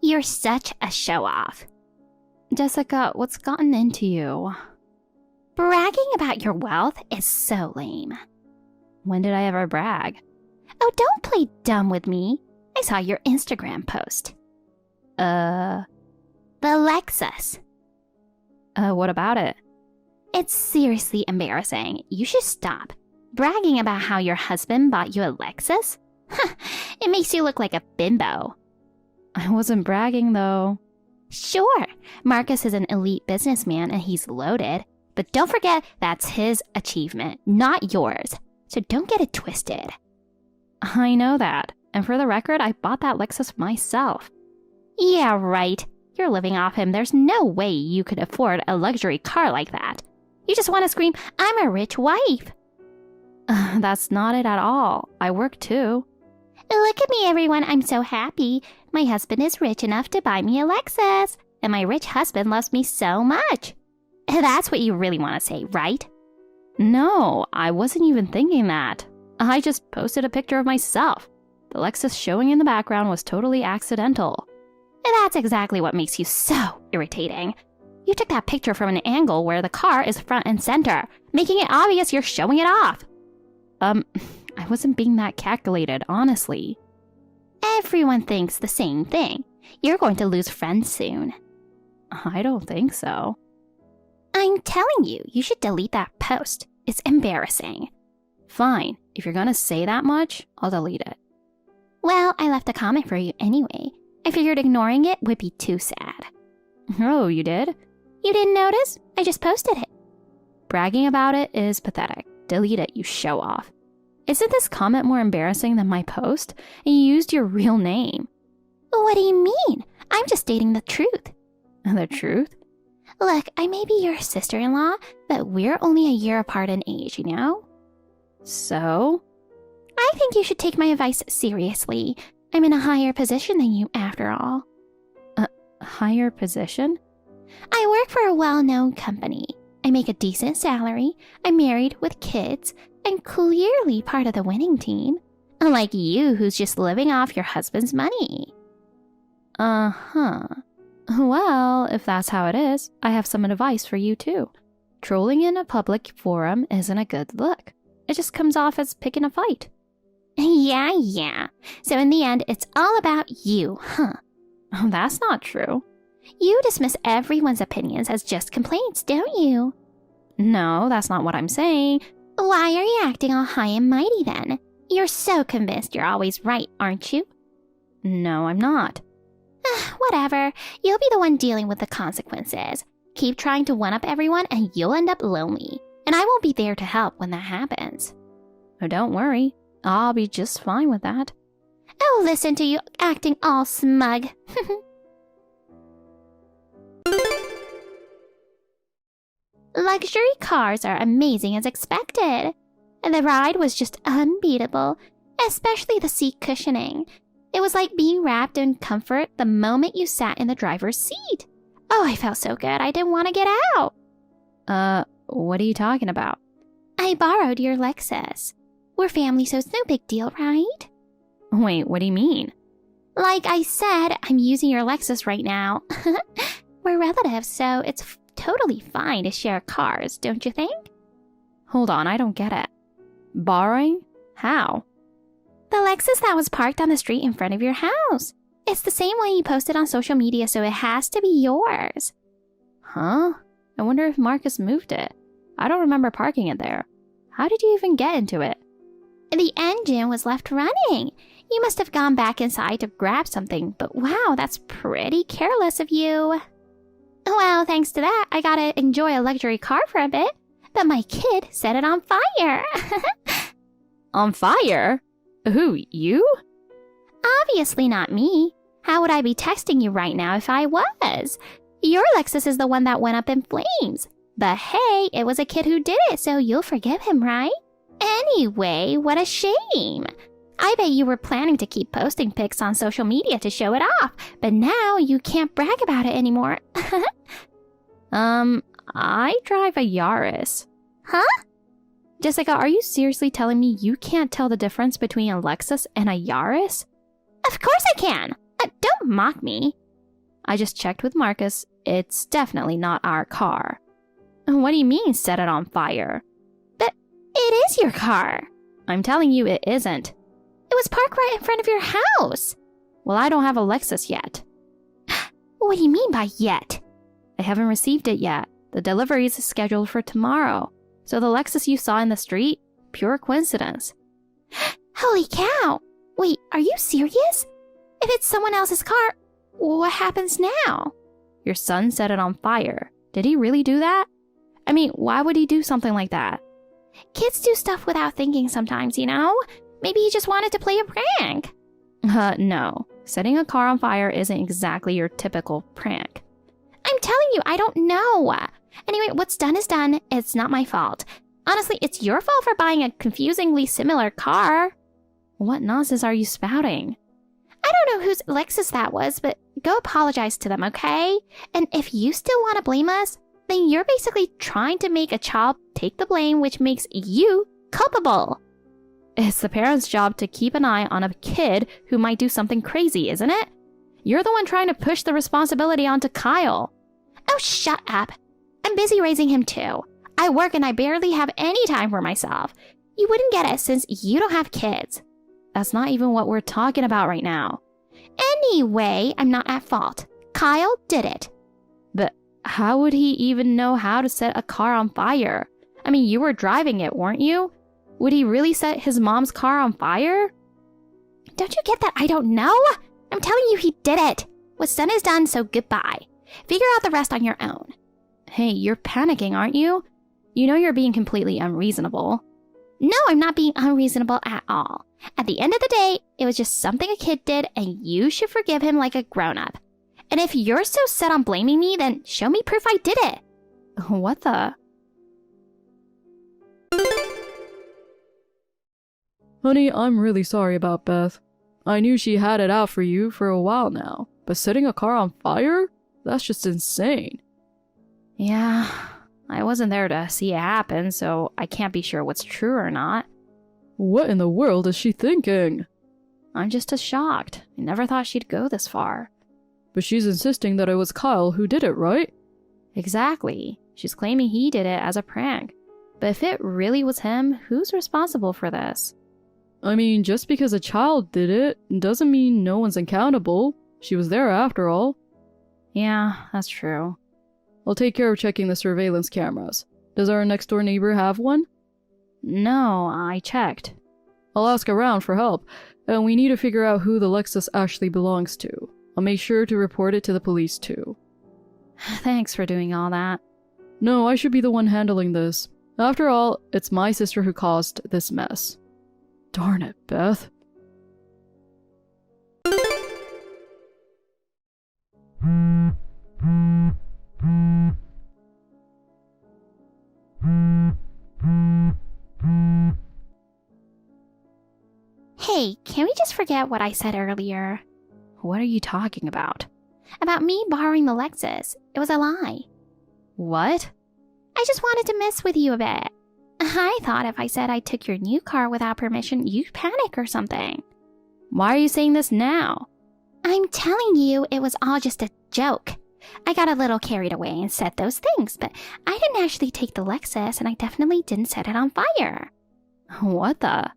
You're such a show-off. Jessica, what's gotten into you? Bragging about your wealth is so lame. When did I ever brag? Oh, don't play dumb with me. I saw your Instagram post. The Lexus. What about it? It's seriously embarrassing. You should stop. Bragging about how your husband bought you a Lexus? It makes you look like a bimbo. I wasn't bragging, though. Sure, Marcus is an elite businessman and he's loaded. But don't forget that's his achievement, not yours. So don't get it twisted. I know that. And for the record, I bought that Lexus myself. Yeah, right. You're living off him. There's no way you could afford a luxury car like that. You just want to scream, I'm a rich wife. That's not it at all. I work too. Look at me, everyone. I'm so happy. My husband is rich enough to buy me a Lexus. And my rich husband loves me so much. That's what you really want to say, right? No, I wasn't even thinking that. I just posted a picture of myself. The Lexus showing in the background was totally accidental. That's exactly what makes you so irritating. You took that picture from an angle where the car is front and center, making it obvious you're showing it off. I wasn't being that calculated, honestly. Everyone thinks the same thing. You're going to lose friends soon. I don't think so. I'm telling you, you should delete that post. It's embarrassing. Fine. If you're gonna say that much, I'll delete it. Well, I left a comment for you anyway. I figured ignoring it would be too sad. Oh, you did? You didn't notice? I just posted it. Bragging about it is pathetic. Delete it, you show off. Isn't this comment more embarrassing than my post? And you used your real name. What do you mean? I'm just stating the truth. The truth? Look, I may be your sister-in-law, but we're only a year apart in age, you know? So? I think you should take my advice seriously. I'm in a higher position than you, after all. A higher position? I work for a well-known company. I make a decent salary. I'm married with kids. I'm clearly part of the winning team. Unlike you, who's just living off your husband's money. Uh-huh. Well, if that's how it is, I have some advice for you too. Trolling in a public forum isn't a good look. It just comes off as picking a fight. Yeah. So in the end, it's all about you, huh? That's not true. You dismiss everyone's opinions as just complaints, don't you? No, that's not what I'm saying. Why are you acting all high and mighty then? You're so convinced you're always right, aren't you? No, I'm not. Whatever. You'll be the one dealing with the consequences. Keep trying to one-up everyone and you'll end up lonely. And I won't be there to help when that happens. Oh, don't worry. I'll be just fine with that. Oh, listen to you acting all smug. Luxury cars are amazing as expected. The ride was just unbeatable, especially the seat cushioning. It was like being wrapped in comfort the moment you sat in the driver's seat. Oh, I felt so good, I didn't want to get out. What are you talking about? I borrowed your Lexus. We're family, so it's no big deal, right? Wait, what do you mean? Like I said, I'm using your Lexus right now. We're relatives, so it's totally fine to share cars, don't you think? Hold on, I don't get it. Borrowing? How? The Lexus that was parked on the street in front of your house. It's the same one you posted on social media, so it has to be yours. Huh? I wonder if Marcus moved it. I don't remember parking it there. How did you even get into it? The engine was left running. You must have gone back inside to grab something, but wow, that's pretty careless of you. Well, thanks to that, I got to enjoy a luxury car for a bit, but my kid set it on fire. On fire? Who, you? Obviously not me. How would I be texting you right now if I was? Your Lexus is the one that went up in flames. But hey, it was a kid who did it, so you'll forgive him, right? Anyway, what a shame. I bet you were planning to keep posting pics on social media to show it off, but now you can't brag about it anymore. I drive a Yaris. Huh? Jessica, are you seriously telling me you can't tell the difference between a Lexus and a Yaris? Of course I can. Don't mock me. I just checked with Marcus. It's definitely not our car. What do you mean, set it on fire? But it is your car. I'm telling you it isn't. It was parked right in front of your house. Well, I don't have a Lexus yet. What do you mean by yet? I haven't received it yet. The delivery is scheduled for tomorrow. So the Lexus you saw in the street, pure coincidence. Holy cow! Wait, are you serious? If it's someone else's car, what happens now? Your son set it on fire. Did he really do that? I mean, why would he do something like that? Kids do stuff without thinking sometimes, you know? Maybe he just wanted to play a prank. No. Setting a car on fire isn't exactly your typical prank. I'm telling you, I don't know. Anyway, what's done is done. It's not my fault. Honestly, it's your fault for buying a confusingly similar car. What nonsense are you spouting? I don't know whose Lexus that was, but go apologize to them, okay? And if you still want to blame us, then you're basically trying to make a child take the blame, which makes you culpable. It's the parent's job to keep an eye on a kid who might do something crazy, isn't it? You're the one trying to push the responsibility onto Kyle. Oh, shut up. I'm busy raising him too. I work and I barely have any time for myself. You wouldn't get it since you don't have kids. That's not even what we're talking about right now. Anyway, I'm not at fault. Kyle did it. But how would he even know how to set a car on fire? I mean, you were driving it, weren't you? Would he really set his mom's car on fire? Don't you get that I don't know? I'm telling you he did it. What's done is done, so goodbye. Figure out the rest on your own. Hey, you're panicking, aren't you? You know you're being completely unreasonable. No, I'm not being unreasonable at all. At the end of the day, it was just something a kid did, and you should forgive him like a grown-up. And if you're so set on blaming me, then show me proof I did it. What the? Honey, I'm really sorry about Beth. I knew she had it out for you for a while now, but setting a car on fire? That's just insane. Yeah, I wasn't there to see it happen, so I can't be sure what's true or not. What in the world is she thinking? I'm just as shocked. I never thought she'd go this far. But she's insisting that it was Kyle who did it, right? Exactly. She's claiming he did it as a prank. But if it really was him, who's responsible for this? I mean, just because a child did it doesn't mean no one's accountable. She was there after all. Yeah, that's true. I'll take care of checking the surveillance cameras. Does our next door neighbor have one? No, I checked. I'll ask around for help, and we need to figure out who the Lexus actually belongs to. I'll make sure to report it to the police too. Thanks for doing all that. No, I should be the one handling this. After all, it's my sister who caused this mess. Darn it, Beth. Hey, can we just forget what I said earlier? What are you talking about? About me borrowing the Lexus. It was a lie. What? I just wanted to mess with you a bit. I thought if I said I took your new car without permission, you'd panic or something. Why are you saying this now? I'm telling you, it was all just a joke. I got a little carried away and said those things, but I didn't actually take the Lexus, and I definitely didn't set it on fire. What the?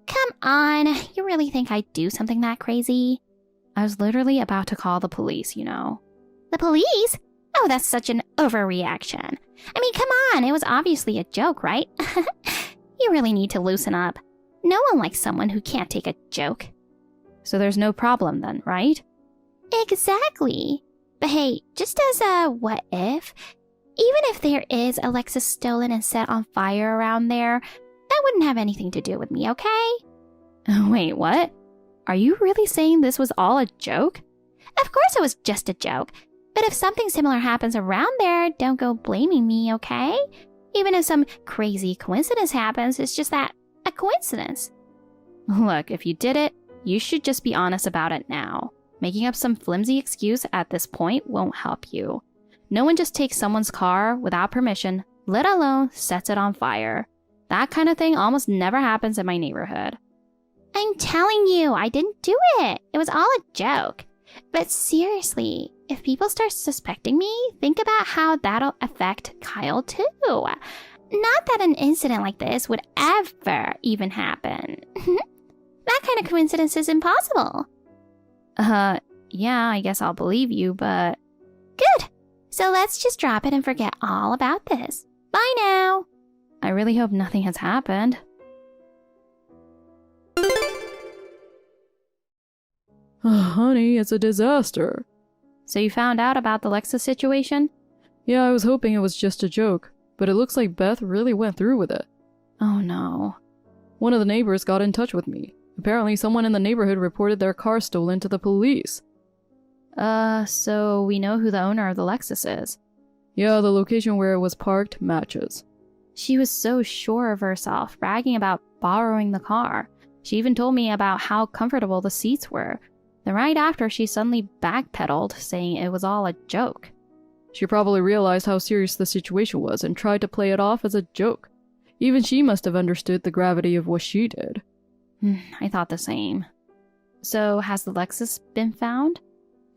Come on, you really think I'd do something that crazy? I was literally about to call the police, you know. The police? Oh, that's such an overreaction. I mean, come on, it was obviously a joke, right? You really need to loosen up. No one likes someone who can't take a joke. So there's no problem then, right? Exactly. But hey, just as a what if, even if there is a Lexus stolen and set on fire around there, that wouldn't have anything to do with me, okay? Wait, what? Are you really saying this was all a joke? Of course it was just a joke. But if something similar happens around there, don't go blaming me, okay? Even if some crazy coincidence happens, it's just that, a coincidence. Look, if you did it, you should just be honest about it now. Making up some flimsy excuse at this point won't help you. No one just takes someone's car without permission, let alone sets it on fire. That kind of thing almost never happens in my neighborhood. I'm telling you, I didn't do it. It was all a joke. But seriously, if people start suspecting me, think about how that'll affect Kyle too. Not that an incident like this would ever even happen. That kind of coincidence is impossible. Yeah, I guess I'll believe you, but... Good. So let's just drop it and forget all about this. Bye now. I really hope nothing has happened. Honey, it's a disaster. So you found out about the Lexus situation? Yeah, I was hoping it was just a joke, but it looks like Beth really went through with it. Oh no. One of the neighbors got in touch with me. Apparently someone in the neighborhood reported their car stolen to the police. So we know who the owner of the Lexus is. Yeah, the location where it was parked matches. She was so sure of herself, bragging about borrowing the car. She even told me about how comfortable the seats were. Then right after, she suddenly backpedaled, saying it was all a joke. She probably realized how serious the situation was and tried to play it off as a joke. Even she must have understood the gravity of what she did. I thought the same. So, has the Lexus been found?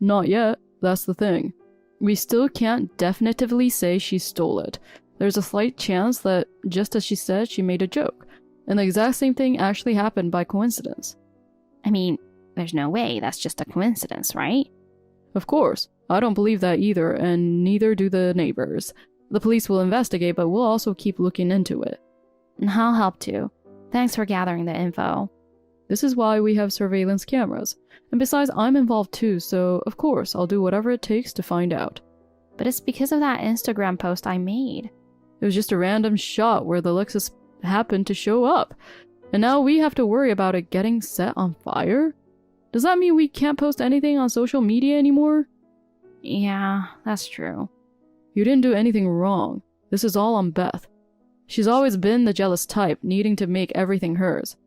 Not yet, that's the thing. We still can't definitively say she stole it. There's a slight chance that, just as she said, she made a joke, and the exact same thing actually happened by coincidence. I mean, there's no way that's just a coincidence, right? Of course. I don't believe that either, and neither do the neighbors. The police will investigate, but we'll also keep looking into it. I'll help too. Thanks for gathering the info. This is why we have surveillance cameras. And besides, I'm involved too, so of course I'll do whatever it takes to find out. But it's because of that Instagram post I made. It was just a random shot where the Lexus happened to show up. And now we have to worry about it getting set on fire? Does that mean we can't post anything on social media anymore? Yeah, that's true. You didn't do anything wrong. This is all on Beth. She's always been the jealous type, needing to make everything hers.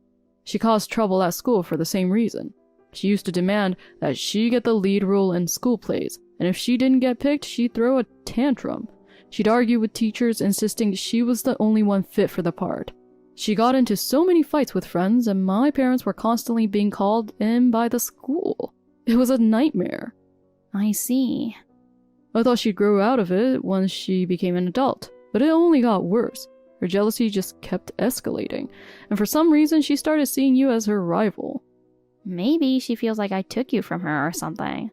She caused trouble at school for the same reason. She used to demand that she get the lead role in school plays, and if she didn't get picked, she'd throw a tantrum. She'd argue with teachers, insisting she was the only one fit for the part. She got into so many fights with friends, and my parents were constantly being called in by the school. It was a nightmare. I see. I thought she'd grow out of it once she became an adult, but it only got worse. Her jealousy just kept escalating, and for some reason she started seeing you as her rival. Maybe she feels like I took you from her or something.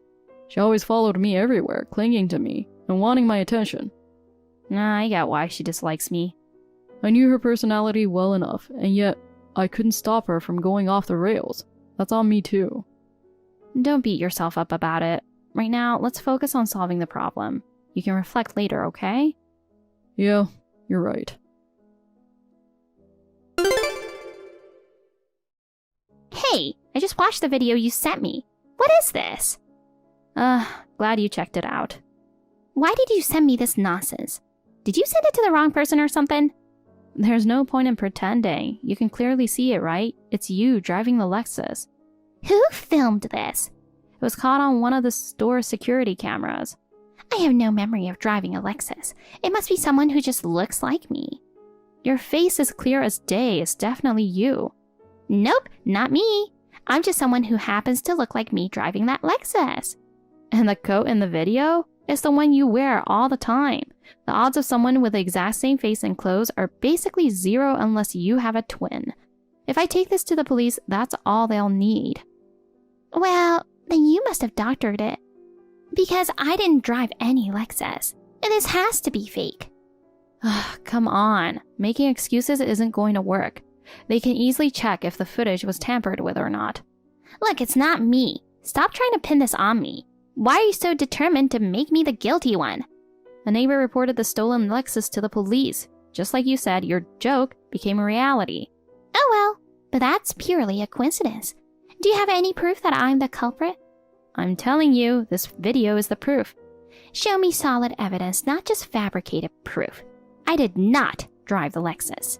She always followed me everywhere, clinging to me, and wanting my attention. Nah, I get why she dislikes me. I knew her personality well enough, and yet I couldn't stop her from going off the rails. That's on me too. Don't beat yourself up about it. Right now, let's focus on solving the problem. You can reflect later, okay? Yeah, you're right. Hey, I just watched the video you sent me. What is this? Glad you checked it out. Why did you send me this nonsense? Did you send it to the wrong person or something? There's no point in pretending. You can clearly see it, right? It's you driving the Lexus. Who filmed this? It was caught on one of the store security cameras. I have no memory of driving a Lexus. It must be someone who just looks like me. Your face is clear as day. It's definitely you. Nope, not me. I'm just someone who happens to look like me driving that Lexus. And the coat in the video is the one you wear all the time. The odds of someone with the exact same face and clothes are basically zero unless you have a twin. If I take this to the police, that's all they'll need. Well, then you must have doctored it. Because I didn't drive any Lexus. This has to be fake. Come on. Making excuses isn't going to work. They can easily check if the footage was tampered with or not. Look, it's not me. Stop trying to pin this on me. Why are you so determined to make me the guilty one? A neighbor reported the stolen Lexus to the police. Just like you said, your joke became a reality. Oh well, but that's purely a coincidence. Do you have any proof that I'm the culprit? I'm telling you, this video is the proof. Show me solid evidence, not just fabricated proof. I did not drive the Lexus.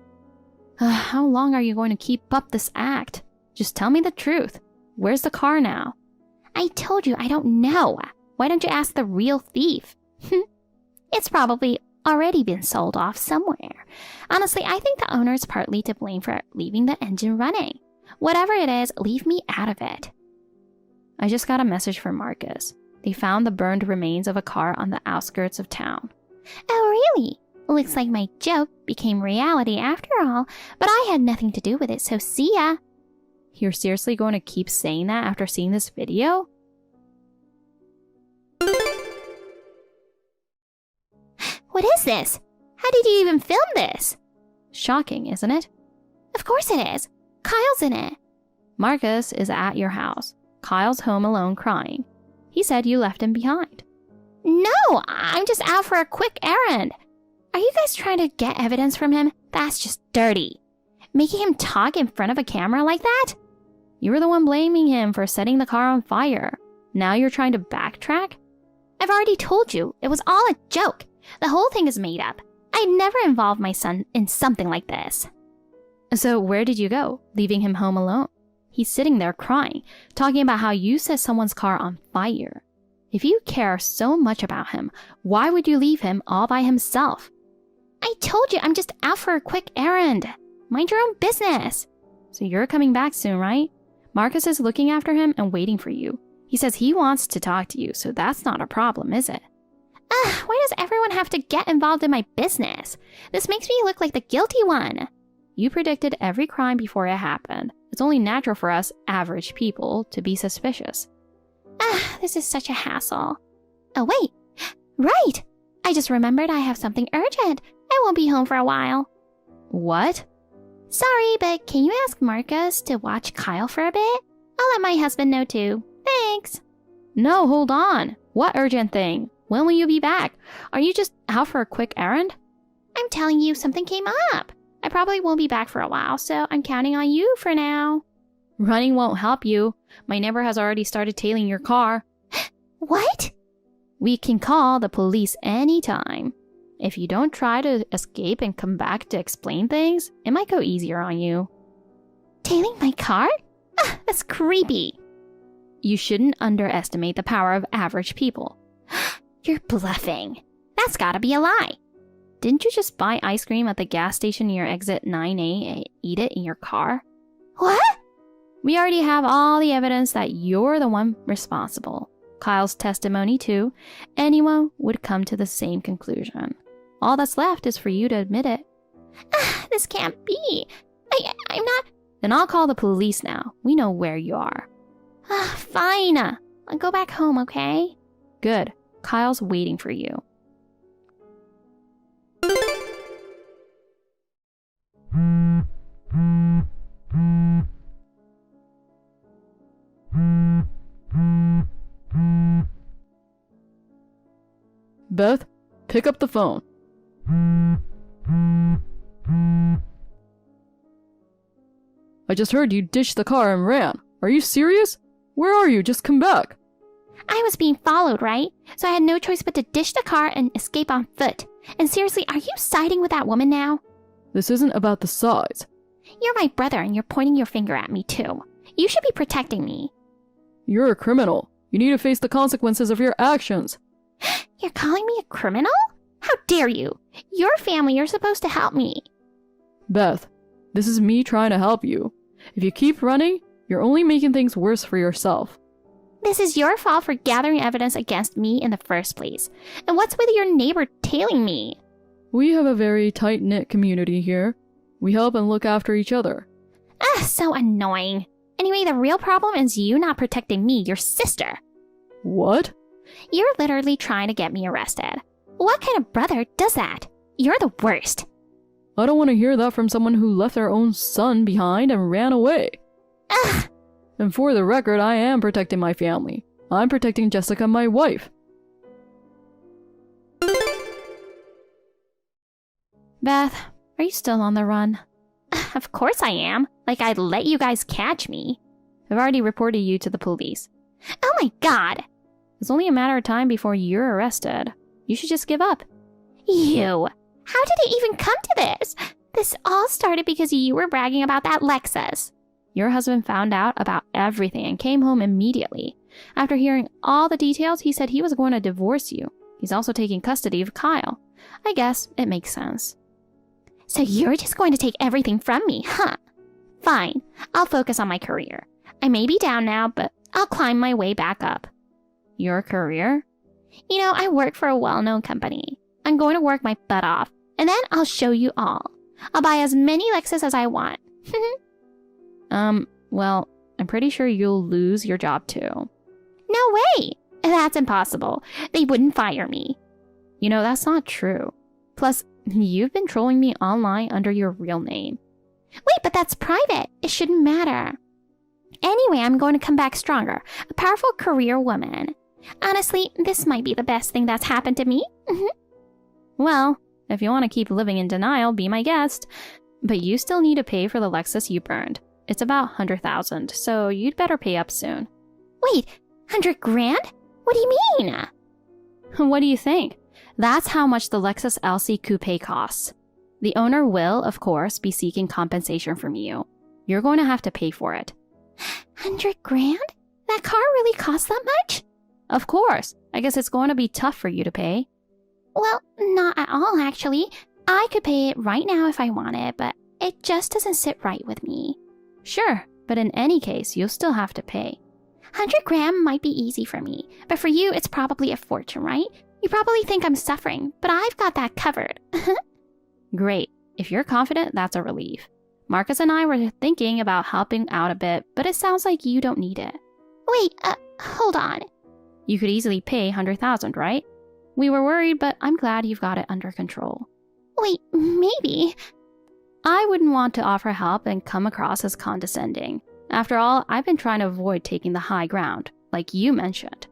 How long are you going to keep up this act? Just tell me the truth. Where's the car now? I told you I don't know. Why don't you ask the real thief? It's probably already been sold off somewhere. Honestly, I think the owner is partly to blame for leaving the engine running. Whatever it is, leave me out of it. I just got a message from Marcus. They found the burned remains of a car on the outskirts of town. Oh, really? Looks like my joke became reality after all, but I had nothing to do with it, so see ya. You're seriously going to keep saying that after seeing this video? What is this? How did you even film this? Shocking, isn't it? Of course it is. Kyle's in it. Marcus is at your house. Kyle's home alone crying. He said you left him behind. No, I'm just out for a quick errand. Are you guys trying to get evidence from him? That's just dirty. Making him talk in front of a camera like that? You were the one blaming him for setting the car on fire. Now you're trying to backtrack? I've already told you, it was all a joke. The whole thing is made up. I'd never involve my son in something like this. So where did you go, leaving him home alone? He's sitting there crying, talking about how you set someone's car on fire. If you care so much about him, why would you leave him all by himself? I told you I'm just out for a quick errand. Mind your own business. So you're coming back soon, right? Marcus is looking after him and waiting for you. He says he wants to talk to you, so that's not a problem, is it? Why does everyone have to get involved in my business? This makes me look like the guilty one. You predicted every crime before it happened. It's only natural for us average people to be suspicious. This is such a hassle. Oh, wait. Right. I just remembered I have something urgent. I won't be home for a while. What? Sorry, but can you ask Marcus to watch Kyle for a bit? I'll let my husband know too. Thanks. No, hold on. What urgent thing? When will you be back? Are you just out for a quick errand? I'm telling you, something came up. I probably won't be back for a while, so I'm counting on you for now. Running won't help you. My neighbor has already started tailing your car. What? We can call the police anytime. If you don't try to escape and come back to explain things, it might go easier on you. Tailing my car? That's creepy. You shouldn't underestimate the power of average people. You're bluffing. That's gotta be a lie. Didn't you just buy ice cream at the gas station near exit 9A and eat it in your car? What? We already have all the evidence that you're the one responsible. Kyle's testimony too. Anyone would come to the same conclusion. All that's left is for you to admit it. This can't be. I'm not... Then I'll call the police now. We know where you are. Fine. I'll go back home, okay? Good. Kyle's waiting for you. Beth, pick up the phone. I just heard you ditched the car and ran. Are you serious? Where are you? Just come back. I was being followed, right? So I had no choice but to ditch the car and escape on foot. And seriously, are you siding with that woman now? This isn't about the size. You're my brother and you're pointing your finger at me too. You should be protecting me. You're a criminal. You need to face the consequences of your actions. You're calling me a criminal? How dare you? Your family are supposed to help me. Beth, this is me trying to help you. If you keep running, you're only making things worse for yourself. This is your fault for gathering evidence against me in the first place. And what's with your neighbor tailing me? We have a very tight-knit community here. We help and look after each other. So annoying. Anyway, the real problem is you not protecting me, your sister. What? You're literally trying to get me arrested. What kind of brother does that? You're the worst. I don't want to hear that from someone who left their own son behind and ran away. Ugh. And for the record, I am protecting my family. I'm protecting Jessica, my wife. Beth, are you still on the run? Of course I am. Like I'd let you guys catch me. I've already reported you to the police. Oh my god. It's only a matter of time before you're arrested. You should just give up. You. How did it even come to this? This all started because you were bragging about that Lexus. Your husband found out about everything and came home immediately. After hearing all the details, he said he was going to divorce you. He's also taking custody of Kyle. I guess it makes sense. So you're just going to take everything from me, huh? Fine. I'll focus on my career. I may be down now, but I'll climb my way back up. Your career? You know, I work for a well-known company. I'm going to work my butt off, and then I'll show you all. I'll buy as many Lexus as I want. Well, I'm pretty sure you'll lose your job too. No way! That's impossible. They wouldn't fire me. You know, that's not true. Plus, you've been trolling me online under your real name. Wait, but that's private. It shouldn't matter. Anyway, I'm going to come back stronger. A powerful career woman. Honestly, this might be the best thing that's happened to me. Well, if you want to keep living in denial, be my guest. But you still need to pay for the Lexus you burned. It's about $100,000, so you'd better pay up soon. Wait, 100 grand? What do you mean? What do you think? That's how much the Lexus LC Coupe costs. The owner will, of course, be seeking compensation from you. You're going to have to pay for it. 100 grand? That car really costs that much? Of course. I guess it's going to be tough for you to pay. Well, not at all, actually. I could pay it right now if I wanted, but it just doesn't sit right with me. Sure, but in any case, you'll still have to pay. 100 grand might be easy for me, but for you, it's probably a fortune, right? You probably think I'm suffering, but I've got that covered. Great. If you're confident, that's a relief. Marcus and I were thinking about helping out a bit, but it sounds like you don't need it. Wait, hold on. You could easily pay $100,000, right? We were worried, but I'm glad you've got it under control. Wait, maybe. I wouldn't want to offer help and come across as condescending. After all, I've been trying to avoid taking the high ground, like you mentioned.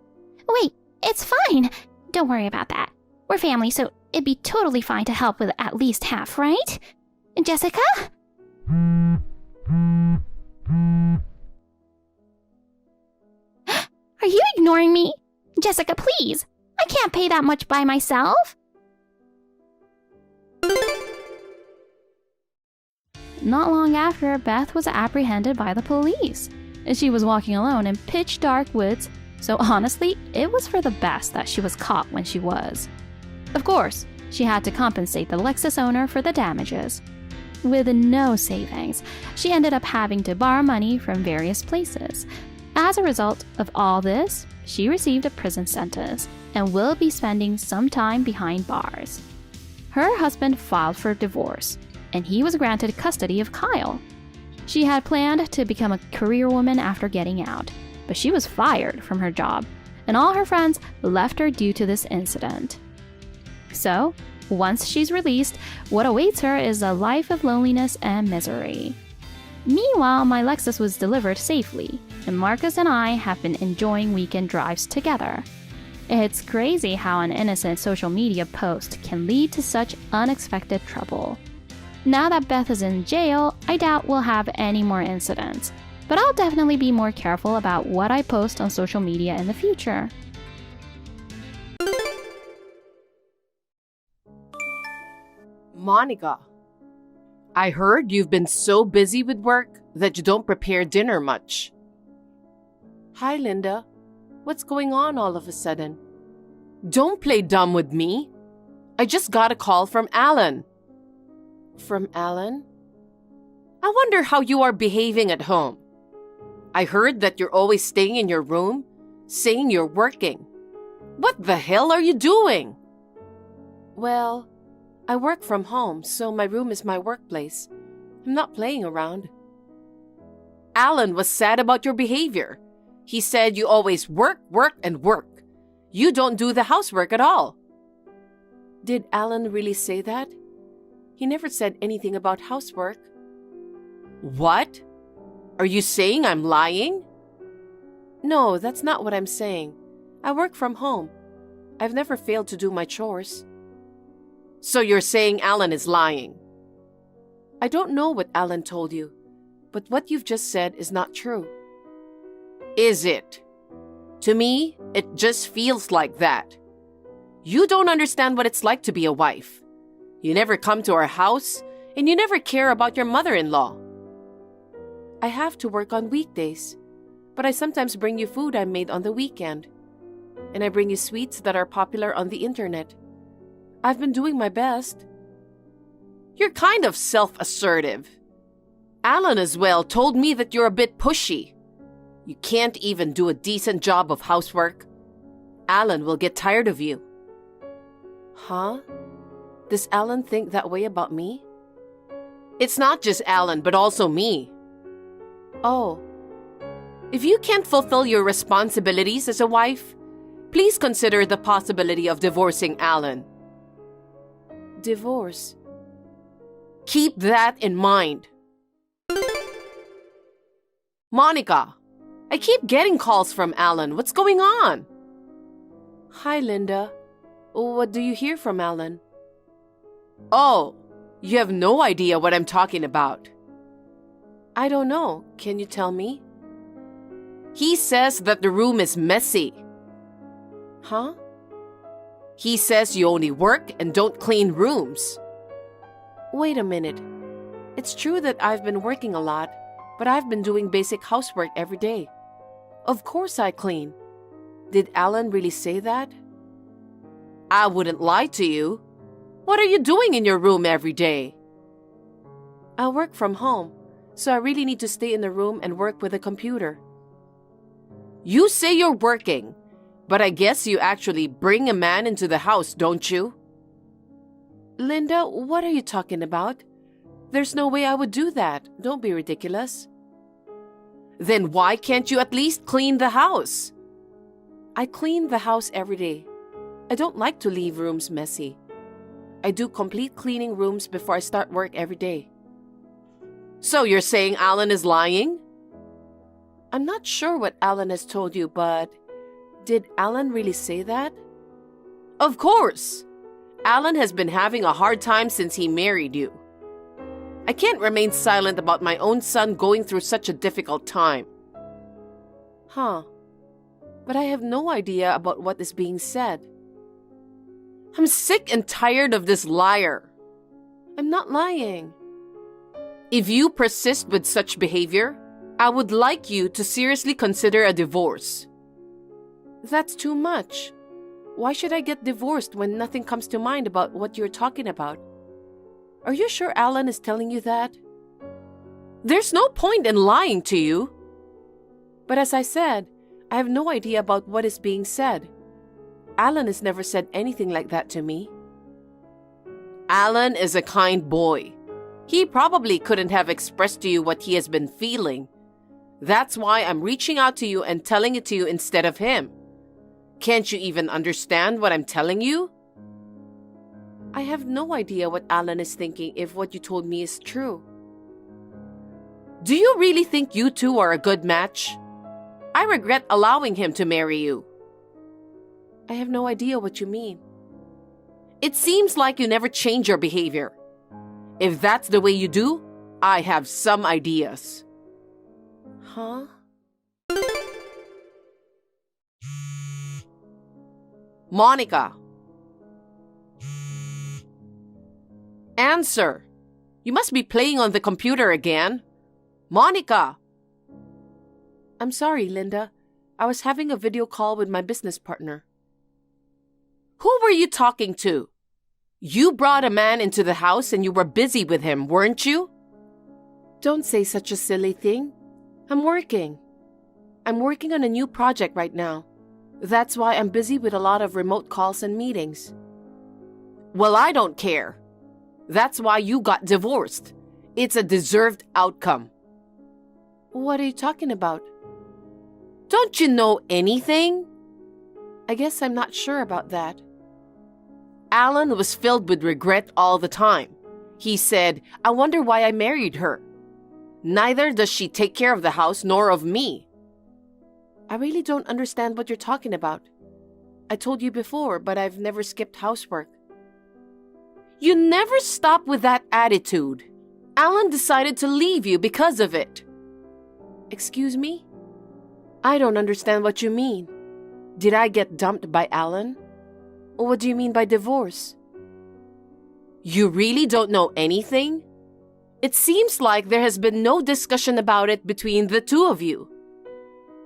Wait, it's fine. Don't worry about that. We're family, so it'd be totally fine to help with at least half, right? Jessica? Are you ignoring me? Jessica, please. I can't pay that much by myself. Not long after, Beth was apprehended by the police. She was walking alone in pitch dark woods, so honestly, it was for the best that she was caught when she was. Of course, she had to compensate the Lexus owner for the damages. With no savings, she ended up having to borrow money from various places. As a result of all this, she received a prison sentence and will be spending some time behind bars. Her husband filed for divorce, and he was granted custody of Kyle. She had planned to become a career woman after getting out, but she was fired from her job, and all her friends left her due to this incident. So, once she's released, what awaits her is a life of loneliness and misery. Meanwhile, my Lexus was delivered safely, and Marcus and I have been enjoying weekend drives together. It's crazy how an innocent social media post can lead to such unexpected trouble. Now that Beth is in jail, I doubt we'll have any more incidents, but I'll definitely be more careful about what I post on social media in the future. Monica, I heard you've been so busy with work that you don't prepare dinner much. Hi, Linda. What's going on all of a sudden? Don't play dumb with me. I just got a call from Alan. From Alan? I wonder how you are behaving at home. I heard that you're always staying in your room, saying you're working. What the hell are you doing? Well, I work from home, so my room is my workplace. I'm not playing around. Alan was sad about your behavior. He said you always work, work, and work. You don't do the housework at all. Did Alan really say that? He never said anything about housework. What? Are you saying I'm lying? No, that's not what I'm saying. I work from home. I've never failed to do my chores. So you're saying Alan is lying? I don't know what Alan told you, but what you've just said is not true. Is it? To me, it just feels like that. You don't understand what it's like to be a wife. You never come to our house, and you never care about your mother-in-law. I have to work on weekdays, but I sometimes bring you food I made on the weekend. And I bring you sweets that are popular on the internet. I've been doing my best. You're kind of self-assertive. Alan as well told me that you're a bit pushy. You can't even do a decent job of housework. Alan will get tired of you. Huh? Does Alan think that way about me? It's not just Alan, but also me. Oh. If you can't fulfill your responsibilities as a wife, please consider the possibility of divorcing Alan. Divorce? Keep that in mind. Monica, I keep getting calls from Alan. What's going on? Hi, Linda. What do you hear from Alan? Oh, you have no idea what I'm talking about. I don't know. Can you tell me? He says that the room is messy. Huh? He says you only work and don't clean rooms. Wait a minute. It's true that I've been working a lot, but I've been doing basic housework every day. Of course I clean. Did Alan really say that? I wouldn't lie to you. What are you doing in your room every day? I work from home, so I really need to stay in the room and work with a computer. You say you're working, but I guess you actually bring a man into the house, don't you? Linda, what are you talking about? There's no way I would do that. Don't be ridiculous. Then why can't you at least clean the house? I clean the house every day. I don't like to leave rooms messy. I do complete cleaning rooms before I start work every day. So you're saying Alan is lying? I'm not sure what Alan has told you, but did Alan really say that? Of course! Alan has been having a hard time since he married you. I can't remain silent about my own son going through such a difficult time. Huh. But I have no idea about what is being said. I'm sick and tired of this liar. I'm not lying. If you persist with such behavior, I would like you to seriously consider a divorce. That's too much. Why should I get divorced when nothing comes to mind about what you're talking about? Are you sure Alan is telling you that? There's no point in lying to you. But as I said, I have no idea about what is being said. Alan has never said anything like that to me. Alan is a kind boy. He probably couldn't have expressed to you what he has been feeling. That's why I'm reaching out to you and telling it to you instead of him. Can't you even understand what I'm telling you? I have no idea what Alan is thinking if what you told me is true. Do you really think you two are a good match? I regret allowing him to marry you. I have no idea what you mean. It seems like you never change your behavior. If that's the way you do, I have some ideas. Huh? Monica. Answer. You must be playing on the computer again. Monica. I'm sorry, Linda. I was having a video call with my business partner. Who were you talking to? You brought a man into the house and you were busy with him, weren't you? Don't say such a silly thing. I'm working. I'm working on a new project right now. That's why I'm busy with a lot of remote calls and meetings. Well, I don't care. That's why you got divorced. It's a deserved outcome. What are you talking about? Don't you know anything? I guess I'm not sure about that. Alan was filled with regret all the time. He said, I wonder why I married her. Neither does she take care of the house nor of me. I really don't understand what you're talking about. I told you before, but I've never skipped housework. You never stop with that attitude. Alan decided to leave you because of it. Excuse me? I don't understand what you mean. Did I get dumped by Alan? Or what do you mean by divorce? You really don't know anything? It seems like there has been no discussion about it between the two of you.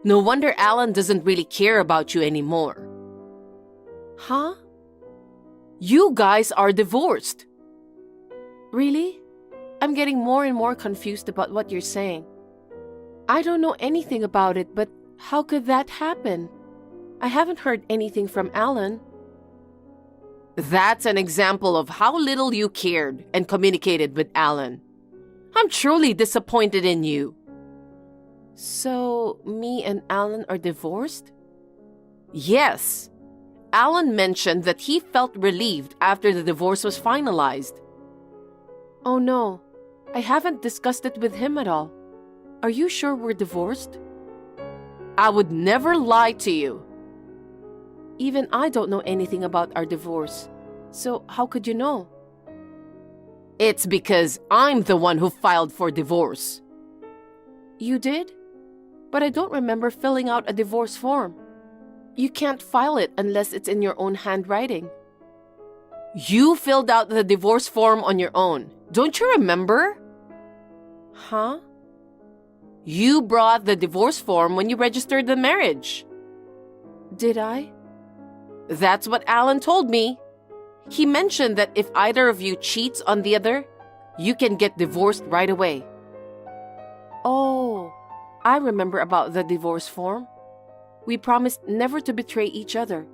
No wonder Alan doesn't really care about you anymore. Huh? You guys are divorced. Really? I'm getting more and more confused about what you're saying. I don't know anything about it, but how could that happen? I haven't heard anything from Alan. That's an example of how little you cared and communicated with Alan. I'm truly disappointed in you. So, me and Alan are divorced? Yes. Alan mentioned that he felt relieved after the divorce was finalized. Oh no, I haven't discussed it with him at all. Are you sure we're divorced? I would never lie to you. Even I don't know anything about our divorce. So how could you know? It's because I'm the one who filed for divorce. You did? But I don't remember filling out a divorce form. You can't file it unless it's in your own handwriting. You filled out the divorce form on your own. Don't you remember? Huh? You brought the divorce form when you registered the marriage. Did I? That's what Alan told me. He mentioned that if either of you cheats on the other, you can get divorced right away. Oh, I remember about the divorce form. We promised never to betray each other.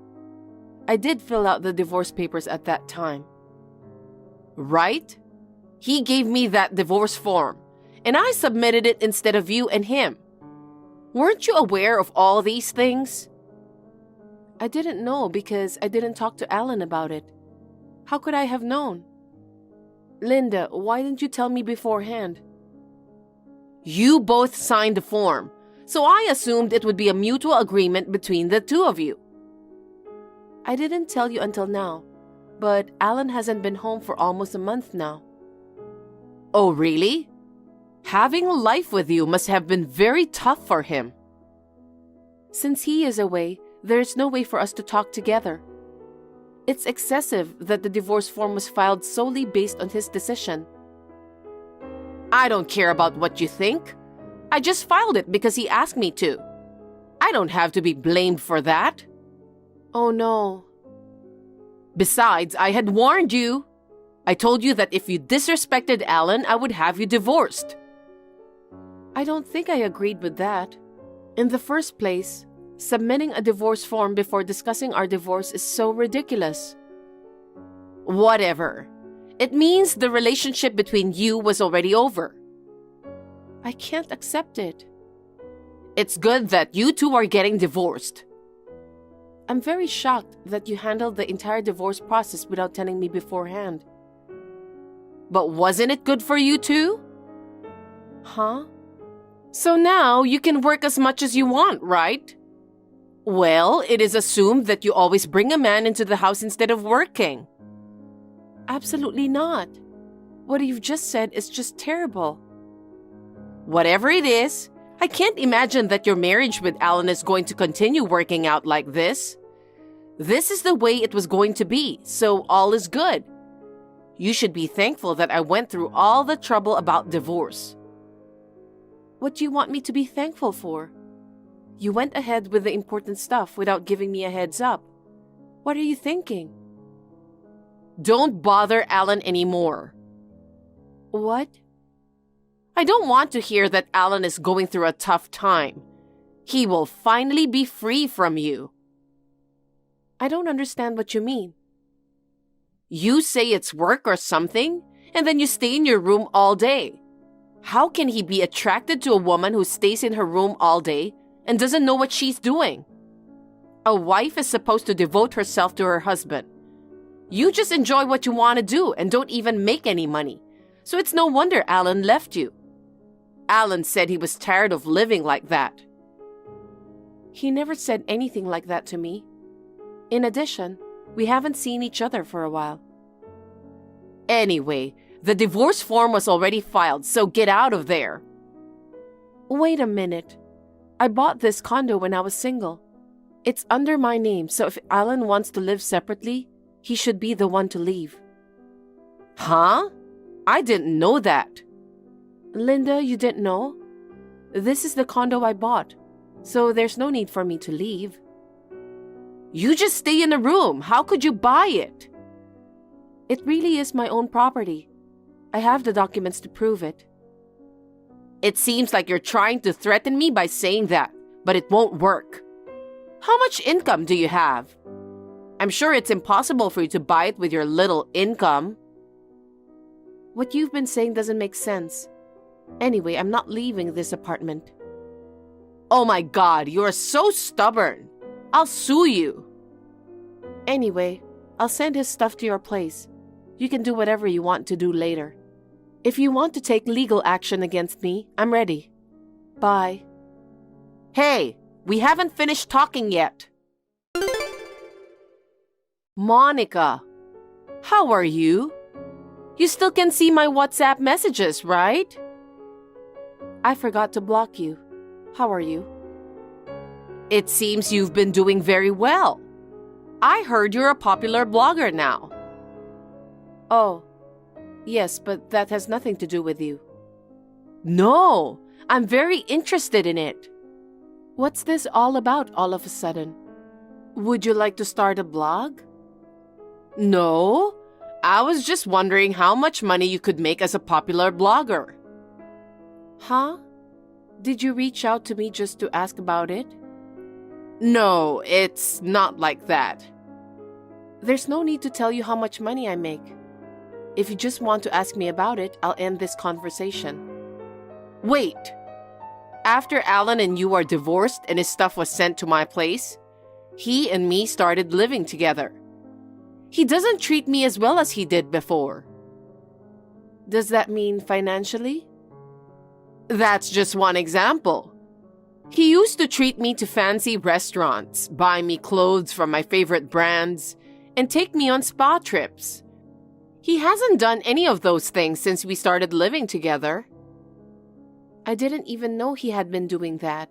I did fill out the divorce papers at that time. Right? He gave me that divorce form, and I submitted it instead of you and him. Weren't you aware of all these things? I didn't know because I didn't talk to Alan about it. How could I have known? Linda, why didn't you tell me beforehand? You both signed the form, so I assumed it would be a mutual agreement between the two of you. I didn't tell you until now, but Alan hasn't been home for almost a month now. Oh, really? Having a life with you must have been very tough for him. Since he is away, there's no way for us to talk together. It's excessive that the divorce form was filed solely based on his decision. I don't care about what you think. I just filed it because he asked me to. I don't have to be blamed for that. Oh no. Besides, I had warned you. I told you that if you disrespected Alan, I would have you divorced. I don't think I agreed with that. In the first place, submitting a divorce form before discussing our divorce is so ridiculous. Whatever. It means the relationship between you was already over. I can't accept it. It's good that you two are getting divorced. I'm very shocked that you handled the entire divorce process without telling me beforehand. But wasn't it good for you too? Huh? So now you can work as much as you want, right? Well, it is assumed that you always bring a man into the house instead of working. Absolutely not. What you've just said is just terrible. Whatever it is, I can't imagine that your marriage with Alan is going to continue working out like this. This is the way it was going to be, so all is good. You should be thankful that I went through all the trouble about divorce. What do you want me to be thankful for? You went ahead with the important stuff without giving me a heads up. What are you thinking? Don't bother Alan anymore. What? I don't want to hear that Alan is going through a tough time. He will finally be free from you. I don't understand what you mean. You say it's work or something, and then you stay in your room all day. How can he be attracted to a woman who stays in her room all day and doesn't know what she's doing? A wife is supposed to devote herself to her husband. You just enjoy what you want to do and don't even make any money. So it's no wonder Alan left you. Alan said he was tired of living like that. He never said anything like that to me. In addition, we haven't seen each other for a while. Anyway, the divorce form was already filed, so get out of there. Wait a minute. I bought this condo when I was single. It's under my name, so if Alan wants to live separately, he should be the one to leave. Huh? I didn't know that. Linda, you didn't know? This is the condo I bought, so there's no need for me to leave. You just stay in the room. How could you buy it? It really is my own property. I have the documents to prove it. It seems like you're trying to threaten me by saying that, but it won't work. How much income do you have? I'm sure it's impossible for you to buy it with your little income. What you've been saying doesn't make sense. Anyway, I'm not leaving this apartment. Oh my God, you are so stubborn. I'll sue you. Anyway, I'll send his stuff to your place. You can do whatever you want to do later. If you want to take legal action against me, I'm ready. Bye. Hey, we haven't finished talking yet. Monica, how are you? You still can see my WhatsApp messages, right? I forgot to block you. How are you? It seems you've been doing very well. I heard you're a popular blogger now. Oh, yes, but that has nothing to do with you. No, I'm very interested in it. What's this all about all of a sudden? Would you like to start a blog? No, I was just wondering how much money you could make as a popular blogger. Huh? Did you reach out to me just to ask about it? No, it's not like that. There's no need to tell you how much money I make. If you just want to ask me about it, I'll end this conversation. Wait. After Alan and you are divorced and his stuff was sent to my place, he and me started living together. He doesn't treat me as well as he did before. Does that mean financially? That's just one example. He used to treat me to fancy restaurants, buy me clothes from my favorite brands, and take me on spa trips. He hasn't done any of those things since we started living together. I didn't even know he had been doing that.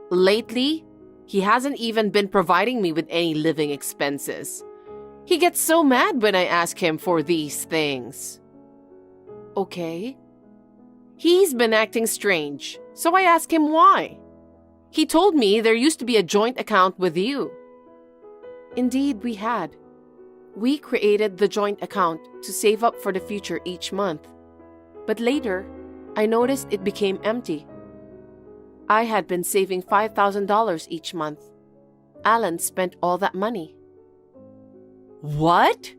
Lately, he hasn't even been providing me with any living expenses. He gets so mad when I ask him for these things. Okay. He's been acting strange, so I asked him why. He told me there used to be a joint account with you. Indeed, we had. We created the joint account to save up for the future each month. But later, I noticed it became empty. I had been saving $5,000 each month. Alan spent all that money. What?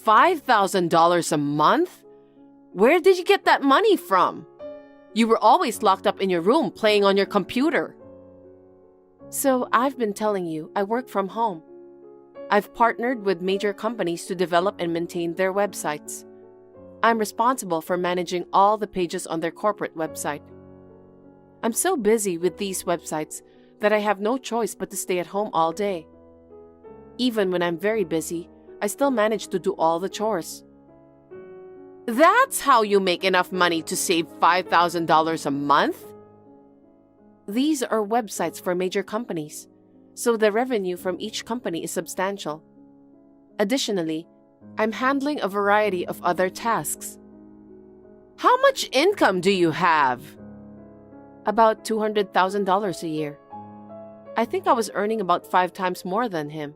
$5,000 a month? Where did you get that money from? You were always locked up in your room playing on your computer. So I've been telling you, I work from home. I've partnered with major companies to develop and maintain their websites. I'm responsible for managing all the pages on their corporate website. I'm so busy with these websites that I have no choice but to stay at home all day. Even when I'm very busy, I still manage to do all the chores. That's how you make enough money to save $5,000 a month? These are websites for major companies, so the revenue from each company is substantial. Additionally, I'm handling a variety of other tasks. How much income do you have? About $200,000 a year. I think I was earning about 5 times more than him.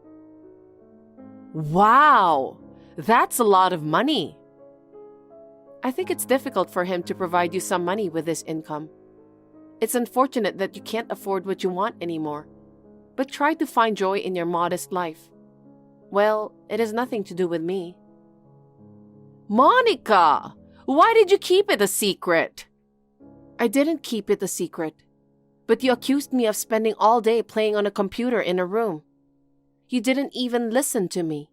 Wow, that's a lot of money. I think it's difficult for him to provide you some money with this income. It's unfortunate that you can't afford what you want anymore, but try to find joy in your modest life. Well, it has nothing to do with me. Monica, why did you keep it a secret? I didn't keep it a secret, but you accused me of spending all day playing on a computer in a room. You didn't even listen to me.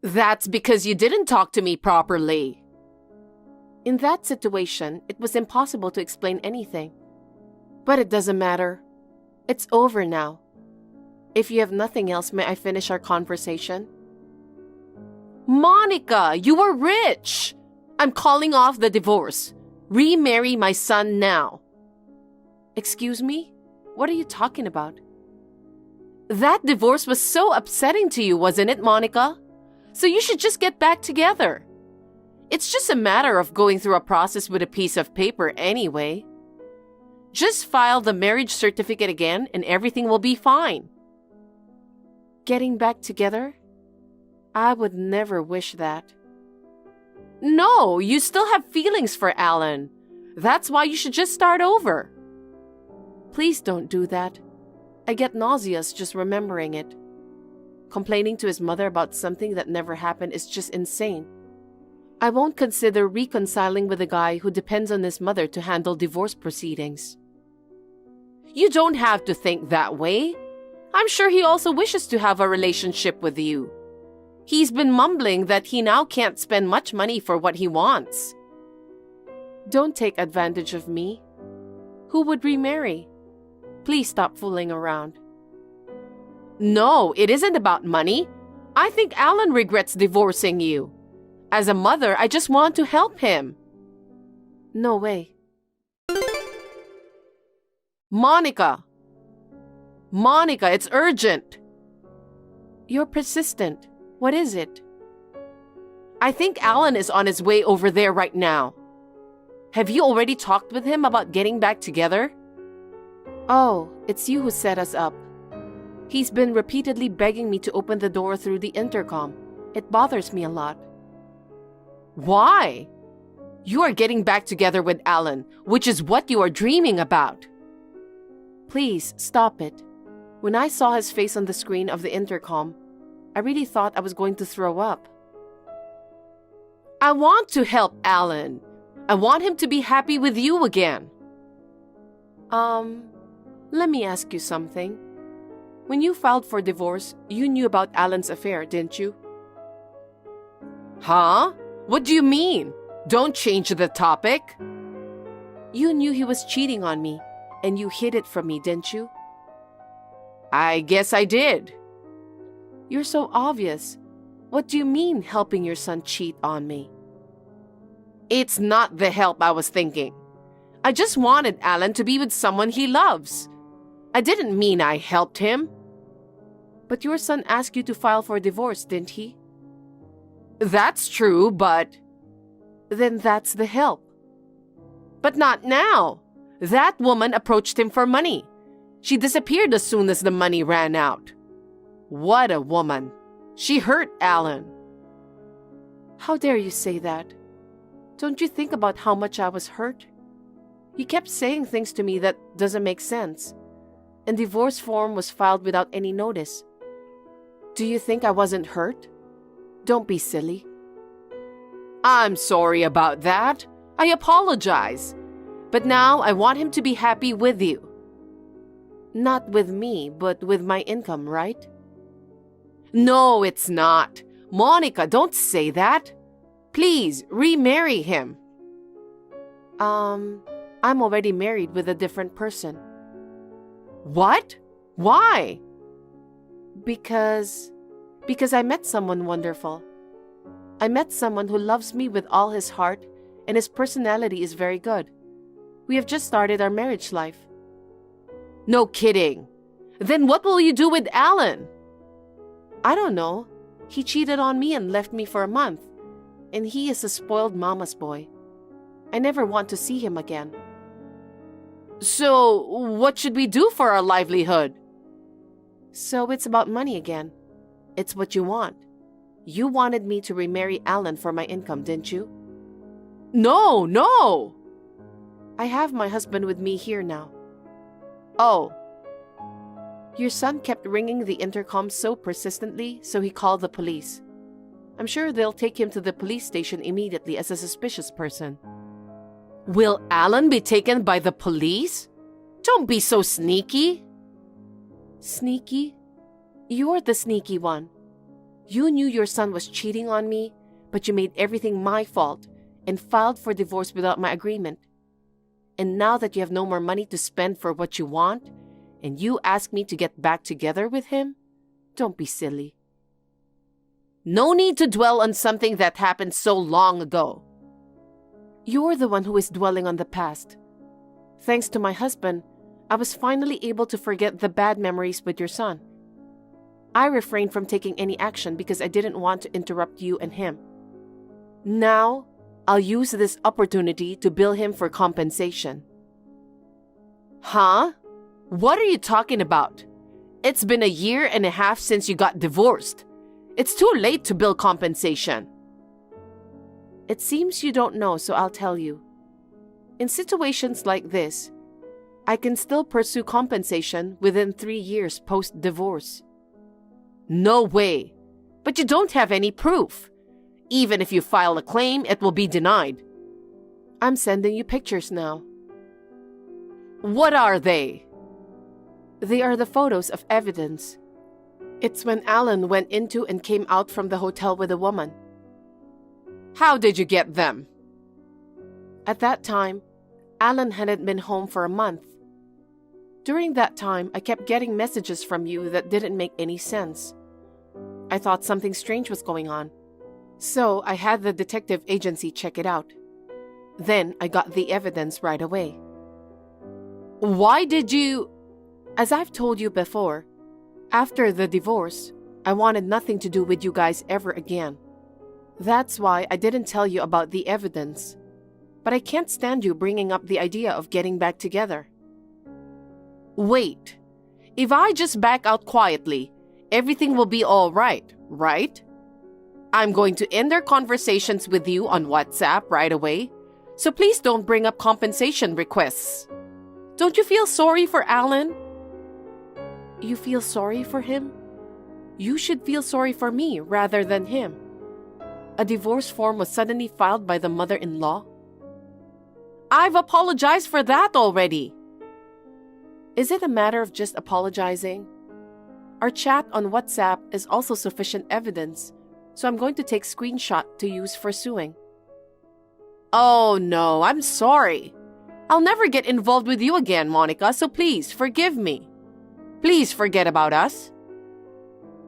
That's because you didn't talk to me properly. In that situation, it was impossible to explain anything. But it doesn't matter. It's over now. If you have nothing else, may I finish our conversation? Monica, you are rich! I'm calling off the divorce. Remarry my son now. Excuse me? What are you talking about? That divorce was so upsetting to you, wasn't it, Monica? So you should just get back together. It's just a matter of going through a process with a piece of paper anyway. Just file the marriage certificate again and everything will be fine. Getting back together? I would never wish that. No, you still have feelings for Alan. That's why you should just start over. Please don't do that. I get nauseous just remembering it. Complaining to his mother about something that never happened is just insane. I won't consider reconciling with a guy who depends on his mother to handle divorce proceedings. You don't have to think that way. I'm sure he also wishes to have a relationship with you. He's been mumbling that he now can't spend much money for what he wants. Don't take advantage of me. Who would remarry? Please stop fooling around. No, it isn't about money. I think Alan regrets divorcing you. As a mother, I just want to help him. No way. Monica! Monica, it's urgent. You're persistent. What is it? I think Alan is on his way over there right now. Have you already talked with him about getting back together? Oh, it's you who set us up. He's been repeatedly begging me to open the door through the intercom. It bothers me a lot. Why? You are getting back together with Alan, which is what you are dreaming about. Please, stop it. When I saw his face on the screen of the intercom, I really thought I was going to throw up. I want to help Alan. I want him to be happy with you again. Let me ask you something. When you filed for divorce, you knew about Alan's affair, didn't you? Huh? What do you mean? Don't change the topic. You knew he was cheating on me, and you hid it from me, didn't you? I guess I did. You're so obvious. What do you mean helping your son cheat on me? It's not the help I was thinking. I just wanted Alan to be with someone he loves. I didn't mean I helped him. But your son asked you to file for divorce, didn't he? That's true, but... Then that's the help. But not now. That woman approached him for money. She disappeared as soon as the money ran out. What a woman. She hurt Alan. How dare you say that? Don't you think about how much I was hurt? He kept saying things to me that doesn't make sense. And divorce form was filed without any notice. Do you think I wasn't hurt? Don't be silly. I'm sorry about that. I apologize. But now I want him to be happy with you. Not with me, but with my income, right? No, it's not. Monica, don't say that. Please, remarry him. I'm already married with a different person. What? Why? Because I met someone wonderful. I met someone who loves me with all his heart, and his personality is very good. We have just started our marriage life. No kidding. Then what will you do with Alan? I don't know. He cheated on me and left me for a month. And he is a spoiled mama's boy. I never want to see him again. So, what should we do for our livelihood? So it's about money again. It's what you want. You wanted me to remarry Alan for my income, didn't you? No! I have my husband with me here now. Oh. Your son kept ringing the intercom so persistently, so he called the police. I'm sure they'll take him to the police station immediately as a suspicious person. Will Alan be taken by the police? Don't be so sneaky. Sneaky? You're the sneaky one. You knew your son was cheating on me, but you made everything my fault and filed for divorce without my agreement. And now that you have no more money to spend for what you want, and you ask me to get back together with him? Don't be silly. No need to dwell on something that happened so long ago. You're the one who is dwelling on the past. Thanks to my husband, I was finally able to forget the bad memories with your son. I refrained from taking any action because I didn't want to interrupt you and him. Now, I'll use this opportunity to bill him for compensation. Huh? What are you talking about? It's been 1.5 years since you got divorced. It's too late to bill compensation. It seems you don't know, so I'll tell you. In situations like this, I can still pursue compensation within 3 years post-divorce. No way! But you don't have any proof. Even if you file a claim, it will be denied. I'm sending you pictures now. What are they? They are the photos of evidence. It's when Alan went into and came out from the hotel with a woman. How did you get them? At that time, Alan hadn't been home for a month. During that time, I kept getting messages from you that didn't make any sense. I thought something strange was going on. So I had the detective agency check it out. Then I got the evidence right away. Why did you... As I've told you before, after the divorce, I wanted nothing to do with you guys ever again. That's why I didn't tell you about the evidence. But I can't stand you bringing up the idea of getting back together. Wait, if I just back out quietly, everything will be all right, right? I'm going to end our conversations with you on WhatsApp right away, so please don't bring up compensation requests. Don't you feel sorry for Alan? You feel sorry for him? You should feel sorry for me rather than him. A divorce form was suddenly filed by the mother-in-law. I've apologized for that already. Is it a matter of just apologizing? Our chat on WhatsApp is also sufficient evidence, so I'm going to take screenshot to use for suing. Oh no, I'm sorry. I'll never get involved with you again, Monica, so please forgive me. Please forget about us.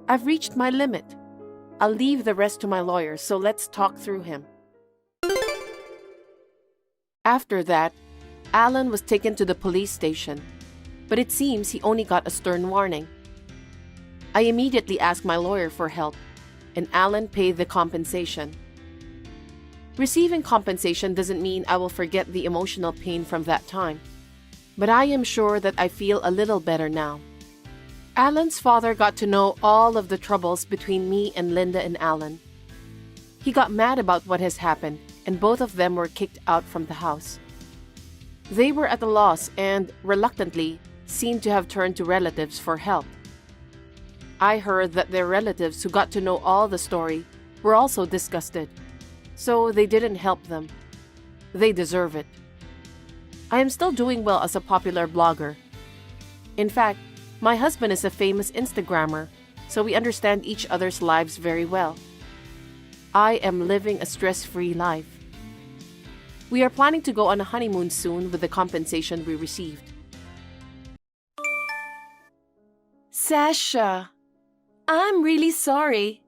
I've reached my limit. I'll leave the rest to my lawyer, so let's talk through him. After that, Alan was taken to the police station, but it seems he only got a stern warning. I immediately asked my lawyer for help, and Alan paid the compensation. Receiving compensation doesn't mean I will forget the emotional pain from that time, but I am sure that I feel a little better now. Alan's father got to know all of the troubles between me and Linda and Alan. He got mad about what has happened, and both of them were kicked out from the house. They were at a loss and, reluctantly, seemed to have turned to relatives for help. I heard that their relatives who got to know all the story were also disgusted, so they didn't help them. They deserve it. I am still doing well as a popular blogger. In fact, my husband is a famous Instagrammer, so we understand each other's lives very well. I am living a stress-free life. We are planning to go on a honeymoon soon with the compensation we received. Sasha, I'm really sorry.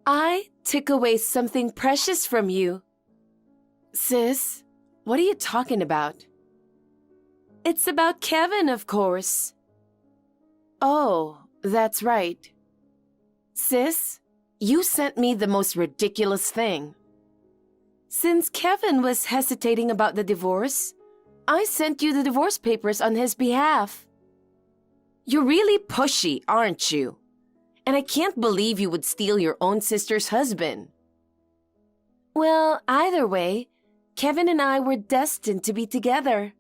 I took away something precious from you. Sis, what are you talking about? It's about Kevin, of course. Oh, that's right. Sis, you sent me the most ridiculous thing. Since Kevin was hesitating about the divorce, I sent you the divorce papers on his behalf. You're really pushy, aren't you? And I can't believe you would steal your own sister's husband. Well, either way, Kevin and I were destined to be together.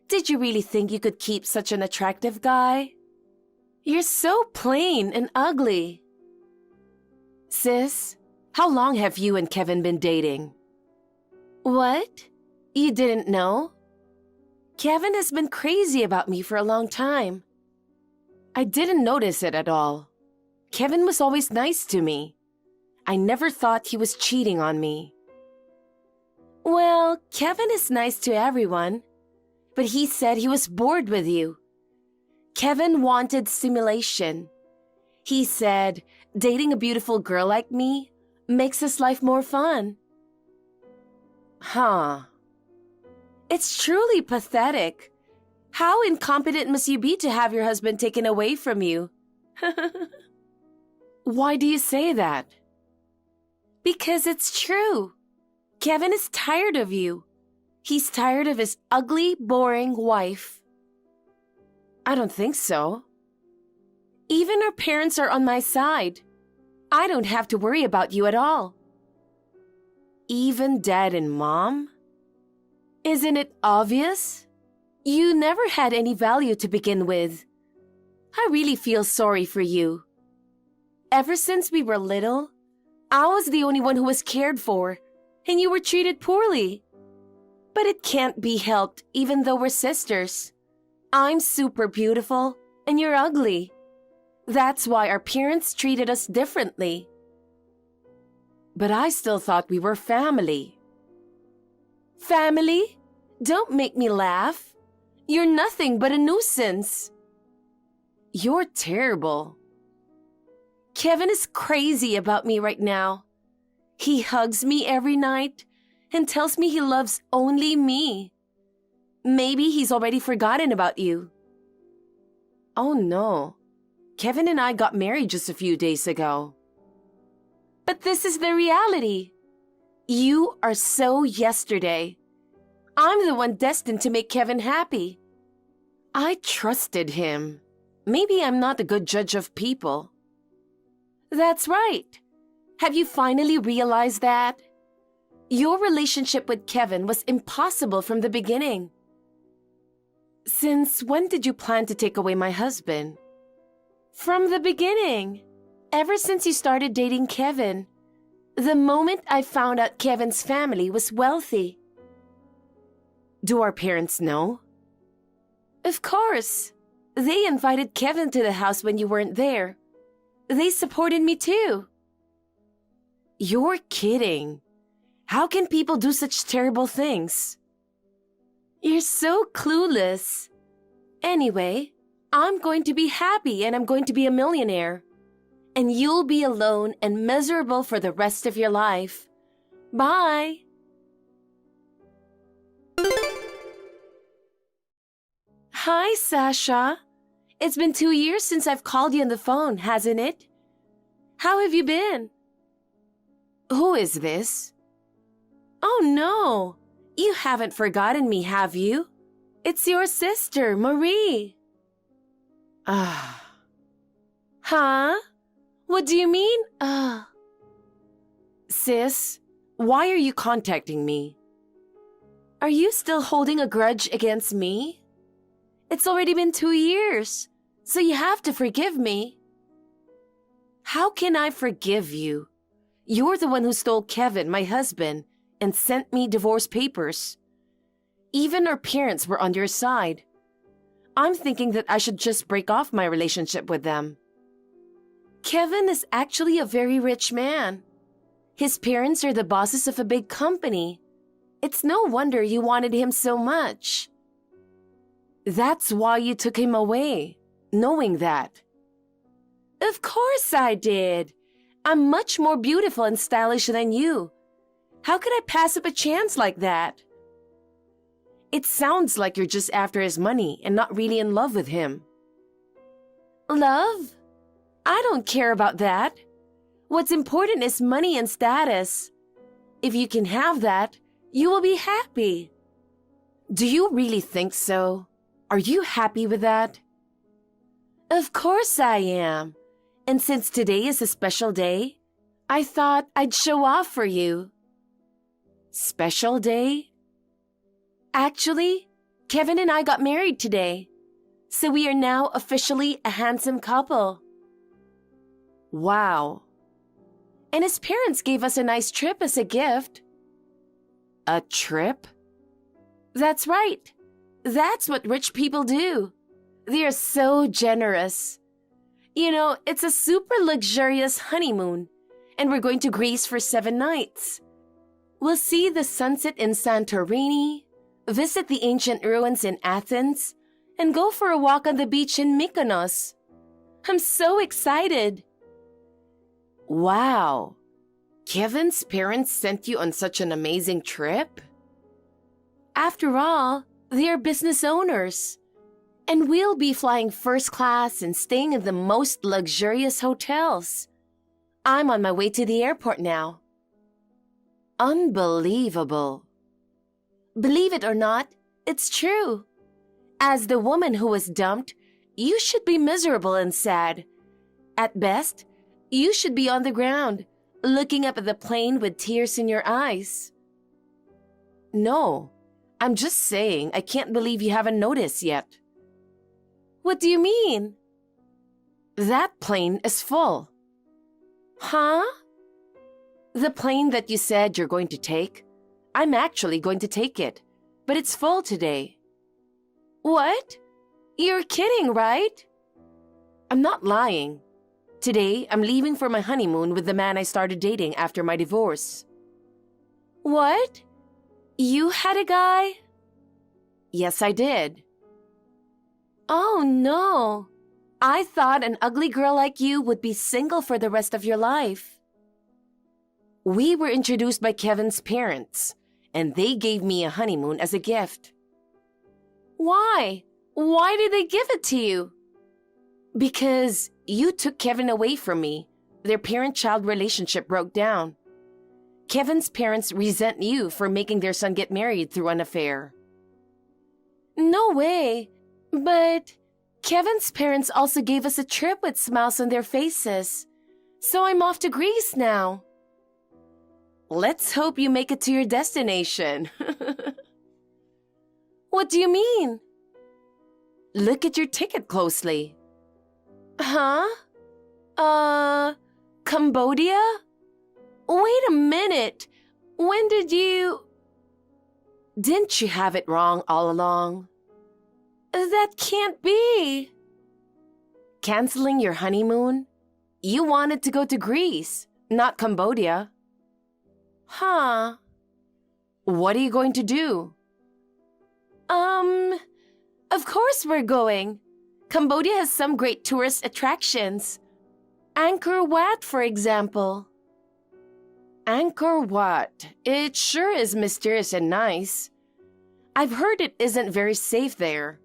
Did you really think you could keep such an attractive guy? You're so plain and ugly. Sis, how long have you and Kevin been dating? What? You didn't know? Kevin has been crazy about me for a long time. I didn't notice it at all. Kevin was always nice to me. I never thought he was cheating on me. Well, Kevin is nice to everyone, but he said he was bored with you. Kevin wanted stimulation. He said, dating a beautiful girl like me makes his life more fun. Huh. It's truly pathetic. How incompetent must you be to have your husband taken away from you? Why do you say that? Because it's true. Kevin is tired of you. He's tired of his ugly, boring wife. I don't think so. Even our parents are on my side. I don't have to worry about you at all. Even Dad and Mom? Isn't it obvious? You never had any value to begin with. I really feel sorry for you. Ever since we were little, I was the only one who was cared for, and you were treated poorly. But it can't be helped even though we're sisters. I'm super beautiful, and you're ugly. That's why our parents treated us differently. But I still thought we were family. Family? Don't make me laugh. You're nothing but a nuisance. You're terrible. Kevin is crazy about me right now. He hugs me every night and tells me he loves only me. Maybe he's already forgotten about you. Oh no. Kevin and I got married just a few days ago. But this is the reality. You are so yesterday. I'm the one destined to make Kevin happy. I trusted him. Maybe I'm not a good judge of people. That's right. Have you finally realized that? Your relationship with Kevin was impossible from the beginning. Since when did you plan to take away my husband? From the beginning. Ever since you started dating Kevin. The moment I found out Kevin's family was wealthy. Do our parents know? Of course. They invited Kevin to the house when you weren't there. They supported me too. You're kidding. How can people do such terrible things? You're so clueless. Anyway, I'm going to be happy and I'm going to be a millionaire. And you'll be alone and miserable for the rest of your life. Bye. Hi, Sasha. It's been 2 years since I've called you on the phone, hasn't it? How have you been? Who is this? Oh no, you haven't forgotten me, have you? It's your sister, Marie. Huh? What do you mean? Sis, why are you contacting me? Are you still holding a grudge against me? It's already been 2 years, so you have to forgive me. How can I forgive you? You're the one who stole Kevin, my husband, and sent me divorce papers. Even our parents were on your side. I'm thinking that I should just break off my relationship with them. Kevin is actually a very rich man. His parents are the bosses of a big company. It's no wonder you wanted him so much. That's why you took him away, knowing that. Of course I did. I'm much more beautiful and stylish than you. How could I pass up a chance like that? It sounds like you're just after his money and not really in love with him. Love? I don't care about that. What's important is money and status. If you can have that, you will be happy. Do you really think so? Are you happy with that? Of course I am. And since today is a special day, I thought I'd show off for you. Special day? Actually, Kevin and I got married today, so we are now officially a handsome couple. Wow. And his parents gave us a nice trip as a gift. A trip? That's right. That's what rich people do. They are so generous. You know, it's a super luxurious honeymoon, and we're going to Greece for 7 nights. We'll see the sunset in Santorini, visit the ancient ruins in Athens, and go for a walk on the beach in Mykonos. I'm so excited. Wow. Kevin's parents sent you on such an amazing trip? After all, they are business owners. And we'll be flying first class and staying in the most luxurious hotels. I'm on my way to the airport now. Unbelievable. Believe it or not, it's true. As the woman who was dumped, you should be miserable and sad. At best, you should be on the ground, looking up at the plane with tears in your eyes. No, I'm just saying, I can't believe you haven't noticed yet. What do you mean? That plane is full. Huh? The plane that you said you're going to take? I'm actually going to take it, but it's full today. What? You're kidding, right? I'm not lying. Today, I'm leaving for my honeymoon with the man I started dating after my divorce. What? You had a guy? Yes, I did. Oh, no. I thought an ugly girl like you would be single for the rest of your life. We were introduced by Kevin's parents, and they gave me a honeymoon as a gift. Why? Why did they give it to you? Because you took Kevin away from me. Their parent-child relationship broke down. Kevin's parents resent you for making their son get married through an affair. No way. But Kevin's parents also gave us a trip with smiles on their faces. So I'm off to Greece now. Let's hope you make it to your destination. What do you mean? Look at your ticket closely. Huh? Cambodia? Wait a minute. When did you... Didn't you have it wrong all along? That can't be. Canceling your honeymoon? You wanted to go to Greece, not Cambodia. Huh. What are you going to do? Of course we're going. Cambodia has some great tourist attractions. Angkor Wat, for example. Angkor Wat? It sure is mysterious and nice. I've heard it isn't very safe there.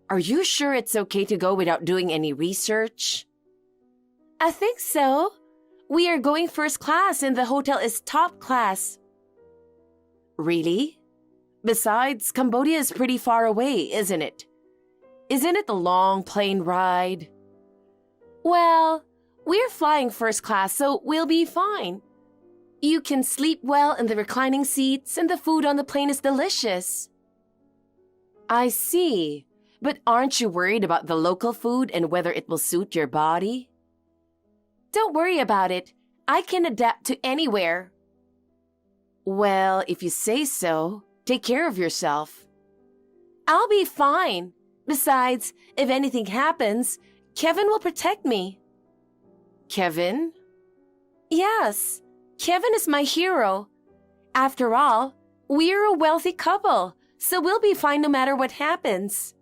Are you sure it's okay to go without doing any research? I think so. We are going first class and the hotel is top class. Really? Besides, Cambodia is pretty far away, isn't it? Isn't it a long plane ride? Well, we're flying first class, so we'll be fine. You can sleep well in the reclining seats and the food on the plane is delicious. I see. But aren't you worried about the local food and whether it will suit your body? Don't worry about it. I can adapt to anywhere. Well, if you say so, take care of yourself. I'll be fine. Besides, if anything happens, Kevin will protect me. Kevin? Yes, Kevin is my hero. After all, we're a wealthy couple, so we'll be fine no matter what happens.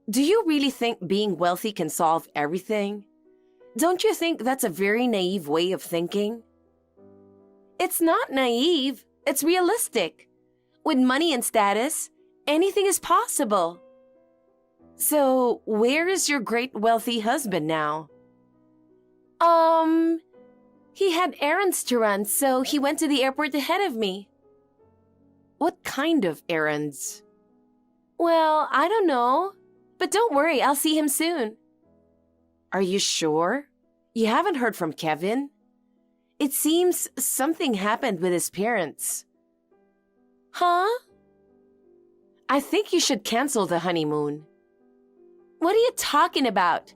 Do you really think being wealthy can solve everything? Don't you think that's a very naive way of thinking? It's not naive, it's realistic. With money and status, anything is possible. So, where is your great wealthy husband now? He had errands to run, so he went to the airport ahead of me. What kind of errands? Well, I don't know. But don't worry, I'll see him soon. Are you sure? You haven't heard from Kevin? It seems something happened with his parents. Huh? I think you should cancel the honeymoon. What are you talking about?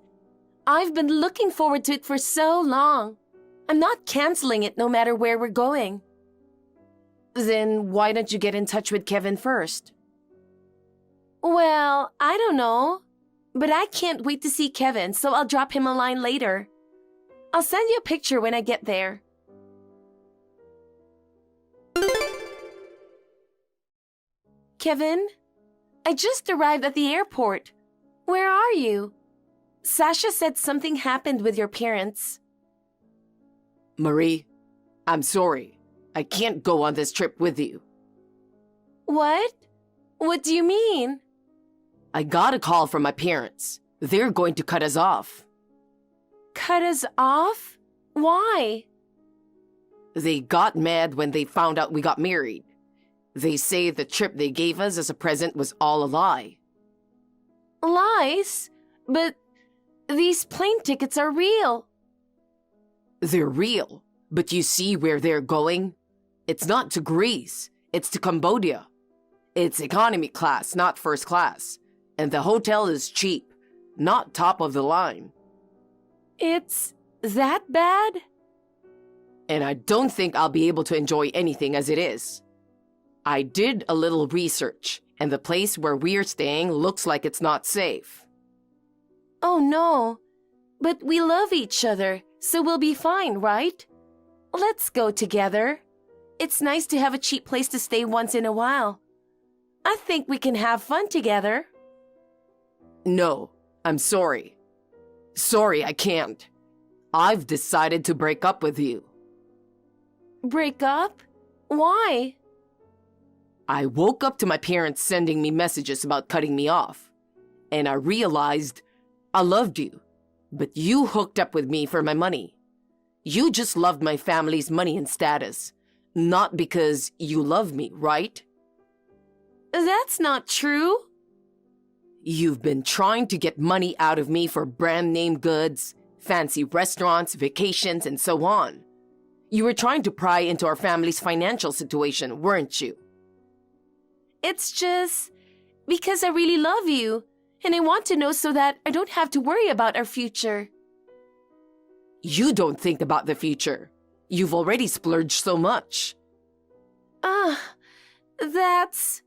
I've been looking forward to it for so long. I'm not canceling it no matter where we're going. Then why don't you get in touch with Kevin first? Well, I don't know. But I can't wait to see Kevin, so I'll drop him a line later. I'll send you a picture when I get there. Kevin, I just arrived at the airport. Where are you? Sasha said something happened with your parents. Marie, I'm sorry. I can't go on this trip with you. What? What do you mean? I got a call from my parents. They're going to cut us off. Cut us off? Why? They got mad when they found out we got married. They say the trip they gave us as a present was all a lie. Lies? But these plane tickets are real. They're real, but you see where they're going? It's not to Greece, it's to Cambodia. It's economy class, not first class. And the hotel is cheap, not top of the line. It's that bad? And I don't think I'll be able to enjoy anything as it is. I did a little research, and the place where we're staying looks like it's not safe. Oh no. But we love each other, so we'll be fine, right? Let's go together. It's nice to have a cheap place to stay once in a while. I think we can have fun together. No, I'm sorry. Sorry, I can't. I've decided to break up with you. Break up? Why? I woke up to my parents sending me messages about cutting me off. And I realized I loved you, but you hooked up with me for my money. You just loved my family's money and status, not because you love me, right? That's not true. You've been trying to get money out of me for brand name goods, fancy restaurants, vacations, and so on. You were trying to pry into our family's financial situation, weren't you? It's just because I really love you, and I want to know so that I don't have to worry about our future. You don't think about the future. You've already splurged so much. That's...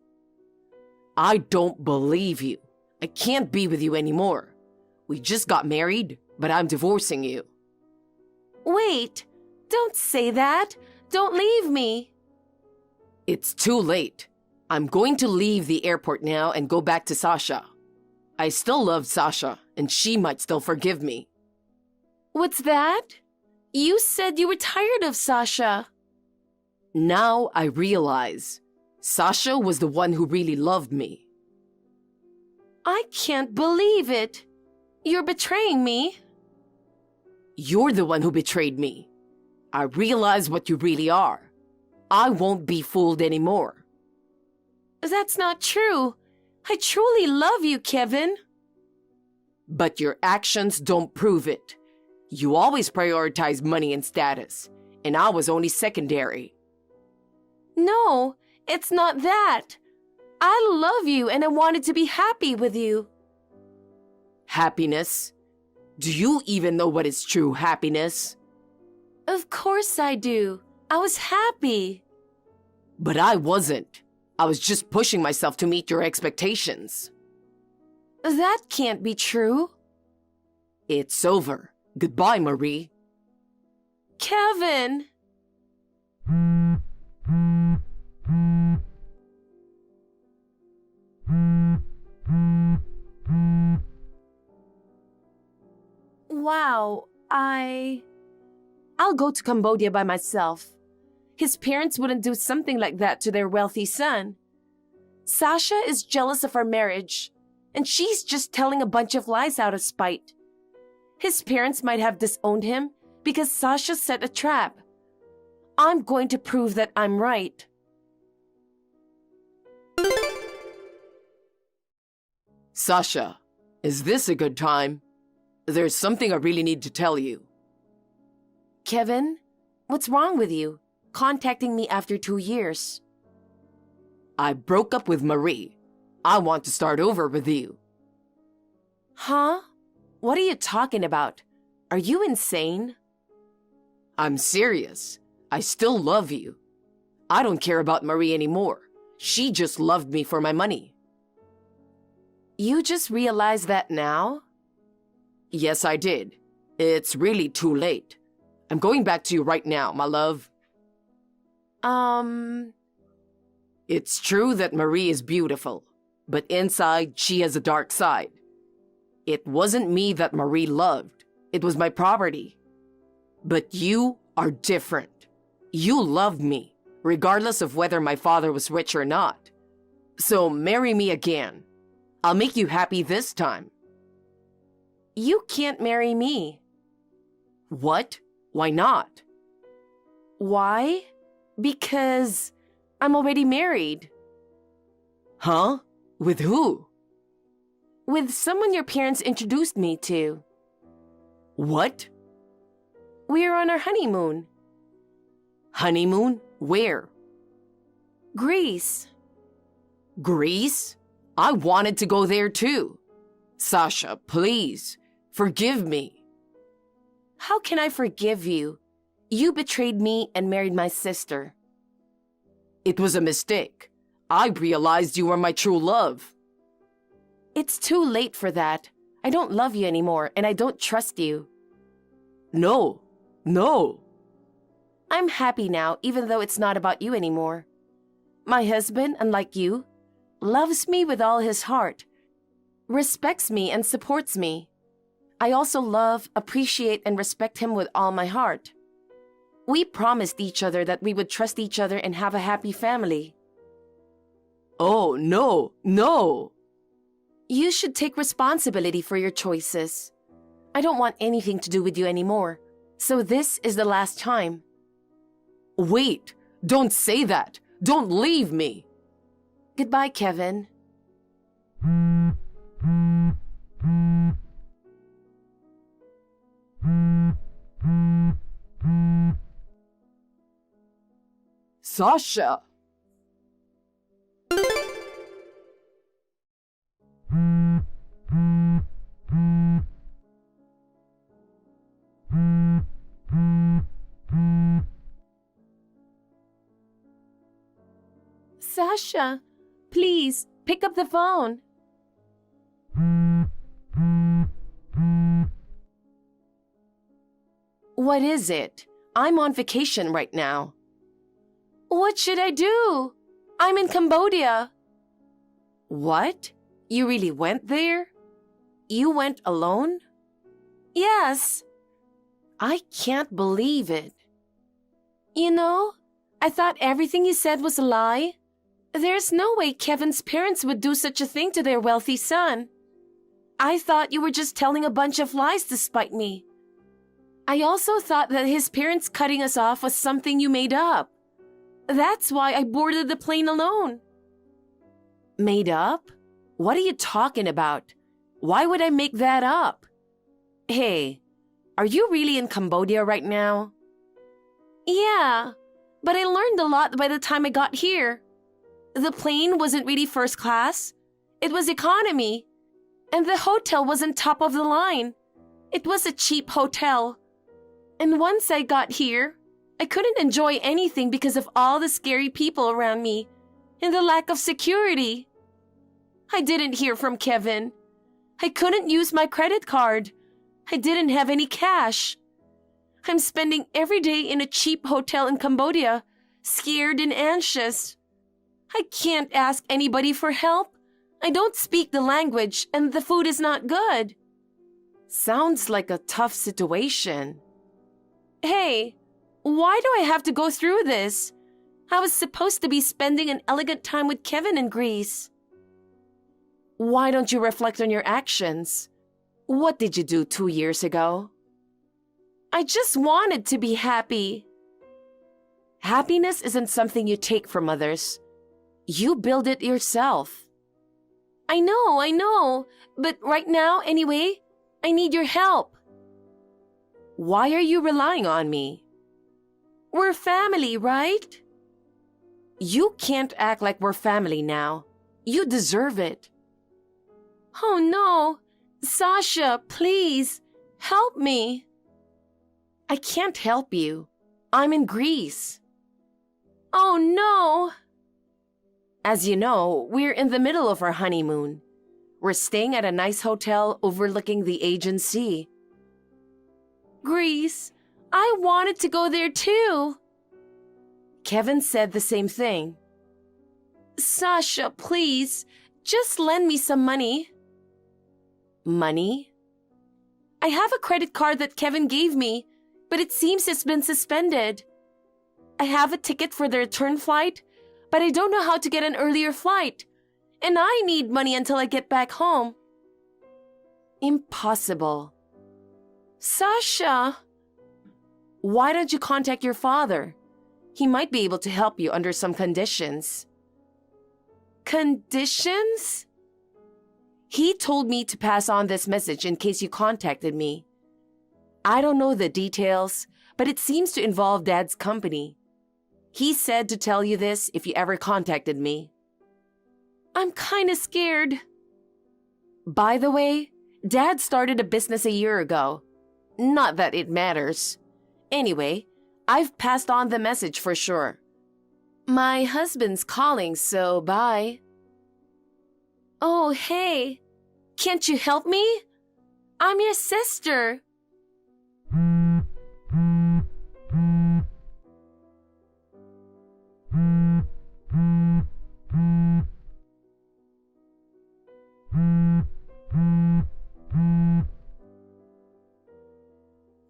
I don't believe you. I can't be with you anymore. We just got married, but I'm divorcing you. Wait, don't say that. Don't leave me. It's too late. I'm going to leave the airport now and go back to Sasha. I still love Sasha, and she might still forgive me. What's that? You said you were tired of Sasha. Now I realize Sasha was the one who really loved me. I can't believe it. You're betraying me. You're the one who betrayed me. I realize what you really are. I won't be fooled anymore. That's not true. I truly love you, Kevin. But your actions don't prove it. You always prioritize money and status, and I was only secondary. No, it's not that. I love you and I wanted to be happy with you. Happiness? Do you even know what is true happiness? Of course I do. I was happy. But I wasn't. I was just pushing myself to meet your expectations. That can't be true. It's over. Goodbye, Marie. Kevin! Wow, I'll go to Cambodia by myself. His parents wouldn't do something like that to their wealthy son. Sasha is jealous of our marriage, and she's just telling a bunch of lies out of spite. His parents might have disowned him because Sasha set a trap. I'm going to prove that I'm right. Sasha, is this a good time? There's something I really need to tell you. Kevin, what's wrong with you? Contacting me after 2 years. I broke up with Marie. I want to start over with you. Huh? What are you talking about? Are you insane? I'm serious. I still love you. I don't care about Marie anymore. She just loved me for my money. You just realized that now? Yes, I did. It's really too late. I'm going back to you right now, my love. It's true that Marie is beautiful, but inside she has a dark side. It wasn't me that Marie loved. It was my property. But you are different. You loved me, regardless of whether my father was rich or not. So marry me again. I'll make you happy this time. You can't marry me. What? Why not? Why? Because I'm already married. Huh? With who? With someone your parents introduced me to. What? We're on our honeymoon. Honeymoon? Where? Greece. Greece? I wanted to go there too. Sasha, please, forgive me. How can I forgive you? You betrayed me and married my sister. It was a mistake. I realized you were my true love. It's too late for that. I don't love you anymore, and I don't trust you. No. I'm happy now, even though it's not about you anymore. My husband, unlike you, loves me with all his heart, respects me and supports me. I also love, appreciate, and respect him with all my heart. We promised each other that we would trust each other and have a happy family. Oh, no. You should take responsibility for your choices. I don't want anything to do with you anymore, so this is the last time. Wait, don't say that. Don't leave me. Goodbye, Kevin. Sasha. Sasha, please, pick up the phone. What is it? I'm on vacation right now. What should I do? I'm in Cambodia. What? You really went there? You went alone? Yes. I can't believe it. You know, I thought everything you said was a lie. There's no way Kevin's parents would do such a thing to their wealthy son. I thought you were just telling a bunch of lies to spite me. I also thought that his parents cutting us off was something you made up. That's why I boarded the plane alone. Made up? What are you talking about? Why would I make that up? Hey, are you really in Cambodia right now? Yeah, but I learned a lot by the time I got here. The plane wasn't really first class. It was economy. And the hotel wasn't top of the line. It was a cheap hotel. And once I got here, I couldn't enjoy anything because of all the scary people around me and the lack of security. I didn't hear from Kevin. I couldn't use my credit card. I didn't have any cash. I'm spending every day in a cheap hotel in Cambodia, scared and anxious. I can't ask anybody for help. I don't speak the language and the food is not good. Sounds like a tough situation. Hey, why do I have to go through this? I was supposed to be spending an elegant time with Kevin in Greece. Why don't you reflect on your actions? What did you do 2 years ago? I just wanted to be happy. Happiness isn't something you take from others. You build it yourself. I know, but right now, anyway, I need your help. Why are you relying on me? We're family, right? You can't act like we're family now. You deserve it. Oh no, Sasha, please, help me. I can't help you. I'm in Greece. Oh no. As you know, we're in the middle of our honeymoon. We're staying at a nice hotel overlooking the Aegean Sea. Greece, I wanted to go there too. Kevin said the same thing. Sasha, please, just lend me some money. Money? I have a credit card that Kevin gave me, but it seems it's been suspended. I have a ticket for the return flight, but I don't know how to get an earlier flight, and I need money until I get back home. Impossible. Sasha! Why don't you contact your father? He might be able to help you under some conditions. Conditions? He told me to pass on this message in case you contacted me. I don't know the details, but it seems to involve Dad's company. He said to tell you this if you ever contacted me. I'm kinda scared. By the way, Dad started a business a year ago. Not that it matters. Anyway, I've passed on the message for sure. My husband's calling, so bye. Oh, hey. Can't you help me? I'm your sister.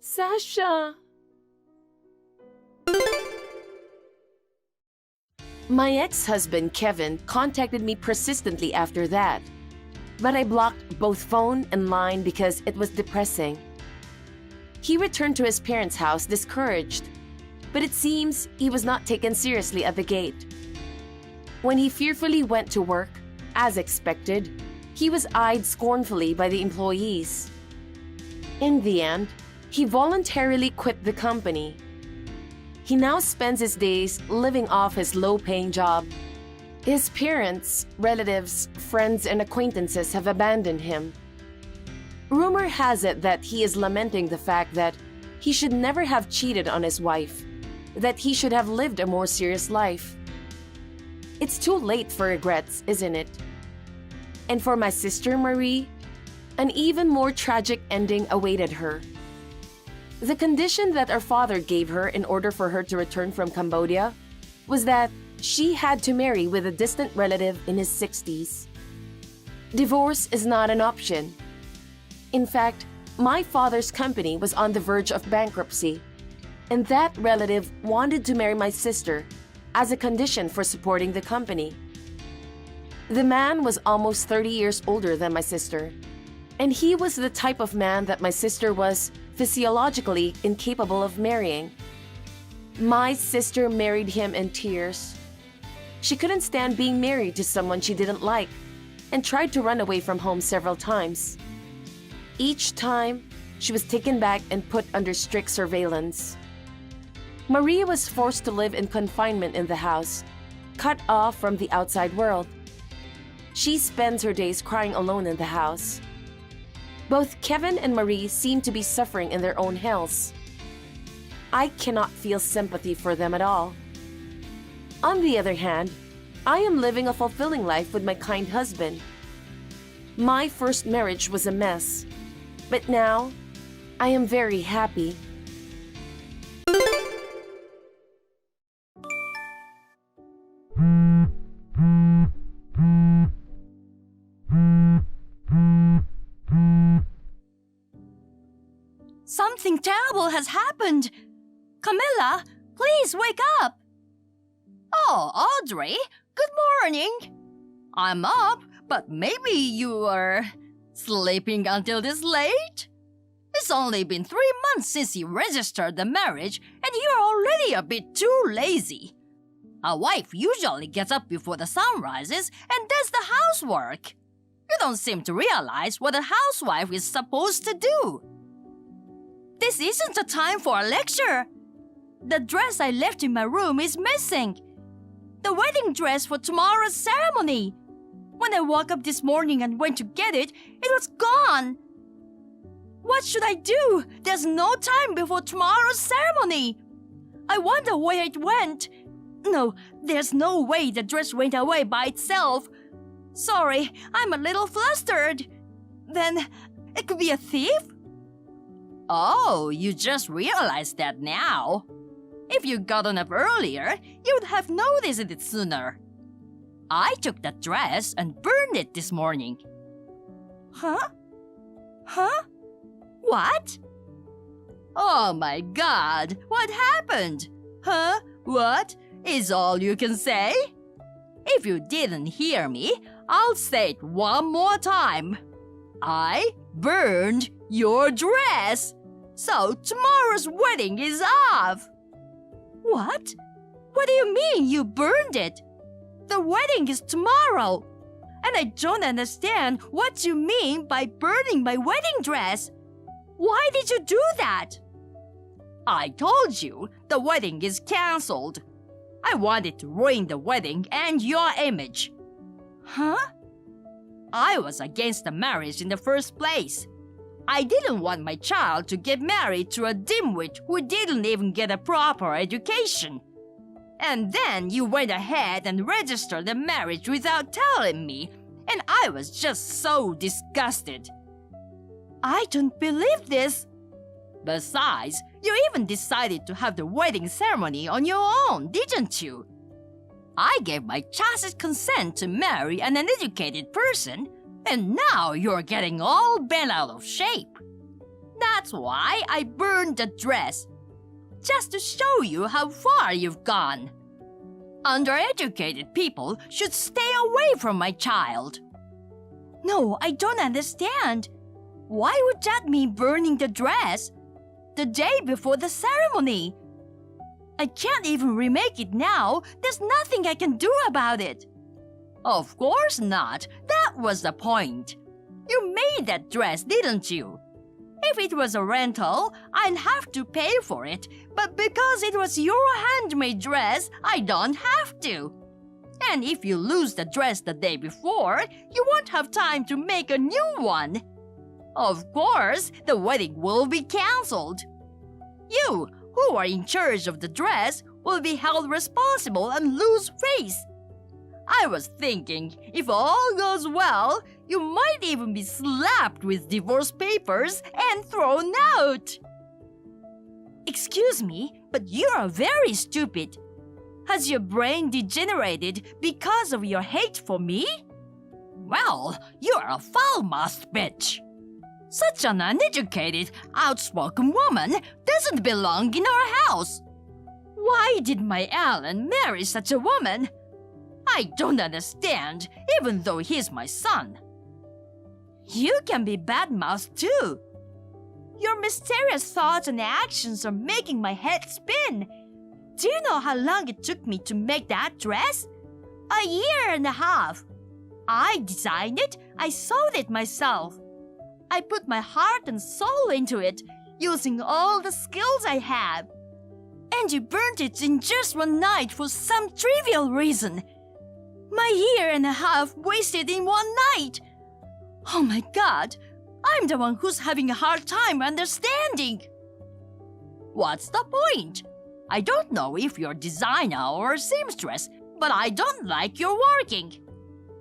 Sasha. My ex-husband, Kevin, contacted me persistently after that. But I blocked both phone and line because it was depressing. He returned to his parents' house discouraged, but it seems he was not taken seriously at the gate. When he fearfully went to work, as expected, he was eyed scornfully by the employees. In the end, he voluntarily quit the company. He now spends his days living off his low-paying job. His parents, relatives, friends, and acquaintances have abandoned him. Rumor has it that he is lamenting the fact that he should never have cheated on his wife, that he should have lived a more serious life. It's too late for regrets, isn't it? And for my sister Marie, an even more tragic ending awaited her. The condition that our father gave her in order for her to return from Cambodia was that she had to marry with a distant relative in his 60s. Divorce is not an option. In fact, my father's company was on the verge of bankruptcy, and that relative wanted to marry my sister as a condition for supporting the company. The man was almost 30 years older than my sister, and he was the type of man that my sister was physiologically incapable of marrying. My sister married him in tears. She couldn't stand being married to someone she didn't like and tried to run away from home several times. Each time, she was taken back and put under strict surveillance. Maria was forced to live in confinement in the house, cut off from the outside world. She spends her days crying alone in the house. Both Kevin and Marie seem to be suffering in their own hells. I cannot feel sympathy for them at all. On the other hand, I am living a fulfilling life with my kind husband. My first marriage was a mess, but now I am very happy. Something terrible has happened. Camilla, please wake up. Oh, Audrey, good morning. I'm up, but maybe you are sleeping until this late? It's only been 3 months since you registered the marriage, and you're already a bit too lazy. A wife usually gets up before the sun rises and does the housework. You don't seem to realize what a housewife is supposed to do. This isn't the time for a lecture. The dress I left in my room is missing. The wedding dress for tomorrow's ceremony. When I woke up this morning and went to get it, it was gone. What should I do? There's no time before tomorrow's ceremony. I wonder where it went. No, there's no way the dress went away by itself. Sorry, I'm a little flustered. Then, it could be a thief? Oh, you just realized that now. If you'd gotten up earlier, you would have noticed it sooner. I took that dress and burned it this morning. Huh? What? Oh my God, what happened? Huh? What? Is all you can say? If you didn't hear me, I'll say it one more time. I burned your dress. So tomorrow's wedding is off. What? What do you mean you burned it? The wedding is tomorrow. And I don't understand what you mean by burning my wedding dress. Why did you do that? I told you the wedding is cancelled. I wanted to ruin the wedding and your image. Huh? I was against the marriage in the first place. I didn't want my child to get married to a dimwit who didn't even get a proper education. And then you went ahead and registered the marriage without telling me, and I was just so disgusted. I don't believe this. Besides, you even decided to have the wedding ceremony on your own, didn't you? I gave my tacit consent to marry an uneducated person, and now you're getting all bent out of shape. That's why I burned the dress, just to show you how far you've gone. Undereducated people should stay away from my child. No, I don't understand. Why would that mean burning the dress? The day before the ceremony. I can't even remake it now. There's nothing I can do about it. Of course not. That was the point. You made that dress, didn't you? If it was a rental, I'd have to pay for it. But because it was your handmade dress, I don't have to. And if you lose the dress the day before, you won't have time to make a new one. Of course, the wedding will be cancelled. You, who are in charge of the dress, will be held responsible and lose face. I was thinking, if all goes well, you might even be slapped with divorce papers and thrown out. Excuse me, but you're very stupid. Has your brain degenerated because of your hate for me? Well, you're a foul-mouthed bitch. Such an uneducated, outspoken woman doesn't belong in our house. Why did my Alan marry such a woman? I don't understand, even though he's my son. You can be bad-mouthed too. Your mysterious thoughts and actions are making my head spin. Do you know how long it took me to make that dress? 1.5 years. I designed it, I sewed it myself. I put my heart and soul into it, using all the skills I have. And you burnt it in just one night for some trivial reason. My 1.5 years wasted in one night. Oh my God, I'm the one who's having a hard time understanding. What's the point? I don't know if you're a designer or a seamstress, but I don't like your working.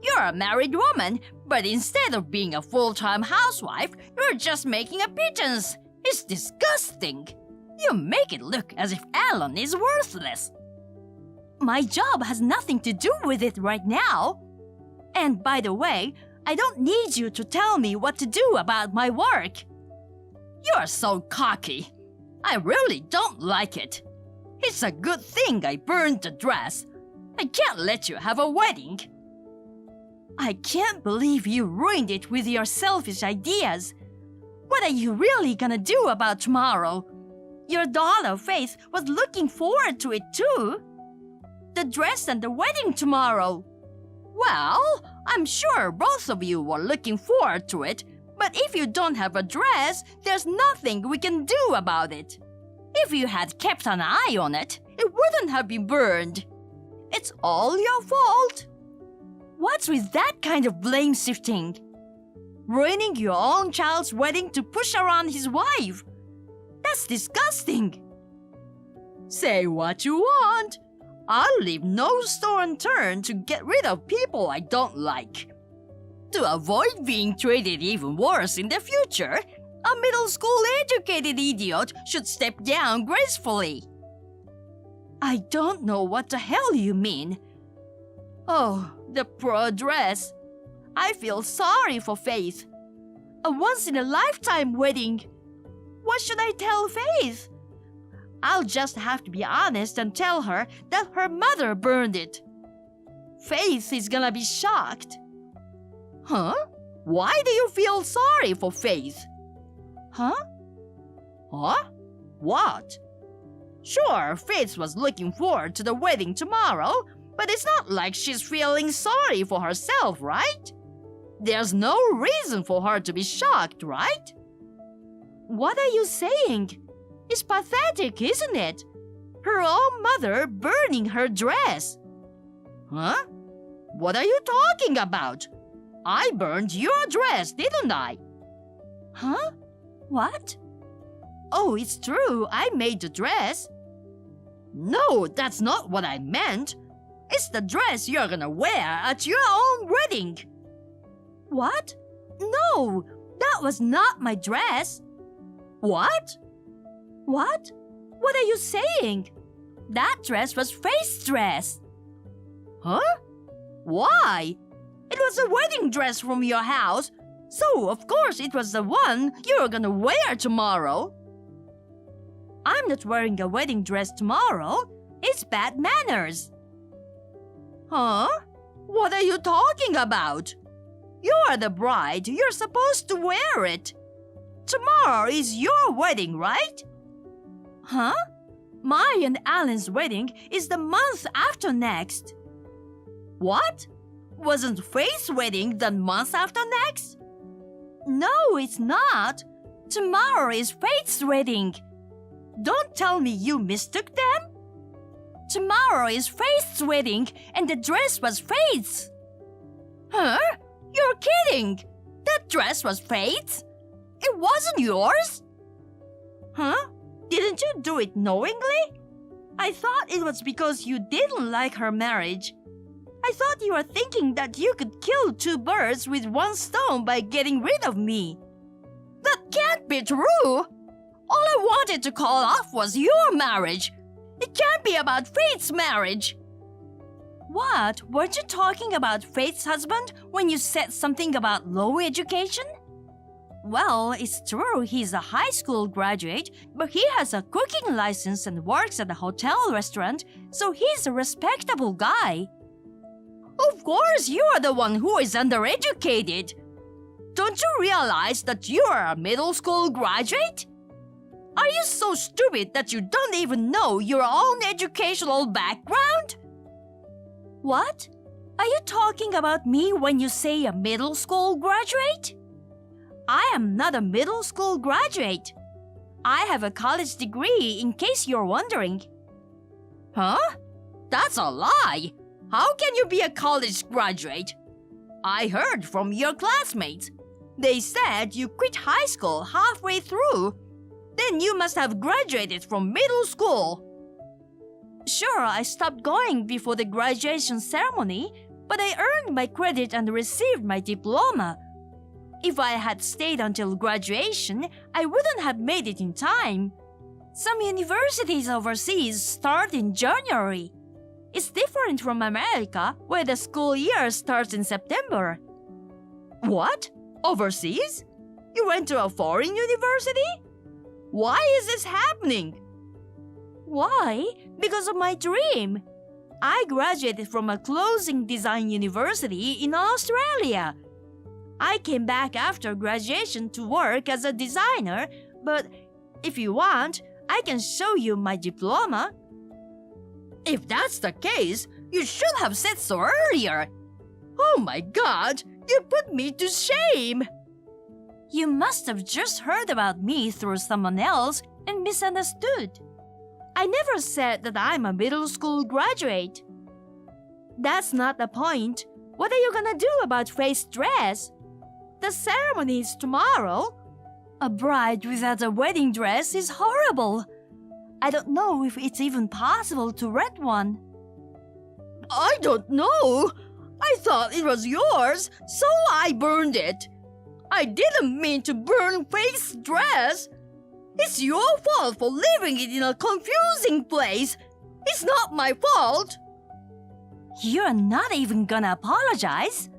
You're a married woman, but instead of being a full-time housewife, you're just making a pittance. It's disgusting. You make it look as if Alan is worthless. My job has nothing to do with it right now. And by the way, I don't need you to tell me what to do about my work. You're so cocky. I really don't like it. It's a good thing I burned the dress. I can't let you have a wedding. I can't believe you ruined it with your selfish ideas. What are you really gonna do about tomorrow? Your daughter, Faith, was looking forward to it too. The dress and the wedding tomorrow. Well, I'm sure both of you were looking forward to it, but if you don't have a dress, there's nothing we can do about it. If you had kept an eye on it, it wouldn't have been burned. It's all your fault. What's with that kind of blame shifting? Ruining your own child's wedding to push around his wife. That's disgusting. Say what you want. I'll leave no stone unturned to get rid of people I don't like. To avoid being treated even worse in the future, a middle school educated idiot should step down gracefully. I don't know what the hell you mean. Oh, the poor dress. I feel sorry for Faith. A once-in-a-lifetime wedding. What should I tell Faith? I'll just have to be honest and tell her that her mother burned it. Faith is gonna be shocked. Huh? Why do you feel sorry for Faith? Huh? Huh? What? Sure, Faith was looking forward to the wedding tomorrow, but it's not like she's feeling sorry for herself, right? There's no reason for her to be shocked, right? What are you saying? It's pathetic, isn't it? Her own mother burning her dress. Huh? What are you talking about? I burned your dress, didn't I? Huh? What? Oh, it's true, I made the dress. No, that's not what I meant. It's the dress you're gonna wear at your own wedding. What? No, that was not my dress. What? What? What are you saying? That dress was Faith's dress. Huh? Why? It was a wedding dress from your house, so of course it was the one you're gonna wear tomorrow. I'm not wearing a wedding dress tomorrow. It's bad manners. Huh? What are you talking about? You are the bride. You're supposed to wear it. Tomorrow is your wedding, right? Huh? My and Alan's wedding is the month after next. What? Wasn't Faith's wedding the month after next? No, it's not. Tomorrow is Faith's wedding. Don't tell me you mistook them. Tomorrow is Faith's wedding and the dress was Faith's. Huh? You're kidding. That dress was Faith's? It wasn't yours? Huh? Didn't you do it knowingly? I thought it was because you didn't like her marriage. I thought you were thinking that you could kill two birds with one stone by getting rid of me. That can't be true. All I wanted to call off was your marriage. It can't be about Faith's marriage. What? Weren't you talking about Faith's husband when you said something about low education? Well, it's true he's a high school graduate, but he has a cooking license and works at a hotel restaurant, so he's a respectable guy. Of course, you're the one who is undereducated. Don't you realize that you are a middle school graduate? Are you so stupid that you don't even know your own educational background? What? Are you talking about me when you say a middle school graduate? I am not a middle school graduate. I have a college degree, in case you're wondering. Huh? That's a lie. How can you be a college graduate? I heard from your classmates. They said you quit high school halfway through. Then you must have graduated from middle school. Sure, I stopped going before the graduation ceremony, but I earned my credit and received my diploma. If I had stayed until graduation, I wouldn't have made it in time. Some universities overseas start in January. It's different from America, where the school year starts in September. What? Overseas? You went to a foreign university? Why is this happening? Why? Because of my dream. I graduated from a clothing design university in Australia. I came back after graduation to work as a designer, but if you want, I can show you my diploma. If that's the case, you should have said so earlier. Oh my God, you put me to shame. You must have just heard about me through someone else and misunderstood. I never said that I'm a middle school graduate. That's not the point. What are you gonna do about Faith's dress? The ceremony is tomorrow. A bride without a wedding dress is horrible. I don't know if it's even possible to rent one. I don't know. I thought it was yours, so I burned it. I didn't mean to burn Faith's dress. It's your fault for leaving it in a confusing place. It's not my fault. You're not even gonna apologize.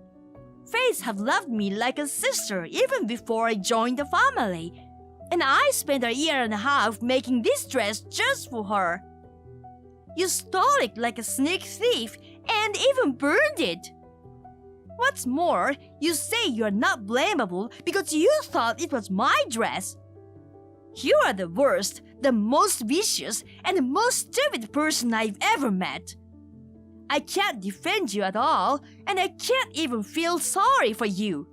Faith have loved me like a sister even before I joined the family. And I spent a year and a half making this dress just for her. You stole it like a sneak thief and even burned it. What's more, you say you're not blamable because you thought it was my dress. You are the worst, the most vicious, and the most stupid person I've ever met. I can't defend you at all, and I can't even feel sorry for you.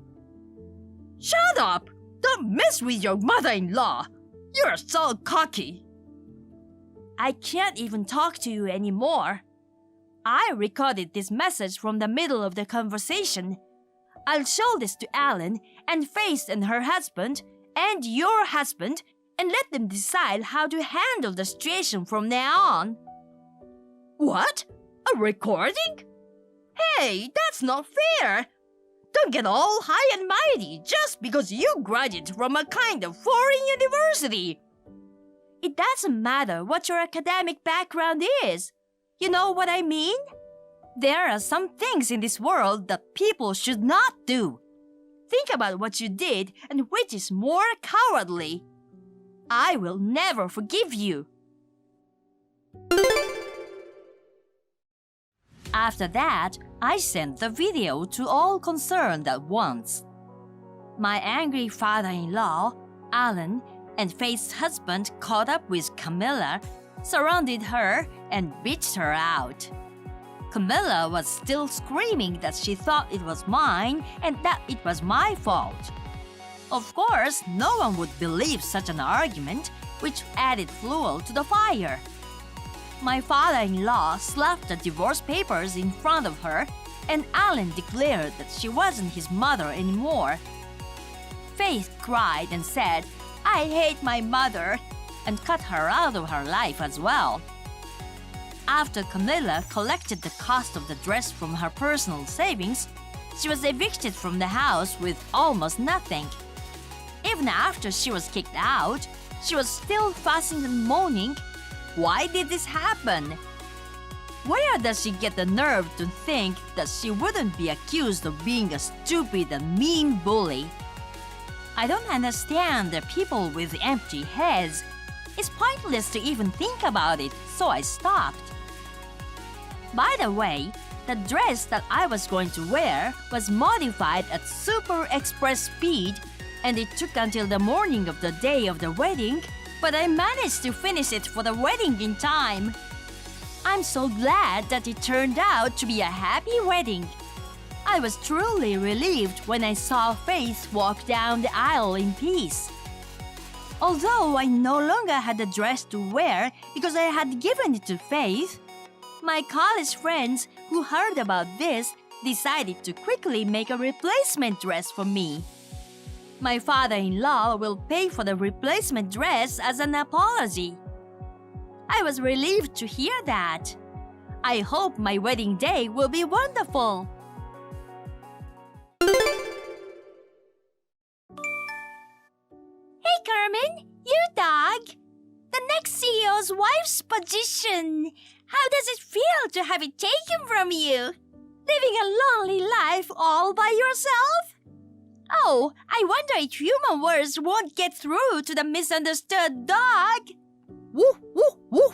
Shut up! Don't mess with your mother-in-law. You're so cocky. I can't even talk to you anymore. I recorded this message from the middle of the conversation. I'll show this to Alan and Faith and her husband and your husband and let them decide how to handle the situation from now on. What? A recording? Hey, that's not fair. Don't get all high and mighty just because you graduated from a kind of foreign university. It doesn't matter what your academic background is. You know what I mean? There are some things in this world that people should not do. Think about what you did and which is more cowardly. I will never forgive you. After that, I sent the video to all concerned at once. My angry father-in-law, Alan, and Faith's husband caught up with Camilla, surrounded her, and bitched her out. Camilla was still screaming that she thought it was mine and that it was my fault. Of course, no one would believe such an argument, which added fuel to the fire. My father-in-law slapped the divorce papers in front of her, and Alan declared that she wasn't his mother anymore. Faith cried and said, "I hate my mother," and cut her out of her life as well. After Camilla collected the cost of the dress from her personal savings, she was evicted from the house with almost nothing. Even after she was kicked out, she was still fussing and moaning. Why did this happen? Where does she get the nerve to think that she wouldn't be accused of being a stupid and mean bully? I don't understand the people with empty heads. It's pointless to even think about it, so I stopped. By the way, the dress that I was going to wear was modified at super express speed, and it took until the morning of the day of the wedding, but I managed to finish it for the wedding in time. I'm so glad that it turned out to be a happy wedding. I was truly relieved when I saw Faith walk down the aisle in peace. Although I no longer had a dress to wear because I had given it to Faith, my college friends who heard about this decided to quickly make a replacement dress for me. My father-in-law will pay for the replacement dress as an apology. I was relieved to hear that. I hope my wedding day will be wonderful. Hey Carmen, you dog. The next CEO's wife's position. How does it feel to have it taken from you? Living a lonely life all by yourself? Oh, I wonder if human words won't get through to the misunderstood dog. Woo, woo, woo.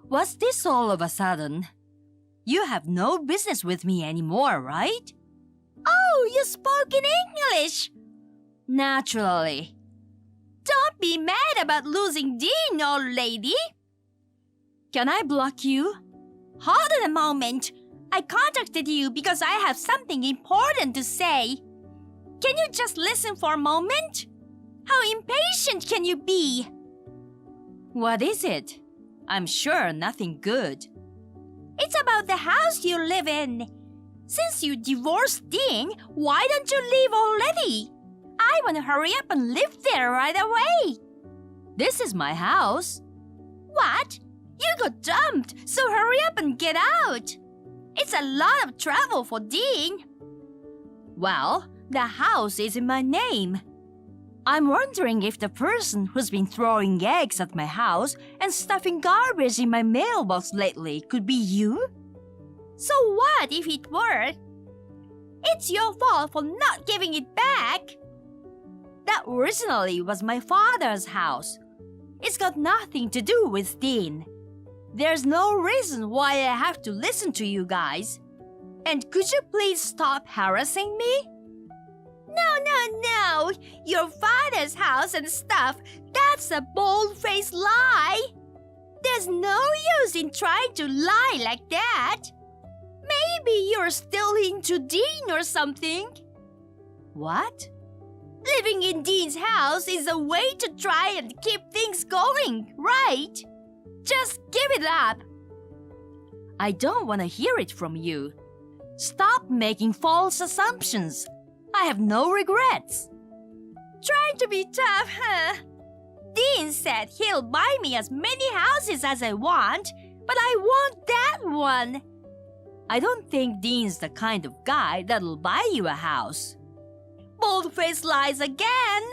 What's this all of a sudden? You have no business with me anymore, right? Oh, you spoke in English. Naturally. Don't be mad about losing Dean, old lady. Can I block you? Hold on a moment. I contacted you because I have something important to say. Can you just listen for a moment? How impatient can you be? What is it? I'm sure nothing good. It's about the house you live in. Since you divorced Dean, why don't you leave already? I want to hurry up and live there right away. This is my house. What? You got dumped, so hurry up and get out. It's a lot of trouble for Dean. Well, the house is in my name. I'm wondering if the person who's been throwing eggs at my house and stuffing garbage in my mailbox lately could be you? So what if it were? It's your fault for not giving it back. That originally was my father's house. It's got nothing to do with Dean. There's no reason why I have to listen to you guys. And could you please stop harassing me? No. Your father's house and stuff, that's a bold-faced lie. There's no use in trying to lie like that. Maybe you're still into Dean or something. What? Living in Dean's house is a way to try and keep things going, right? Just give it up. I don't want to hear it from you. Stop making false assumptions. I have no regrets. Trying to be tough, huh? Dean said he'll buy me as many houses as I want, but I want that one. I don't think Dean's the kind of guy that'll buy you a house. Bold-faced lies again.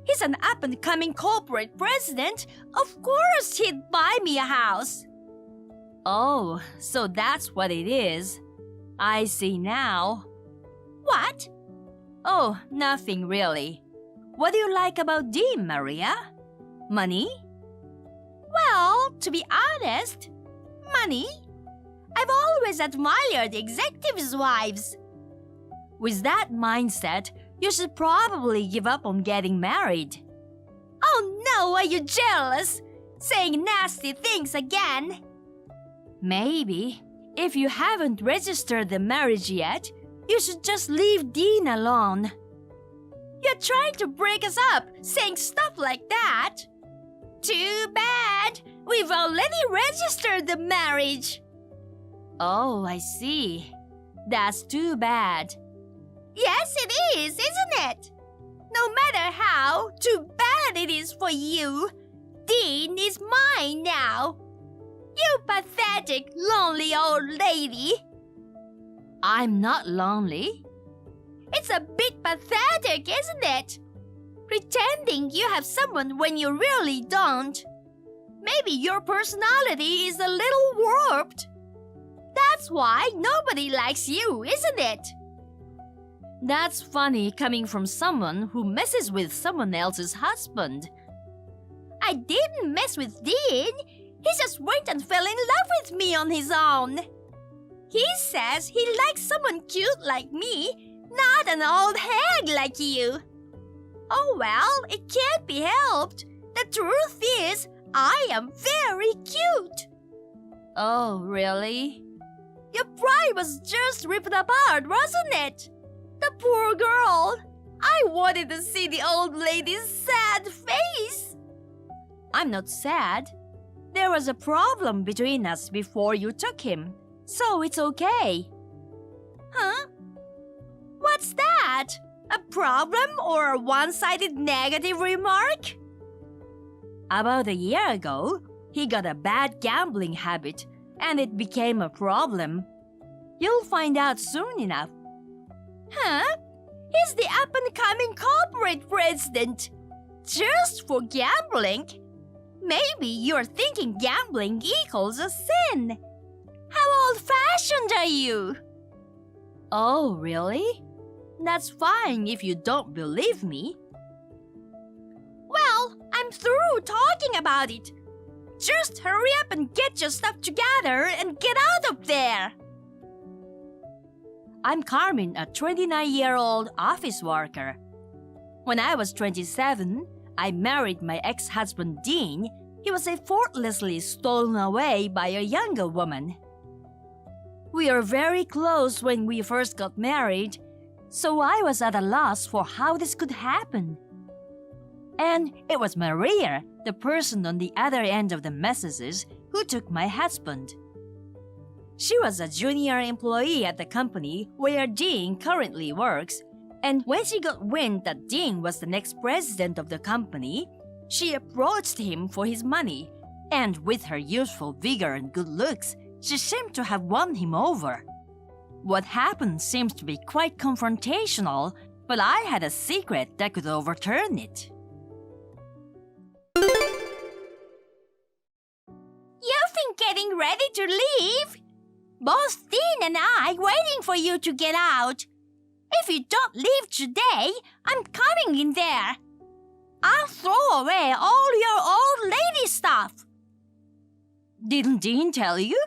He's an up-and-coming corporate president. Of course he'd buy me a house. Oh, so that's what it is. I see now. What? Oh, nothing really. What do you like about Dean, Maria? Money? Well, to be honest, money? I've always admired executives' wives. With that mindset, you should probably give up on getting married. Oh no, are you jealous? Saying nasty things again? Maybe. If you haven't registered the marriage yet, you should just leave Dean alone. You're trying to break us up, saying stuff like that. Too bad. We've already registered the marriage. Oh, I see. That's too bad. Yes, it is, isn't it? No matter how, too bad it is for you. Dean is mine now. You pathetic, lonely old lady. I'm not lonely. It's a bit pathetic, isn't it? Pretending you have someone when you really don't. Maybe your personality is a little warped. That's why nobody likes you, isn't it? That's funny coming from someone who messes with someone else's husband. I didn't mess with Dean. He just went and fell in love with me on his own. He says he likes someone cute like me, not an old hag like you. Oh well, it can't be helped. The truth is, I am very cute. Oh, really? Your pride was just ripped apart, wasn't it? The poor girl. I wanted to see the old lady's sad face. I'm not sad. There was a problem between us before you took him, so it's okay. Huh? What's that? A problem or a one-sided negative remark? About a year ago, he got a bad gambling habit, and it became a problem. You'll find out soon enough. Huh? He's the up-and-coming corporate president. Just for gambling? Maybe you're thinking gambling equals a sin. How old-fashioned are you? Oh, really? That's fine if you don't believe me. Well, I'm through talking about it. Just hurry up and get your stuff together and get out of there. I'm Carmen, a 29-year-old office worker. When I was 27, I married my ex-husband Dean. He was effortlessly stolen away by a younger woman. We were very close when we first got married, so I was at a loss for how this could happen. And it was Maria, the person on the other end of the messages, who took my husband. She was a junior employee at the company where Dean currently works, and when she got wind that Dean was the next president of the company, she approached him for his money, and with her youthful vigor and good looks, she seemed to have won him over. What happened seems to be quite confrontational, but I had a secret that could overturn it. You've been getting ready to leave? Both Dean and I waiting for you to get out. If you don't leave today, I'm coming in there. I'll throw away all your old lady stuff. Didn't Dean tell you?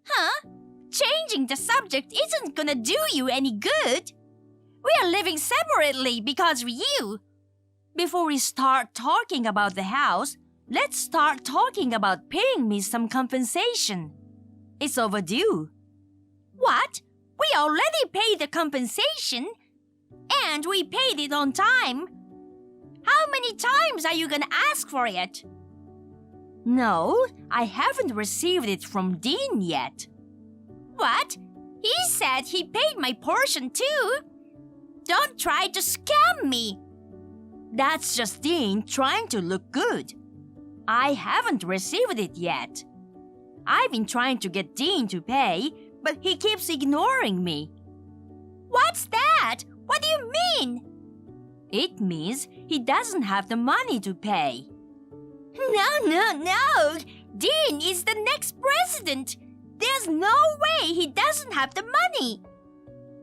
Huh? Changing the subject isn't gonna do you any good. We are living separately because of you. Before we start talking about the house, let's start talking about paying me some compensation. It's overdue. What? We already paid the compensation, and we paid it on time. How many times are you gonna ask for it? No, I haven't received it from Dean yet. What? He said he paid my portion too. Don't try to scam me. That's just Dean trying to look good. I haven't received it yet. I've been trying to get Dean to pay, but he keeps ignoring me. What's that? What do you mean? It means he doesn't have the money to pay. No. Dean is the next president. There's no way he doesn't have the money.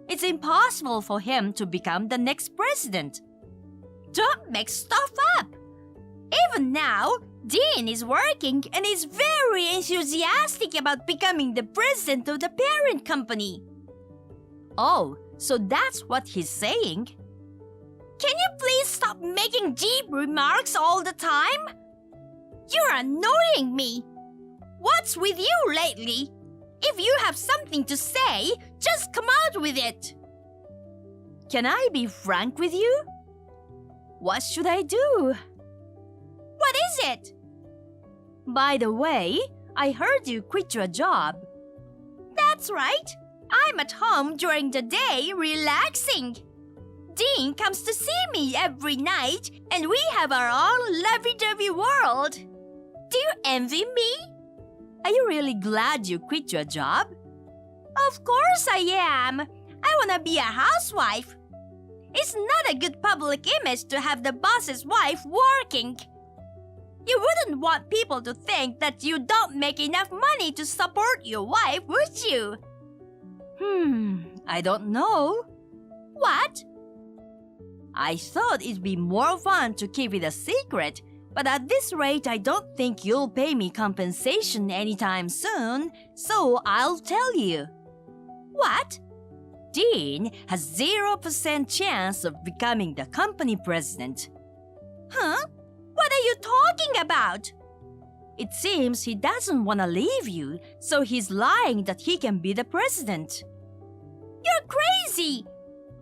It's impossible for him to become the next president. Don't make stuff up. Even now, Dean is working and is very enthusiastic about becoming the president of the parent company. Oh, so that's what he's saying? Can you please stop making deep remarks all the time? You're annoying me. What's with you lately? If you have something to say, just come out with it. Can I be frank with you? What should I do? What is it? By the way, I heard you quit your job. That's right. I'm at home during the day relaxing. Dean comes to see me every night and we have our own lovey-dovey world. Do you envy me? Are you really glad you quit your job? Of course I am. I want to be a housewife. It's not a good public image to have the boss's wife working. You wouldn't want people to think that you don't make enough money to support your wife, would you? I don't know. What? I thought it'd be more fun to keep it a secret, but at this rate I don't think you'll pay me compensation anytime soon, so I'll tell you. What? Dean has 0% chance of becoming the company president. Huh? What are you talking about? It seems he doesn't want to leave you, so he's lying that he can be the president. You're crazy!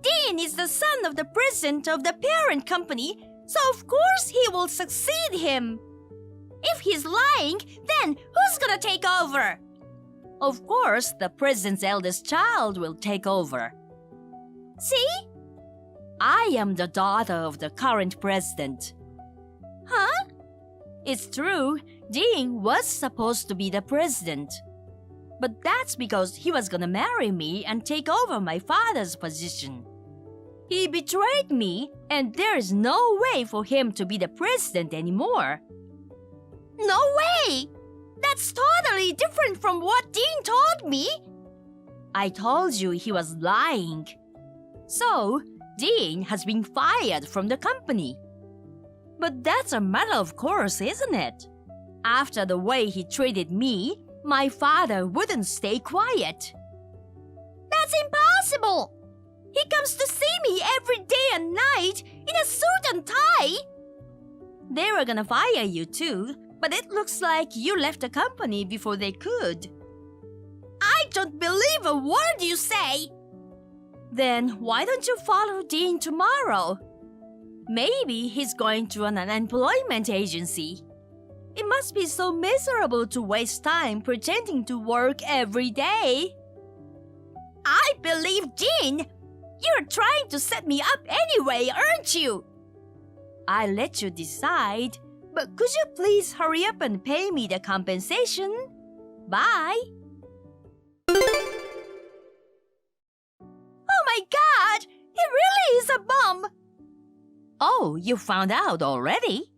Dean is the son of the president of the parent company, so of course he will succeed him. If he's lying, then who's gonna take over? Of course, the president's eldest child will take over. See? I am the daughter of the current president. Huh? It's true, Dean was supposed to be the president. But that's because he was gonna marry me and take over my father's position. He betrayed me, and there is no way for him to be the president anymore. No way! That's totally different from what Dean told me. I told you he was lying. So, Dean has been fired from the company. But that's a matter of course, isn't it? After the way he treated me, my father wouldn't stay quiet. That's impossible! He comes to see me every day and night in a suit and tie. They were gonna fire you too, but it looks like you left the company before they could. I don't believe a word you say. Then why don't you follow Dean tomorrow? Maybe he's going to an unemployment agency. It must be so miserable to waste time pretending to work every day. I believe Dean. You're trying to set me up anyway, aren't you? I'll let you decide, but could you please hurry up and pay me the compensation? Bye. Oh my God! He really is a bum! Oh, you found out already?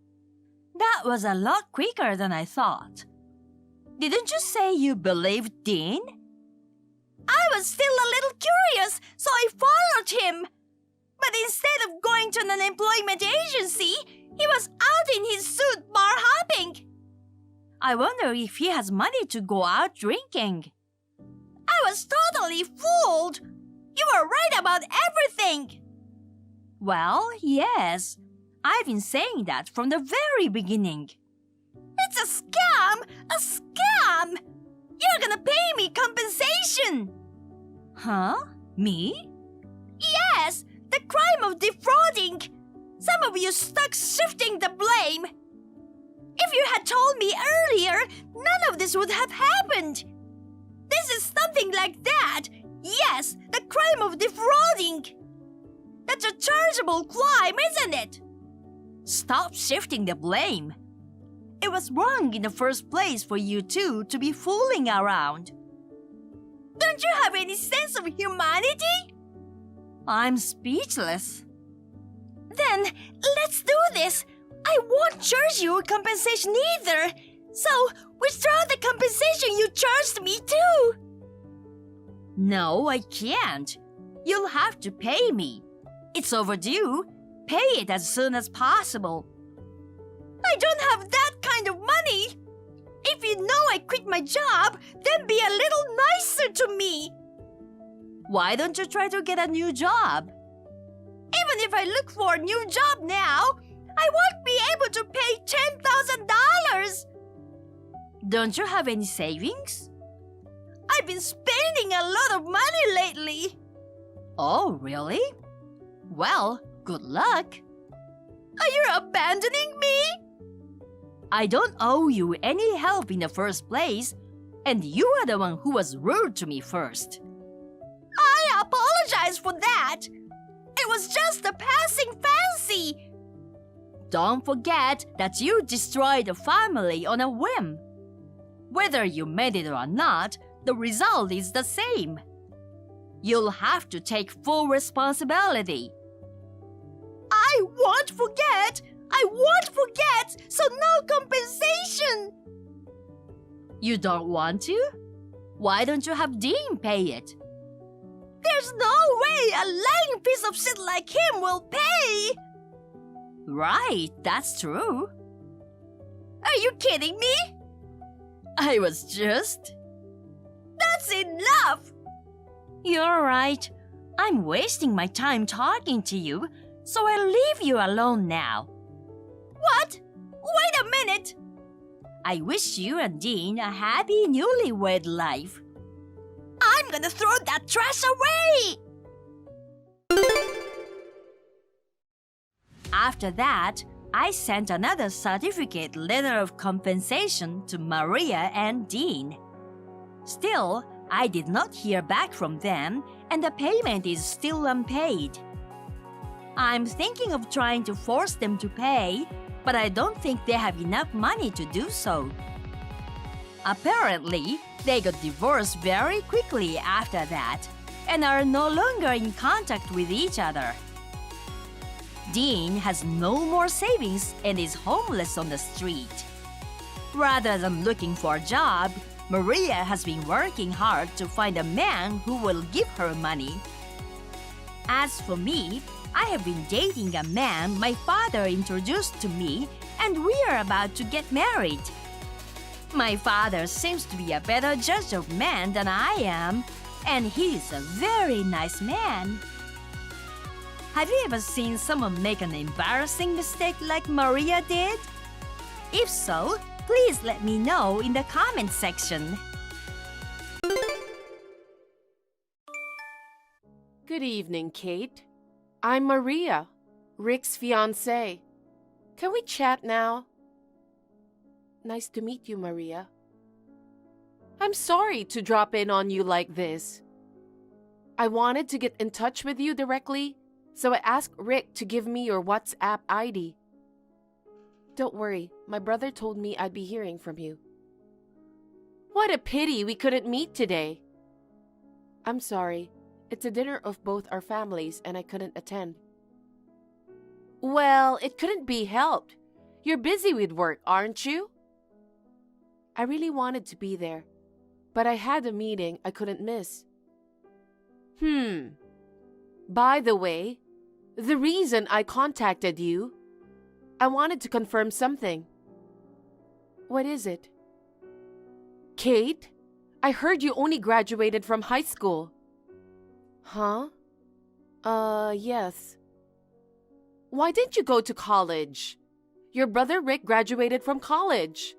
That was a lot quicker than I thought. Didn't you say you believed Dean? I was still a little curious, so I followed him. But instead of going to an unemployment agency, he was out in his suit bar hopping. I wonder if he has money to go out drinking. I was totally fooled. You were right about everything. Well, yes. I've been saying that from the very beginning. It's a scam! A scam! You're gonna pay me compensation! Huh? Me? Yes! The crime of defrauding! Some of you stuck shifting the blame! If you had told me this would have happened. This is something like that. Yes, the crime of defrauding. That's a chargeable crime, isn't it? Stop shifting the blame. It was wrong in the first place for you two to be fooling around. Don't you have any sense of humanity? I'm speechless. Then, let's do this. I won't charge you compensation either. So, withdraw the compensation you charged me too. No, I can't. You'll have to pay me. It's overdue. Pay it as soon as possible. I don't have that kind of money. If you know I quit my job, then be a little nicer to me. Why don't you try to get a new job? Even if I look for a new job now, I won't be able to pay $10,000. Don't you have any savings? I've been spending a lot of money lately. Oh, really? Well, good luck. Are you abandoning me? I don't owe you any help in the first place, and you are the one who was rude to me first. I apologize for that. It was just a passing fancy. Don't forget that you destroyed a family on a whim. Whether you meant it or not, the result is the same. You'll have to take full responsibility. I won't forget! I won't forget! So no compensation! You don't want to? Why don't you have Dean pay it? There's no way a lying piece of shit like him will pay! Right, that's true. Are you kidding me? I was just... That's enough! You're right. I'm wasting my time talking to you, so I'll leave you alone now. What? Wait a minute! I wish you and Dean a happy newlywed life. I'm gonna throw that trash away! After that, I sent another certificate letter of compensation to Maria and Dean. Still, I did not hear back from them, and the payment is still unpaid. I'm thinking of trying to force them to pay, but I don't think they have enough money to do so. Apparently, they got divorced very quickly after that and are no longer in contact with each other. Dean has no more savings and is homeless on the street. Rather than looking for a job, Maria has been working hard to find a man who will give her money. As for me, I have been dating a man my father introduced to me, and we are about to get married. My father seems to be a better judge of men than I am, and he is a very nice man. Have you ever seen someone make an embarrassing mistake like Maria did? If so, please let me know in the comment section. Good evening, Kate. I'm Maria, Rick's fiancée. Can we chat now? Nice to meet you, Maria. I'm sorry to drop in on you like this. I wanted to get in touch with you directly, so I asked Rick to give me your WhatsApp ID. Don't worry, my brother told me I'd be hearing from you. What a pity we couldn't meet today. I'm sorry. It's a dinner of both our families and I couldn't attend. Well, it couldn't be helped. You're busy with work, aren't you? I really wanted to be there, but I had a meeting I couldn't miss. By the way, the reason I contacted you, I wanted to confirm something. What is it? Kate, I heard you only graduated from high school. Huh? Yes. Why didn't you go to college? Your brother Rick graduated from college.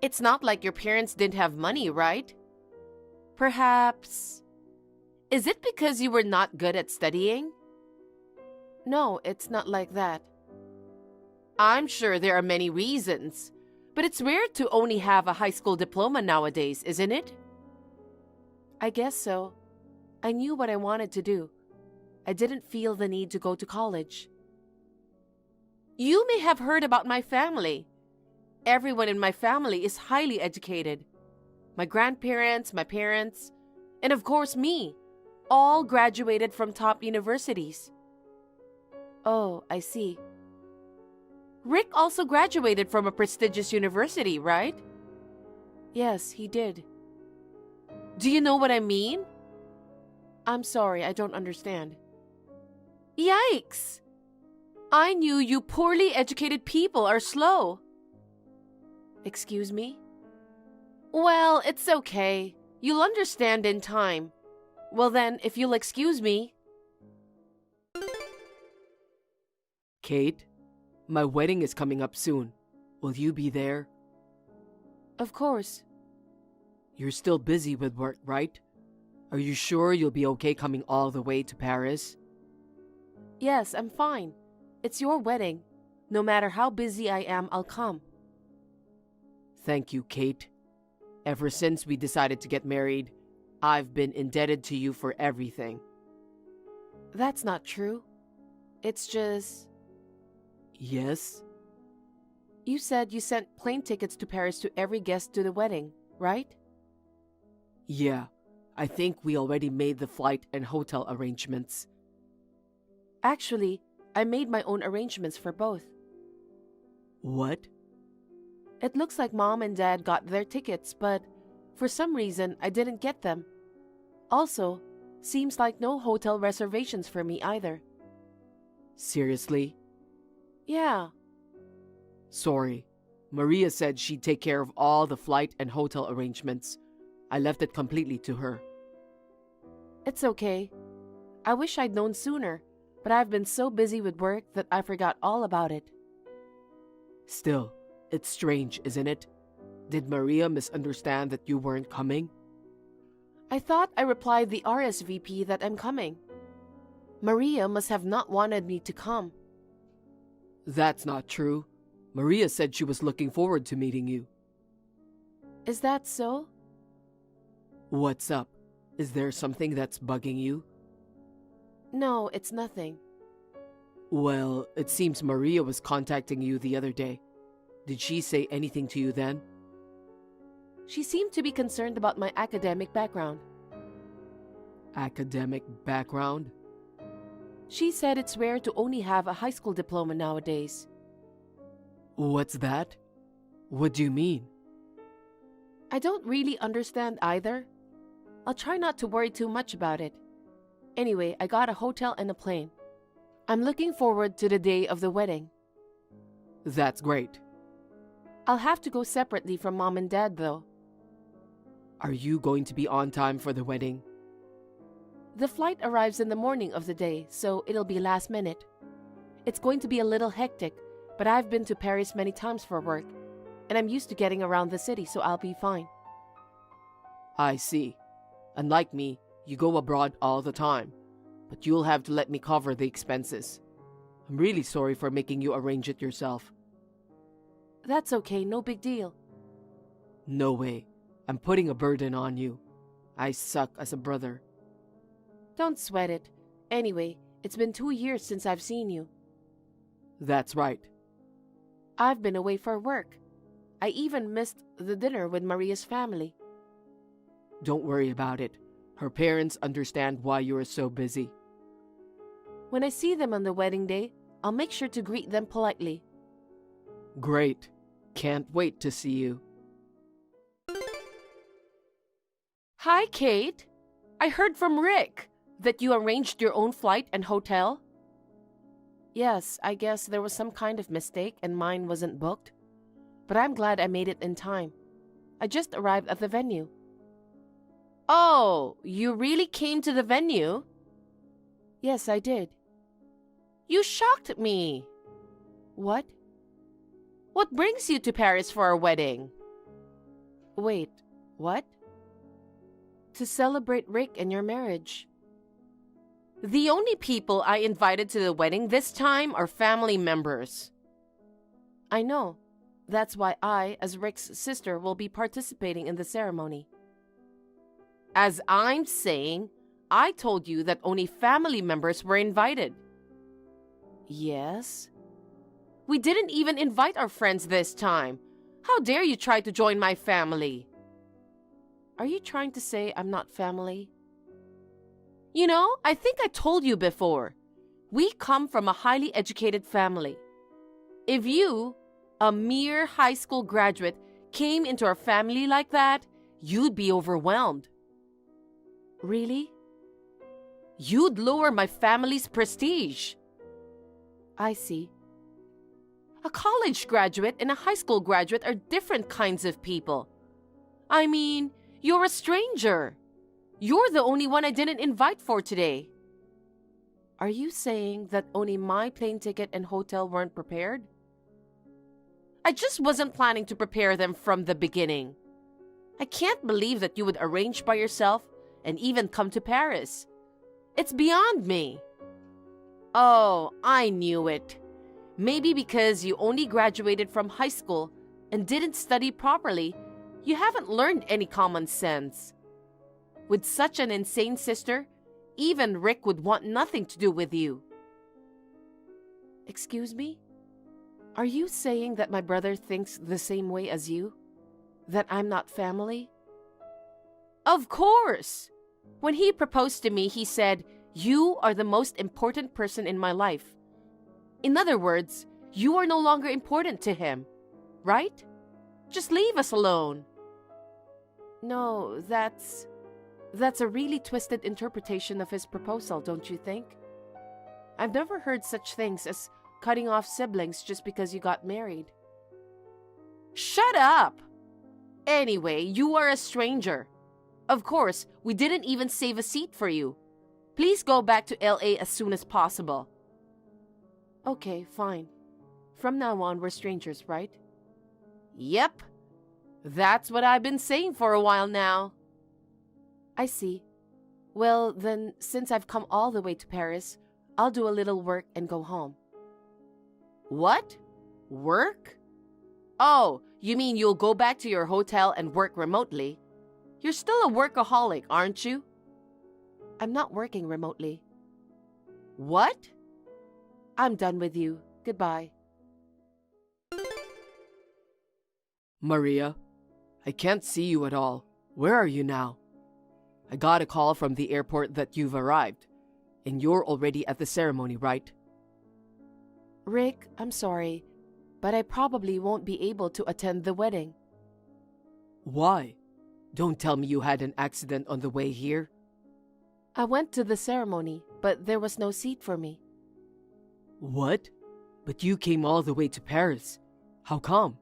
It's not like your parents didn't have money, right? Perhaps... Is it because you were not good at studying? No, it's not like that. I'm sure there are many reasons, But it's rare to only have a high school diploma nowadays, isn't it? I guess so. I knew what I wanted to do. I didn't feel the need to go to college. You may have heard about my family. Everyone in my family is highly educated. My grandparents, my parents, and of course me, all graduated from top universities. Oh, I see. Rick also graduated from a prestigious university, right? Yes, he did. Do you know what I mean? I'm sorry, I don't understand. Yikes! I knew you poorly educated people are slow. Excuse me? Well, it's okay. You'll understand in time. Well then, if you'll excuse me. Kate, my wedding is coming up soon. Will you be there? Of course. You're still busy with work, right? Are you sure you'll be okay coming all the way to Paris? Yes, I'm fine. It's your wedding. No matter how busy I am, I'll come. Thank you, Kate. Ever since we decided to get married, I've been indebted to you for everything. That's not true. It's just... Yes? You said you sent plane tickets to Paris to every guest to the wedding, right? Yeah, I think we already made the flight and hotel arrangements. Actually, I made my own arrangements for both. What? It looks like Mom and Dad got their tickets, but for some reason, I didn't get them. Also, seems like no hotel reservations for me either. Seriously? Yeah. Sorry. Maria said she'd take care of all the flight and hotel arrangements. I left it completely to her. It's okay. I wish I'd known sooner, but I've been so busy with work that I forgot all about it. Still, it's strange, isn't it? Did Maria misunderstand that you weren't coming? I thought I replied the RSVP that I'm coming. Maria must have not wanted me to come. That's not true. Maria said she was looking forward to meeting you. Is that so? What's up? Is there something that's bugging you? No, it's nothing. Well, it seems Maria was contacting you the other day. Did she say anything to you then? She seemed to be concerned about my academic background. Academic background? She said it's rare to only have a high school diploma nowadays. What's that? What do you mean? I don't really understand either. I'll try not to worry too much about it. Anyway, I got a hotel and a plane. I'm looking forward to the day of the wedding. That's great. I'll have to go separately from Mom and Dad, though. Are you going to be on time for the wedding? The flight arrives in the morning of the day, so it'll be last minute. It's going to be a little hectic, but I've been to Paris many times for work, and I'm used to getting around the city, so I'll be fine. I see. Unlike me, you go abroad all the time, but you'll have to let me cover the expenses. I'm really sorry for making you arrange it yourself. That's okay, no big deal. No way. I'm putting a burden on you. I suck as a brother. Don't sweat it. Anyway, it's been 2 years since I've seen you. That's right. I've been away for work. I even missed the dinner with Maria's family. Don't worry about it. Her parents understand why you are so busy. When I see them on the wedding day, I'll make sure to greet them politely. Great. Can't wait to see you. Hi, Kate. I heard from Rick that you arranged your own flight and hotel. Yes, I guess there was some kind of mistake and mine wasn't booked. But I'm glad I made it in time. I just arrived at the venue. Oh, you really came to the venue? Yes, I did. You shocked me. What? What brings you to Paris for our wedding? Wait, what? To celebrate Rick and your marriage. The only people I invited to the wedding this time are family members. I know, that's why I, as Rick's sister, will be participating in the ceremony. As I'm saying, I told you that only family members were invited. Yes? We didn't even invite our friends this time. How dare you try to join my family? Are you trying to say I'm not family? You know, I think I told you before. We come from a highly educated family. If you, a mere high school graduate, came into our family like that, you'd be overwhelmed. Really? You'd lower my family's prestige. I see. A college graduate and a high school graduate are different kinds of people. I mean, you're a stranger. You're the only one I didn't invite for today. Are you saying that only my plane ticket and hotel weren't prepared? I just wasn't planning to prepare them from the beginning. I can't believe that you would arrange by yourself and even come to Paris. It's beyond me. Oh, I knew it. Maybe because you only graduated from high school and didn't study properly, you haven't learned any common sense. With such an insane sister, even Rick would want nothing to do with you. Excuse me? Are you saying that my brother thinks the same way as you? That I'm not family? Of course! When he proposed to me, he said, "You are the most important person in my life." In other words, you are no longer important to him, right? Just leave us alone. No, that's a really twisted interpretation of his proposal, don't you think? I've never heard such things as cutting off siblings just because you got married. Shut up! Anyway, you are a stranger. Of course, we didn't even save a seat for you. Please go back to LA as soon as possible. Okay, fine. From now on, we're strangers, right? Yep. That's what I've been saying for a while now. I see. Well, then, since I've come all the way to Paris, I'll do a little work and go home. What? Work? Oh, you mean you'll go back to your hotel and work remotely? You're still a workaholic, aren't you? I'm not working remotely. What? I'm done with you. Goodbye. Maria, I can't see you at all. Where are you now? I got a call from the airport that you've arrived, and you're already at the ceremony, right? Rick, I'm sorry, but I probably won't be able to attend the wedding. Why? Don't tell me you had an accident on the way here. I went to the ceremony, but there was no seat for me. What? But you came all the way to Paris. How come?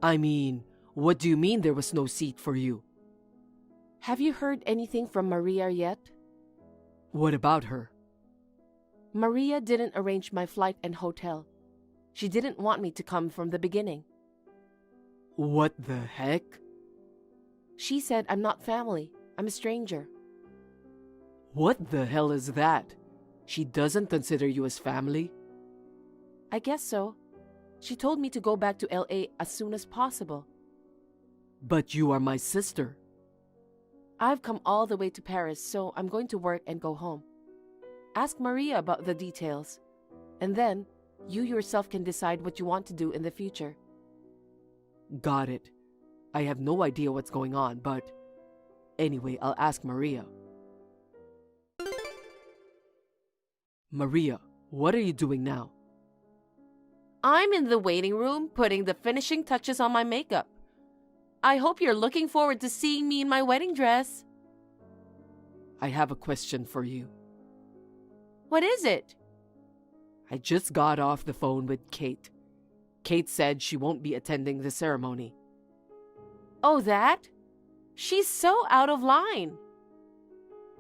I mean, what do you mean there was no seat for you? Have you heard anything from Maria yet? What about her? Maria didn't arrange my flight and hotel. She didn't want me to come from the beginning. What the heck? She said I'm not family. I'm a stranger. What the hell is that? She doesn't consider you as family? I guess so. She told me to go back to LA as soon as possible. But you are my sister. I've come all the way to Paris, so I'm going to work and go home. Ask Maria about the details, and then you yourself can decide what you want to do in the future. Got it. I have no idea what's going on, but anyway, I'll ask Maria. Maria, what are you doing now? I'm in the waiting room putting the finishing touches on my makeup. I hope you're looking forward to seeing me in my wedding dress. I have a question for you. What is it? I just got off the phone with Kate. Kate said she won't be attending the ceremony. Oh, that? She's so out of line.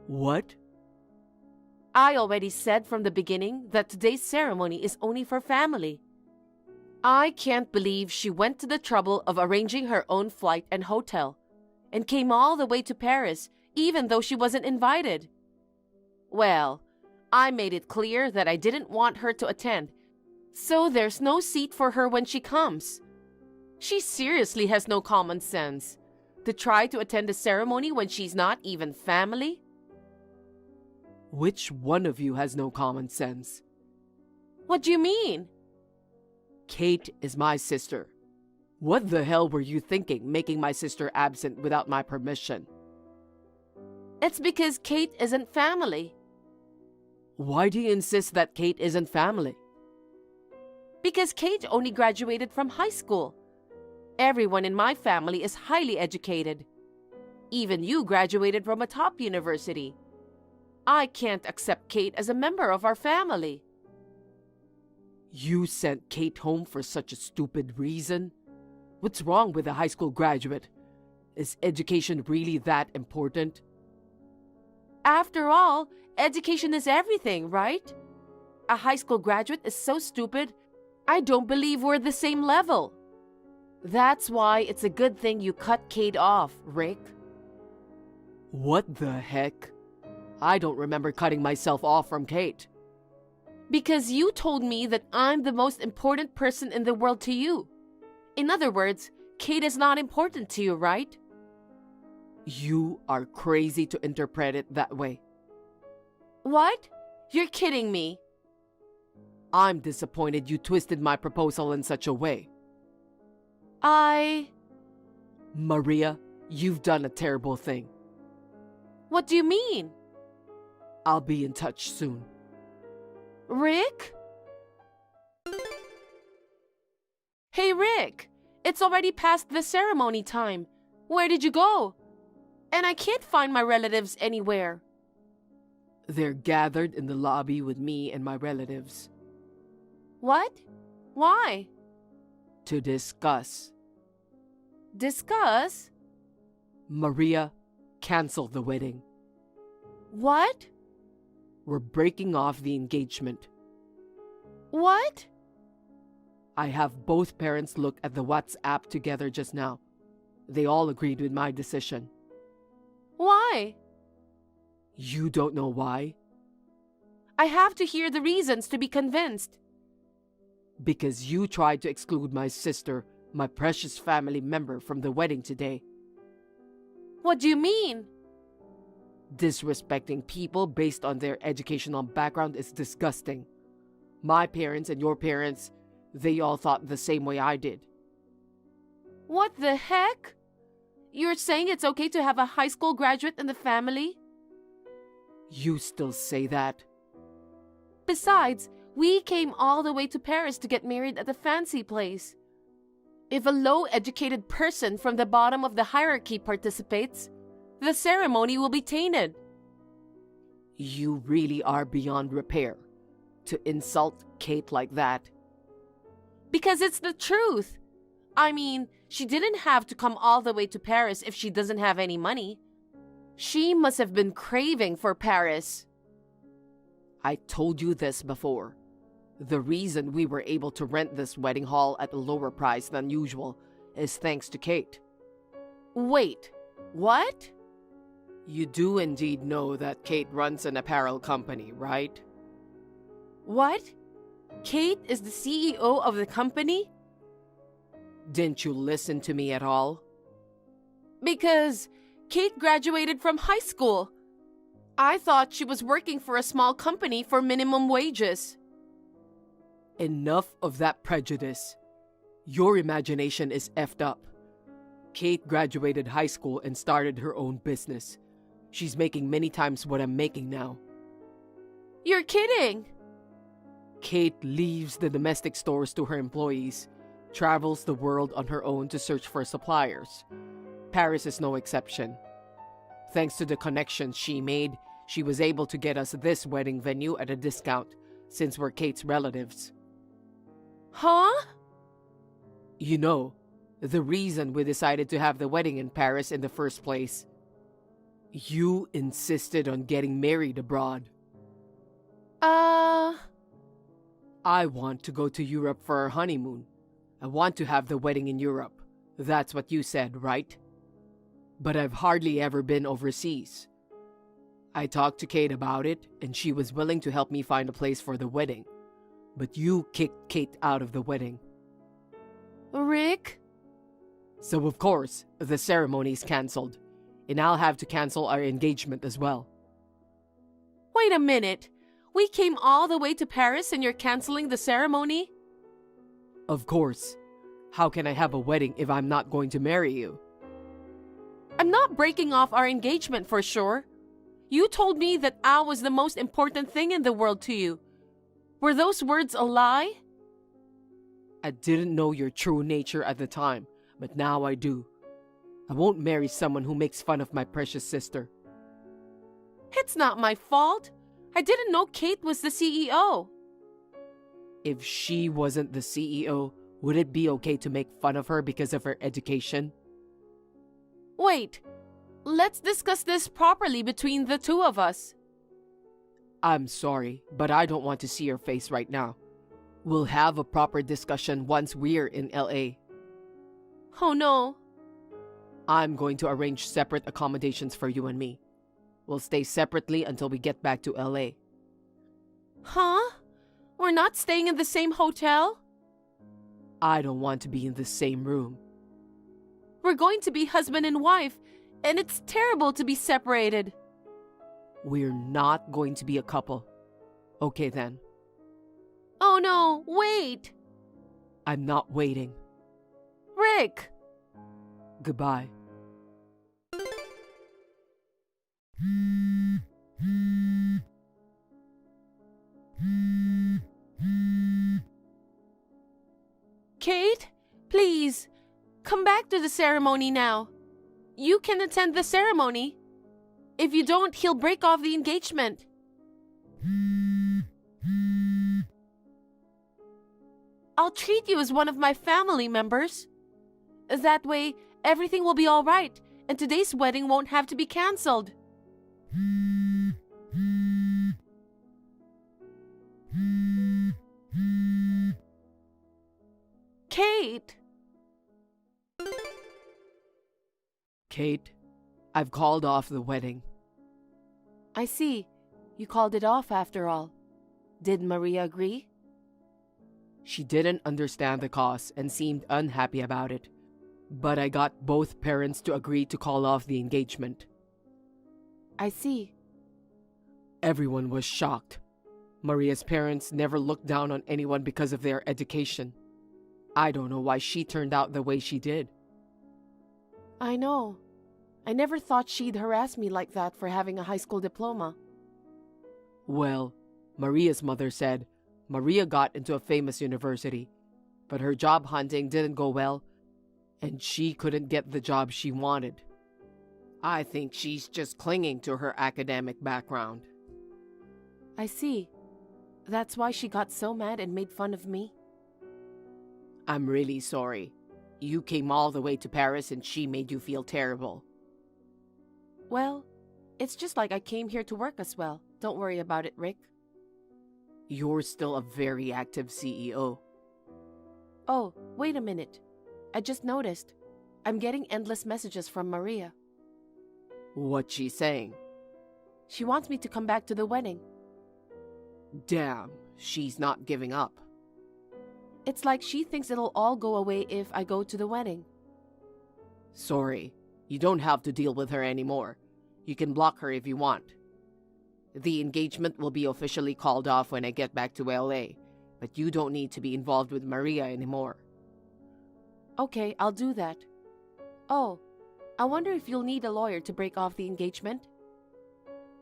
What? I already said from the beginning that today's ceremony is only for family. I can't believe she went to the trouble of arranging her own flight and hotel and came all the way to Paris even though she wasn't invited. Well, I made it clear that I didn't want her to attend, so there's no seat for her when she comes. She seriously has no common sense. To try to attend a ceremony when she's not even family? Which one of you has no common sense? What do you mean? Kate is my sister. What the hell were you thinking, making my sister absent without my permission? It's because Kate isn't family. Why do you insist that Kate isn't family? Because Kate only graduated from high school. Everyone in my family is highly educated. Even you graduated from a top university. I can't accept Kate as a member of our family. You sent Kate home for such a stupid reason? What's wrong with a high school graduate? Is education really that important? After all, education is everything, right? A high school graduate is so stupid, I don't believe we're the same level. That's why it's a good thing you cut Kate off, Rick. What the heck? I don't remember cutting myself off from Kate. Because you told me that I'm the most important person in the world to you. In other words, Kate is not important to you, right? You are crazy to interpret it that way. What? You're kidding me. I'm disappointed you twisted my proposal in such a way. Maria, you've done a terrible thing. What do you mean? I'll be in touch soon. Rick? Hey, Rick! It's already past the ceremony time. Where did you go? And I can't find my relatives anywhere. They're gathered in the lobby with me and my relatives. What? Why? To discuss. Discuss? Maria, cancel the wedding. What? We're breaking off the engagement. What? I have both parents look at the WhatsApp together just now. They all agreed with my decision. Why? You don't know why? I have to hear the reasons to be convinced. Because you tried to exclude my sister, my precious family member, from the wedding today. What do you mean? Disrespecting people based on their educational background is disgusting. My parents and your parents, they all thought the same way I did. What the heck? You're saying it's okay to have a high school graduate in the family? You still say that? Besides, we came all the way to Paris to get married at a fancy place. If a low-educated person from the bottom of the hierarchy participates, the ceremony will be tainted. You really are beyond repair to insult Kate like that. Because it's the truth. I mean, she didn't have to come all the way to Paris if she doesn't have any money. She must have been craving for Paris. I told you this before. The reason we were able to rent this wedding hall at a lower price than usual is thanks to Kate. Wait, what? You do indeed know that Kate runs an apparel company, right? What? Kate is the CEO of the company? Didn't you listen to me at all? Because Kate graduated from high school. I thought she was working for a small company for minimum wages. Enough of that prejudice. Your imagination is effed up. Kate graduated high school and started her own business. She's making many times what I'm making now. You're kidding! Kate leaves the domestic stores to her employees, travels the world on her own to search for suppliers. Paris is no exception. Thanks to the connections she made, she was able to get us this wedding venue at a discount, since we're Kate's relatives. Huh? You know, the reason we decided to have the wedding in Paris in the first place. You insisted on getting married abroad. I want to go to Europe for our honeymoon. I want to have the wedding in Europe. That's what you said, right? But I've hardly ever been overseas. I talked to Kate about it, and she was willing to help me find a place for the wedding. But you kicked Kate out of the wedding. Rick, So of course, the ceremony is cancelled. And I'll have to cancel our engagement as well. Wait a minute. We came all the way to Paris and you're canceling the ceremony? Of course. How can I have a wedding if I'm not going to marry you? I'm not breaking off our engagement for sure. You told me that I was the most important thing in the world to you. Were those words a lie? I didn't know your true nature at the time, but now I do. I won't marry someone who makes fun of my precious sister. It's not my fault. I didn't know Kate was the CEO. If she wasn't the CEO, would it be okay to make fun of her because of her education? Wait, let's discuss this properly between the two of us. I'm sorry, but I don't want to see your face right now. We'll have a proper discussion once we're in LA. Oh no. I'm going to arrange separate accommodations for you and me. We'll stay separately until we get back to LA. Huh? We're not staying in the same hotel? I don't want to be in the same room. We're going to be husband and wife, and it's terrible to be separated. We're not going to be a couple. Okay then. Oh no, wait! I'm not waiting. Rick! Goodbye. Kate, please, come back to the ceremony now. You can attend the ceremony. If you don't, he'll break off the engagement. I'll treat you as one of my family members. That way, everything will be all right, and today's wedding won't have to be cancelled. Kate! Kate, I've called off the wedding. I see. You called it off after all. Did Maria agree? She didn't understand the cause and seemed unhappy about it. But I got both parents to agree to call off the engagement. I see. Everyone was shocked. Maria's parents never looked down on anyone because of their education. I don't know why she turned out the way she did. I know. I never thought she'd harass me like that for having a high school diploma. Well, Maria's mother said Maria got into a famous university, but her job hunting didn't go well, and she couldn't get the job she wanted. I think she's just clinging to her academic background. I see. That's why she got so mad and made fun of me? I'm really sorry. You came all the way to Paris and she made you feel terrible. Well, it's just like I came here to work as well. Don't worry about it, Rick. You're still a very active CEO. Oh, wait a minute. I just noticed. I'm getting endless messages from Maria. What's she saying? She wants me to come back to the wedding. Damn, she's not giving up. It's like she thinks it'll all go away if I go to the wedding. Sorry, you don't have to deal with her anymore. You can block her if you want. The engagement will be officially called off when I get back to LA, but you don't need to be involved with Maria anymore. Okay, I'll do that. Oh, I wonder if you'll need a lawyer to break off the engagement?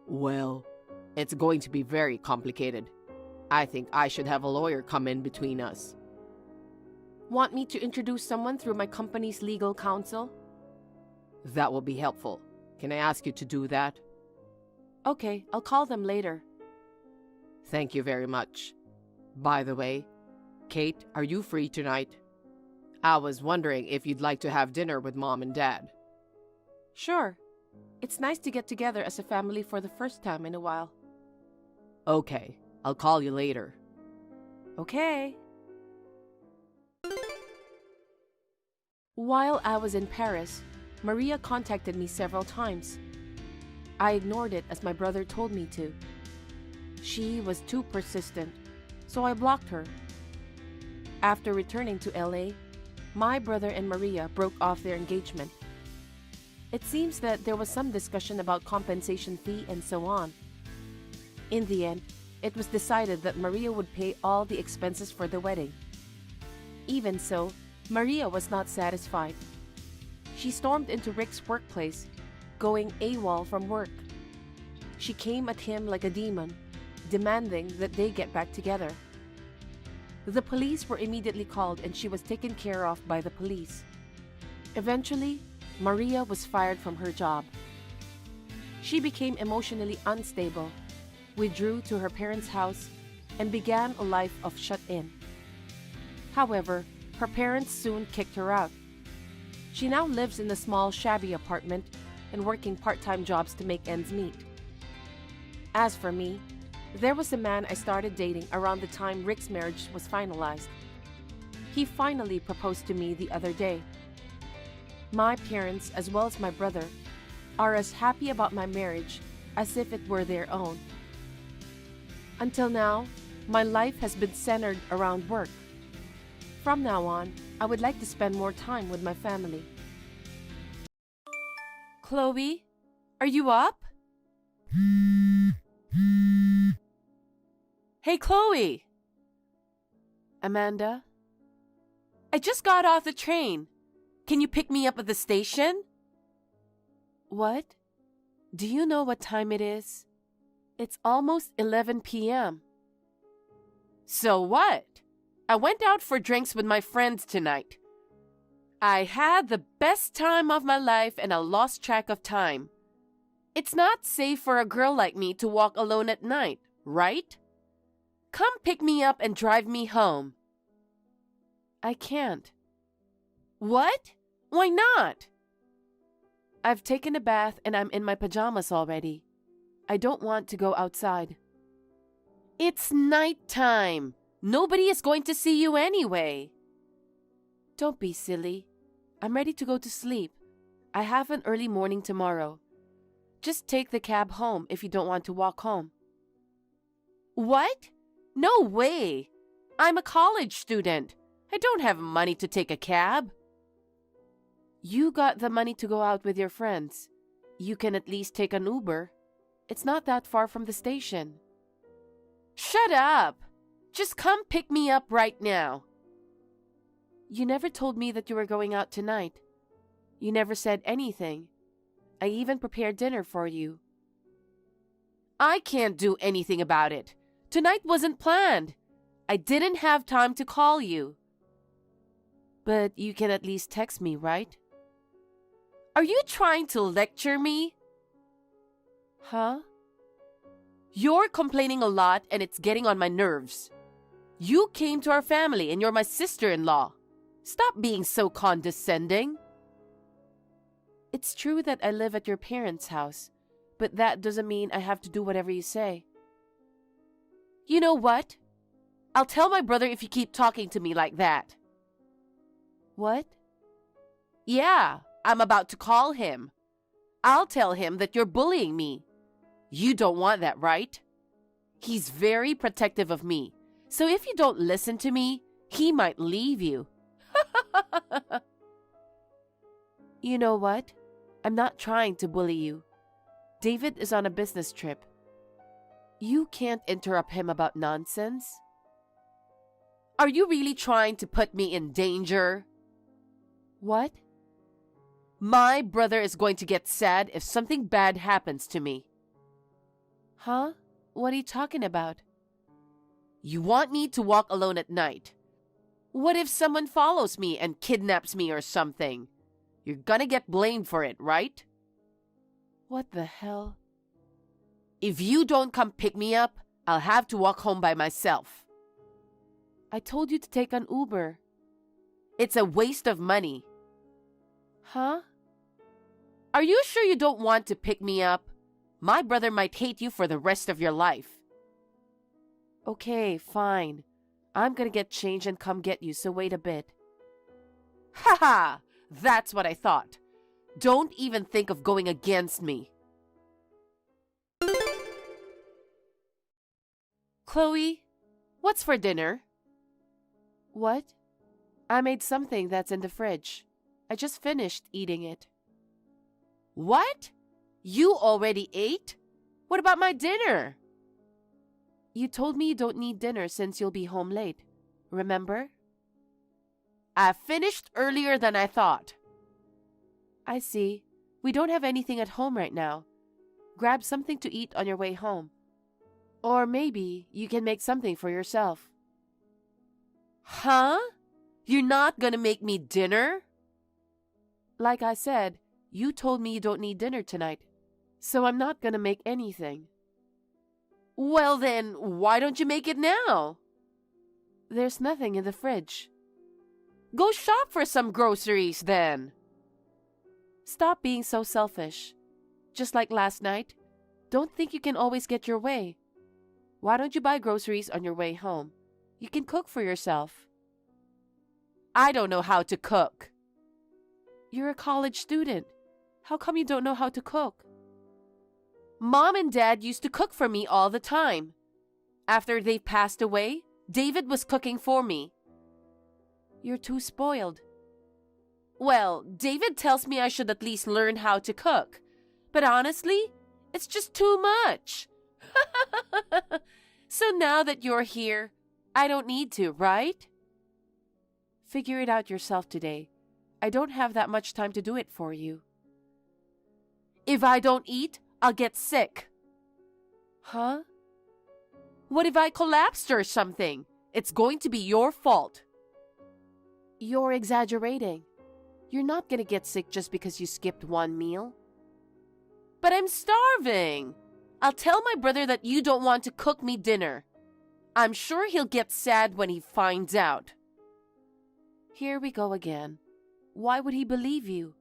Well, it's going to be very complicated. I think I should have a lawyer come in between us. Want me to introduce someone through my company's legal counsel? That will be helpful. Can I ask you to do that? Okay, I'll call them later. Thank you very much. By the way, Kate, are you free tonight? I was wondering if you'd like to have dinner with Mom and Dad. Sure. It's nice to get together as a family for the first time in a while. Okay, I'll call you later. Okay. While I was in Paris, Maria contacted me several times. I ignored it as my brother told me to. She was too persistent, so I blocked her. After returning to LA, my brother and Maria broke off their engagement. It seems that there was some discussion about compensation fee and so on. In the end, it was decided that Maria would pay all the expenses for the wedding. Even so, Maria was not satisfied. She stormed into Rick's workplace, going AWOL from work. She came at him like a demon, demanding that they get back together. The police were immediately called and she was taken care of by the police. Eventually, Maria was fired from her job. She became emotionally unstable, withdrew to her parents' house, and began a life of shut-in. However, her parents soon kicked her out. She now lives in a small, shabby apartment and working part-time jobs to make ends meet. As for me, there was a man I started dating around the time Rick's marriage was finalized. He finally proposed to me the other day. My parents, as well as my brother, are as happy about my marriage as if it were their own. Until now, my life has been centered around work. From now on, I would like to spend more time with my family. Chloe, are you up? Hey, Chloe! Amanda? I just got off the train. Can you pick me up at the station? What? Do you know what time it is? It's almost 11 p.m. So what? I went out for drinks with my friends tonight. I had the best time of my life and I lost track of time. It's not safe for a girl like me to walk alone at night, right? Come pick me up and drive me home. I can't. What? Why not? I've taken a bath and I'm in my pajamas already. I don't want to go outside. It's nighttime. Nobody is going to see you anyway. Don't be silly. I'm ready to go to sleep. I have an early morning tomorrow. Just take the cab home if you don't want to walk home. What? No way. I'm a college student. I don't have money to take a cab. You got the money to go out with your friends. You can at least take an Uber. It's not that far from the station. Shut up! Just come pick me up right now. You never told me that you were going out tonight. You never said anything. I even prepared dinner for you. I can't do anything about it. Tonight wasn't planned. I didn't have time to call you. But you can at least text me, right? Are you trying to lecture me? Huh? You're complaining a lot and it's getting on my nerves. You came to our family and you're my sister-in-law. Stop being so condescending. It's true that I live at your parents' house, but that doesn't mean I have to do whatever you say. You know what? I'll tell my brother if you keep talking to me like that. What? Yeah, I'm about to call him. I'll tell him that you're bullying me. You don't want that, right? He's very protective of me, so if you don't listen to me, he might leave you. You know what? I'm not trying to bully you. David is on a business trip. You can't interrupt him about nonsense. Are you really trying to put me in danger? What? My brother is going to get sad if something bad happens to me. Huh? What are you talking about? You want me to walk alone at night. What if someone follows me and kidnaps me or something? You're gonna get blamed for it, right? What the hell? If you don't come pick me up, I'll have to walk home by myself. I told you to take an Uber. It's a waste of money. Huh? Are you sure you don't want to pick me up? My brother might hate you for the rest of your life. Okay, fine. I'm gonna get changed and come get you, so wait a bit. Ha ha! That's what I thought. Don't even think of going against me. Chloe, what's for dinner? What? I made something that's in the fridge. I just finished eating it. What? You already ate? What about my dinner? You told me you don't need dinner since you'll be home late. Remember? I finished earlier than I thought. I see. We don't have anything at home right now. Grab something to eat on your way home. Or maybe you can make something for yourself. Huh? You're not gonna make me dinner? Like I said, you told me you don't need dinner tonight, so I'm not gonna make anything. Well then, why don't you make it now? There's nothing in the fridge. Go shop for some groceries then. Stop being so selfish. Just like last night, don't think you can always get your way. Why don't you buy groceries on your way home? You can cook for yourself. I don't know how to cook. You're a college student. How come you don't know how to cook? Mom and Dad used to cook for me all the time. After they passed away, David was cooking for me. You're too spoiled. Well, David tells me I should at least learn how to cook. But honestly, it's just too much. So now that you're here, I don't need to, right? Figure it out yourself today. I don't have that much time to do it for you. If I don't eat, I'll get sick. Huh? What if I collapsed or something? It's going to be your fault. You're exaggerating. You're not gonna get sick just because you skipped one meal. But I'm starving. I'll tell my brother that you don't want to cook me dinner. I'm sure he'll get sad when he finds out. Here we go again. Why would he believe you?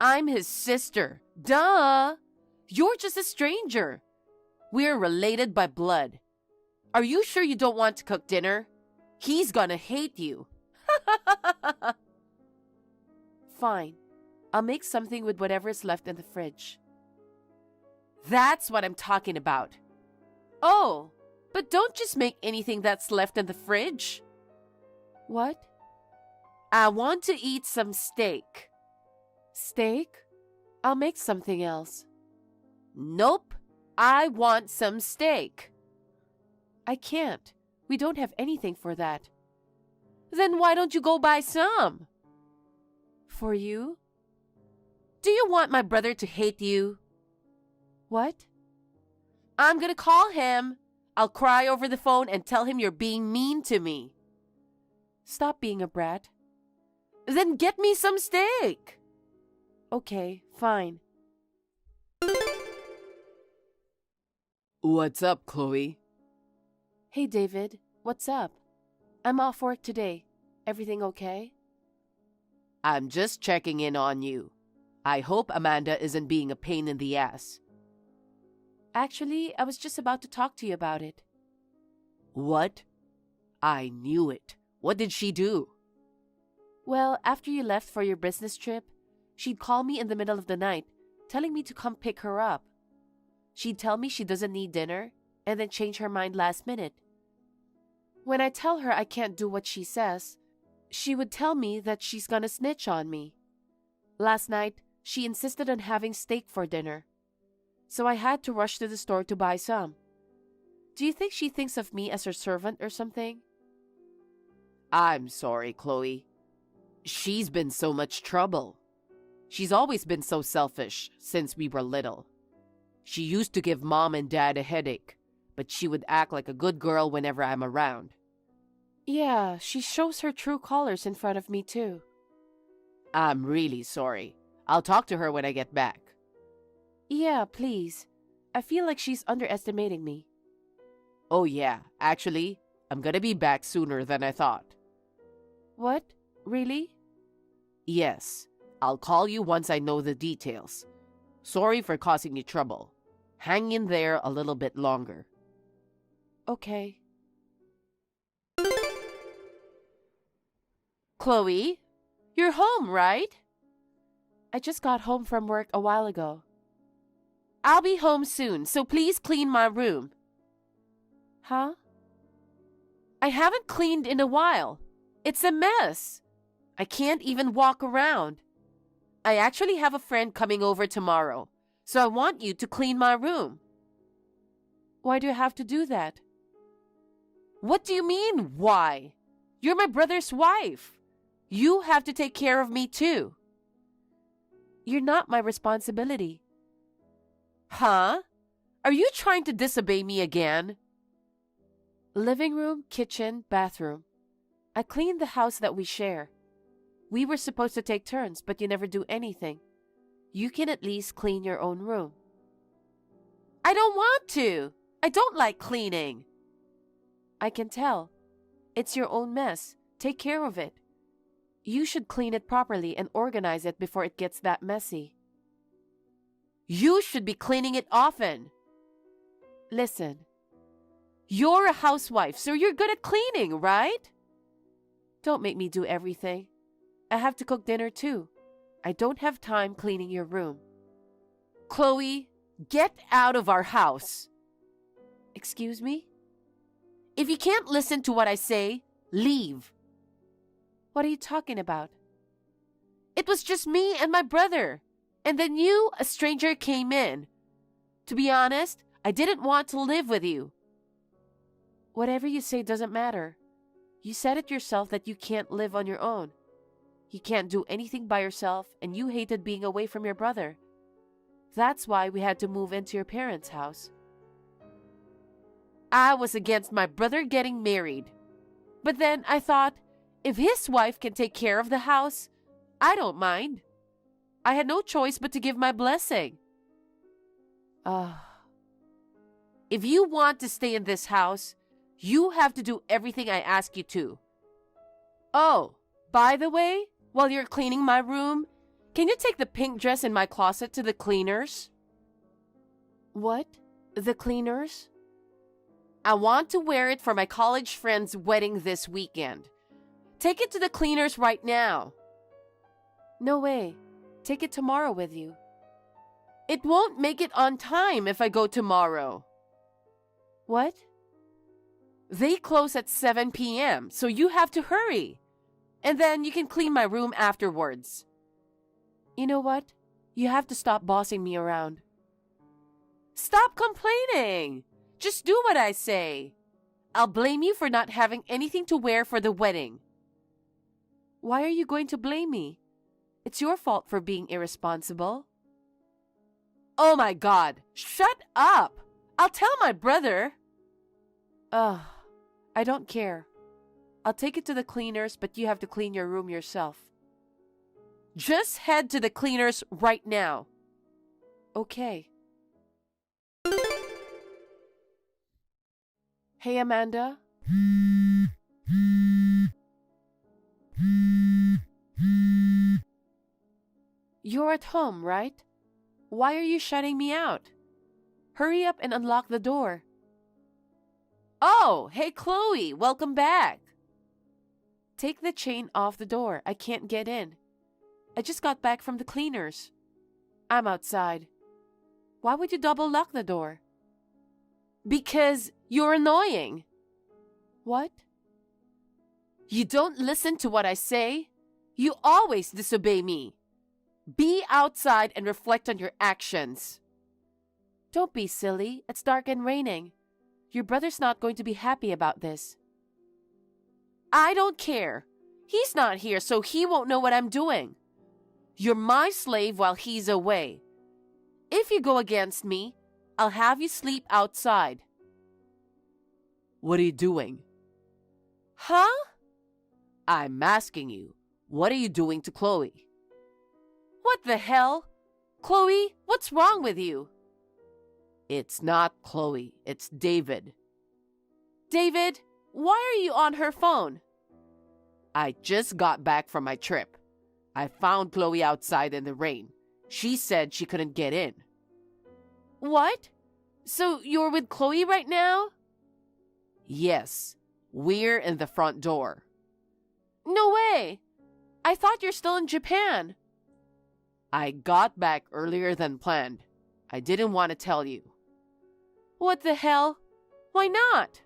I'm his sister. Duh! You're just a stranger. We're related by blood. Are you sure you don't want to cook dinner? He's gonna hate you. Fine. I'll make something with whatever is left in the fridge. That's what I'm talking about. Oh, but don't just make anything that's left in the fridge. What? I want to eat some steak. Steak? I'll make something else. Nope. I want some steak. I can't. We don't have anything for that. Then why don't you go buy some? For you? Do you want my brother to hate you? What? I'm gonna call him. I'll cry over the phone and tell him you're being mean to me. Stop being a brat. Then get me some steak. Okay, fine. What's up, Chloe? Hey, David. What's up? I'm off work today. Everything okay? I'm just checking in on you. I hope Amanda isn't being a pain in the ass. Actually, I was just about to talk to you about it. What? I knew it. What did she do? Well, after you left for your business trip, she'd call me in the middle of the night, telling me to come pick her up. She'd tell me she doesn't need dinner, and then change her mind last minute. When I tell her I can't do what she says, she would tell me that she's gonna snitch on me. Last night, she insisted on having steak for dinner, so I had to rush to the store to buy some. Do you think she thinks of me as her servant or something? I'm sorry, Chloe. She's been so much trouble. She's always been so selfish since we were little. She used to give Mom and Dad a headache, but she would act like a good girl whenever I'm around. Yeah, she shows her true colors in front of me too. I'm really sorry. I'll talk to her when I get back. Yeah, please. I feel like she's underestimating me. Oh yeah, actually, I'm gonna be back sooner than I thought. What? Really? Yes, I'll call you once I know the details. Sorry for causing you trouble. Hang in there a little bit longer. Okay. Chloe, you're home, right? I just got home from work a while ago. I'll be home soon, so please clean my room. Huh? I haven't cleaned in a while. It's a mess. I can't even walk around. I actually have a friend coming over tomorrow, so I want you to clean my room. Why do you have to do that? What do you mean, why? You're my brother's wife. You have to take care of me too. You're not my responsibility. Huh? Are you trying to disobey me again? Living room, kitchen, bathroom. I cleaned the house that we share. We were supposed to take turns, but you never do anything. You can at least clean your own room. I don't want to. I don't like cleaning. I can tell. It's your own mess. Take care of it. You should clean it properly and organize it before it gets that messy. You should be cleaning it often. Listen, you're a housewife, so you're good at cleaning, right? Don't make me do everything. I have to cook dinner too. I don't have time cleaning your room. Chloe, get out of our house. Excuse me? If you can't listen to what I say, leave. What are you talking about? It was just me and my brother. And then you, a stranger, came in. To be honest, I didn't want to live with you. Whatever you say doesn't matter. You said it yourself that you can't live on your own. You can't do anything by yourself, and you hated being away from your brother. That's why we had to move into your parents' house. I was against my brother getting married. But then I thought, if his wife can take care of the house, I don't mind. I had no choice but to give my blessing. If you want to stay in this house, you have to do everything I ask you to. Oh, by the way, while you're cleaning my room, can you take the pink dress in my closet to the cleaners? What? The cleaners? I want to wear it for my college friend's wedding this weekend. Take it to the cleaners right now. No way. Take it tomorrow with you. It won't make it on time if I go tomorrow. What? They close at 7 p.m., so you have to hurry. And then you can clean my room afterwards. You know what? You have to stop bossing me around. Stop complaining! Just do what I say. I'll blame you for not having anything to wear for the wedding. Why are you going to blame me? It's your fault for being irresponsible. Oh my God! Shut up! I'll tell my brother. I don't care. I'll take it to the cleaners, but you have to clean your room yourself. Just head to the cleaners right now. Okay. Hey, Amanda. You're at home, right? Why are you shutting me out? Hurry up and unlock the door. Oh, hey, Chloe, welcome back. Take the chain off the door. I can't get in. I just got back from the cleaners. I'm outside. Why would you double lock the door? Because you're annoying. What? You don't listen to what I say? You always disobey me. Be outside and reflect on your actions. Don't be silly. It's dark and raining. Your brother's not going to be happy about this. I don't care. He's not here, so he won't know what I'm doing. You're my slave while he's away. If you go against me, I'll have you sleep outside. What are you doing? Huh? I'm asking you, what are you doing to Chloe? What the hell? Chloe, what's wrong with you? It's not Chloe, it's David. David, why are you on her phone? I just got back from my trip. I found Chloe outside in the rain. She said she couldn't get in. What? So you're with Chloe right now? Yes, we're in the front door. No way! I thought you're still in Japan. I got back earlier than planned. I didn't want to tell you. What the hell? Why not?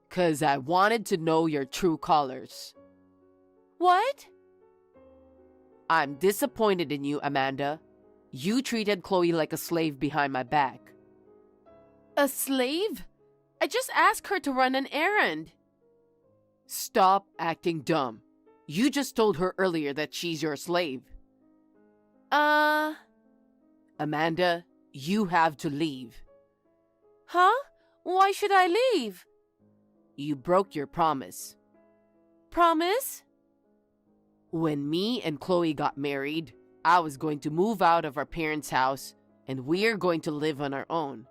'Cause I wanted to know your true colors. What? I'm disappointed in you, Amanda. You treated Chloe like a slave behind my back. A slave? I just asked her to run an errand. Stop acting dumb. You just told her earlier that she's your slave. Amanda, you have to leave. Huh? Why should I leave? You broke your promise. Promise? When me and Chloe got married, I was going to move out of our parents' house and we're going to live on our own.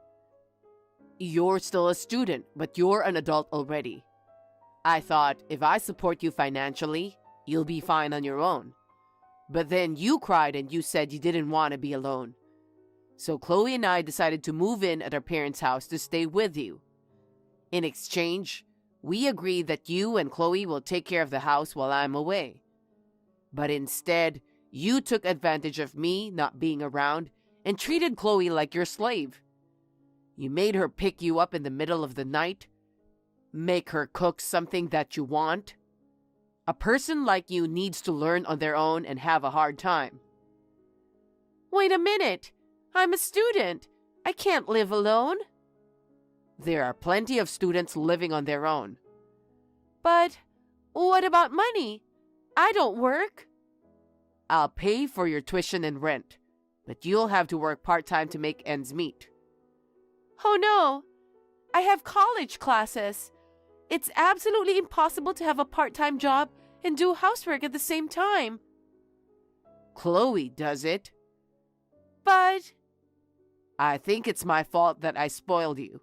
You're still a student, but you're an adult already. I thought if I support you financially, you'll be fine on your own. But then you cried and you said you didn't want to be alone. So Chloe and I decided to move in at our parents' house to stay with you. In exchange, we agreed that you and Chloe will take care of the house while I'm away. But instead, you took advantage of me not being around and treated Chloe like your slave. You made her pick you up in the middle of the night, make her cook something that you want. A person like you needs to learn on their own and have a hard time. Wait a minute. I'm a student. I can't live alone. There are plenty of students living on their own. But what about money? I don't work. I'll pay for your tuition and rent, but you'll have to work part-time to make ends meet. Oh no, I have college classes. It's absolutely impossible to have a part-time job and do housework at the same time. Chloe does it. But I think it's my fault that I spoiled you.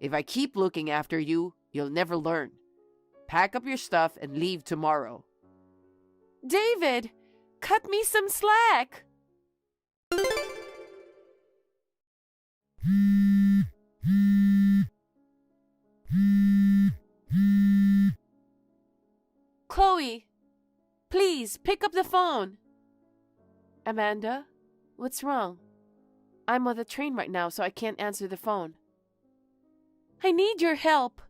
If I keep looking after you, you'll never learn. Pack up your stuff and leave tomorrow. David, cut me some slack. Chloe, please pick up the phone. Amanda, what's wrong? I'm on the train right now, so I can't answer the phone. I need your help.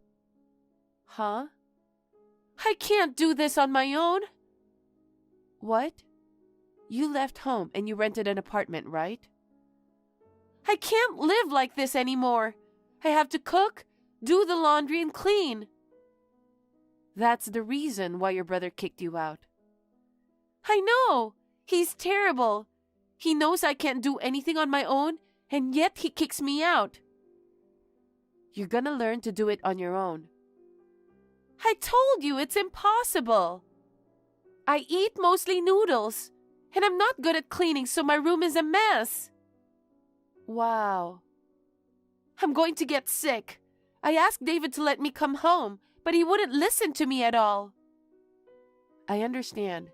Huh? I can't do this on my own. What? You left home and you rented an apartment, right? I can't live like this anymore. I have to cook, do the laundry, and clean. That's the reason why your brother kicked you out. I know. He's terrible. He knows I can't do anything on my own, and yet he kicks me out. You're gonna learn to do it on your own. I told you it's impossible. I eat mostly noodles, and I'm not good at cleaning, so my room is a mess. Wow. I'm going to get sick. I asked David to let me come home, but he wouldn't listen to me at all. I understand.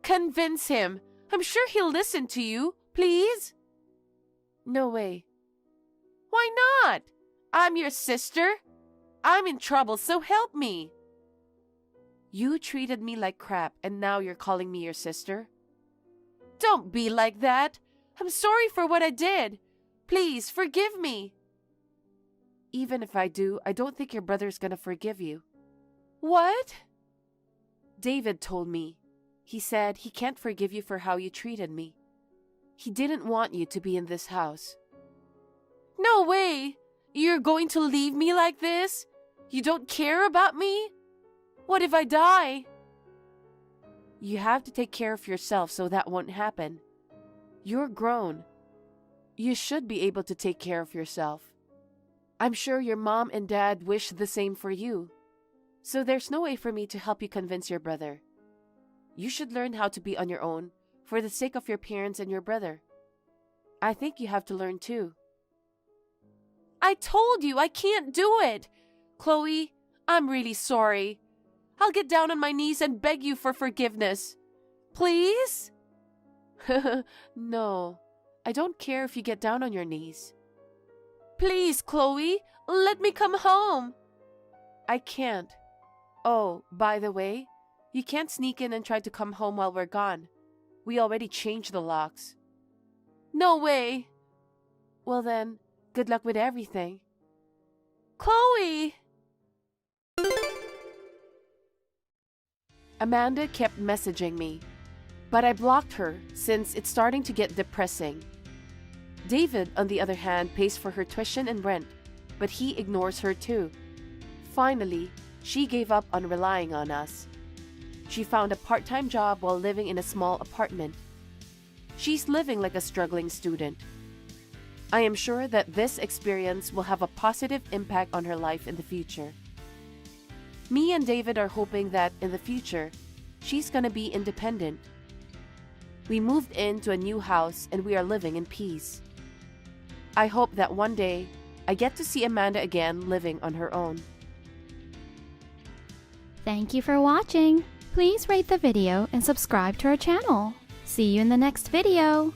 Convince him. I'm sure he'll listen to you. Please? No way. Why not? I'm your sister. I'm in trouble, so help me. You treated me like crap, and now you're calling me your sister? Don't be like that. I'm sorry for what I did. Please, forgive me. Even if I do, I don't think your brother's gonna forgive you. What? David told me. He said he can't forgive you for how you treated me. He didn't want you to be in this house. No way! You're going to leave me like this? You don't care about me? What if I die? You have to take care of yourself so that won't happen. You're grown. You should be able to take care of yourself. I'm sure your mom and dad wish the same for you. So there's no way for me to help you convince your brother. You should learn how to be on your own for the sake of your parents and your brother. I think you have to learn too. I told you I can't do it. Chloe, I'm really sorry. I'll get down on my knees and beg you for forgiveness. Please? No, I don't care if you get down on your knees. Please, Chloe, let me come home. I can't. Oh, by the way, you can't sneak in and try to come home while we're gone. We already changed the locks. No way. Well then, good luck with everything. Chloe! Amanda kept messaging me, but I blocked her since it's starting to get depressing. David, on the other hand, pays for her tuition and rent, but he ignores her too. Finally, she gave up on relying on us. She found a part-time job while living in a small apartment. She's living like a struggling student. I am sure that this experience will have a positive impact on her life in the future. Me and David are hoping that in the future, she's gonna be independent. We moved into a new house and we are living in peace. I hope that one day, I get to see Amanda again living on her own. Thank you for watching. Please rate the video and subscribe to our channel. See you in the next video.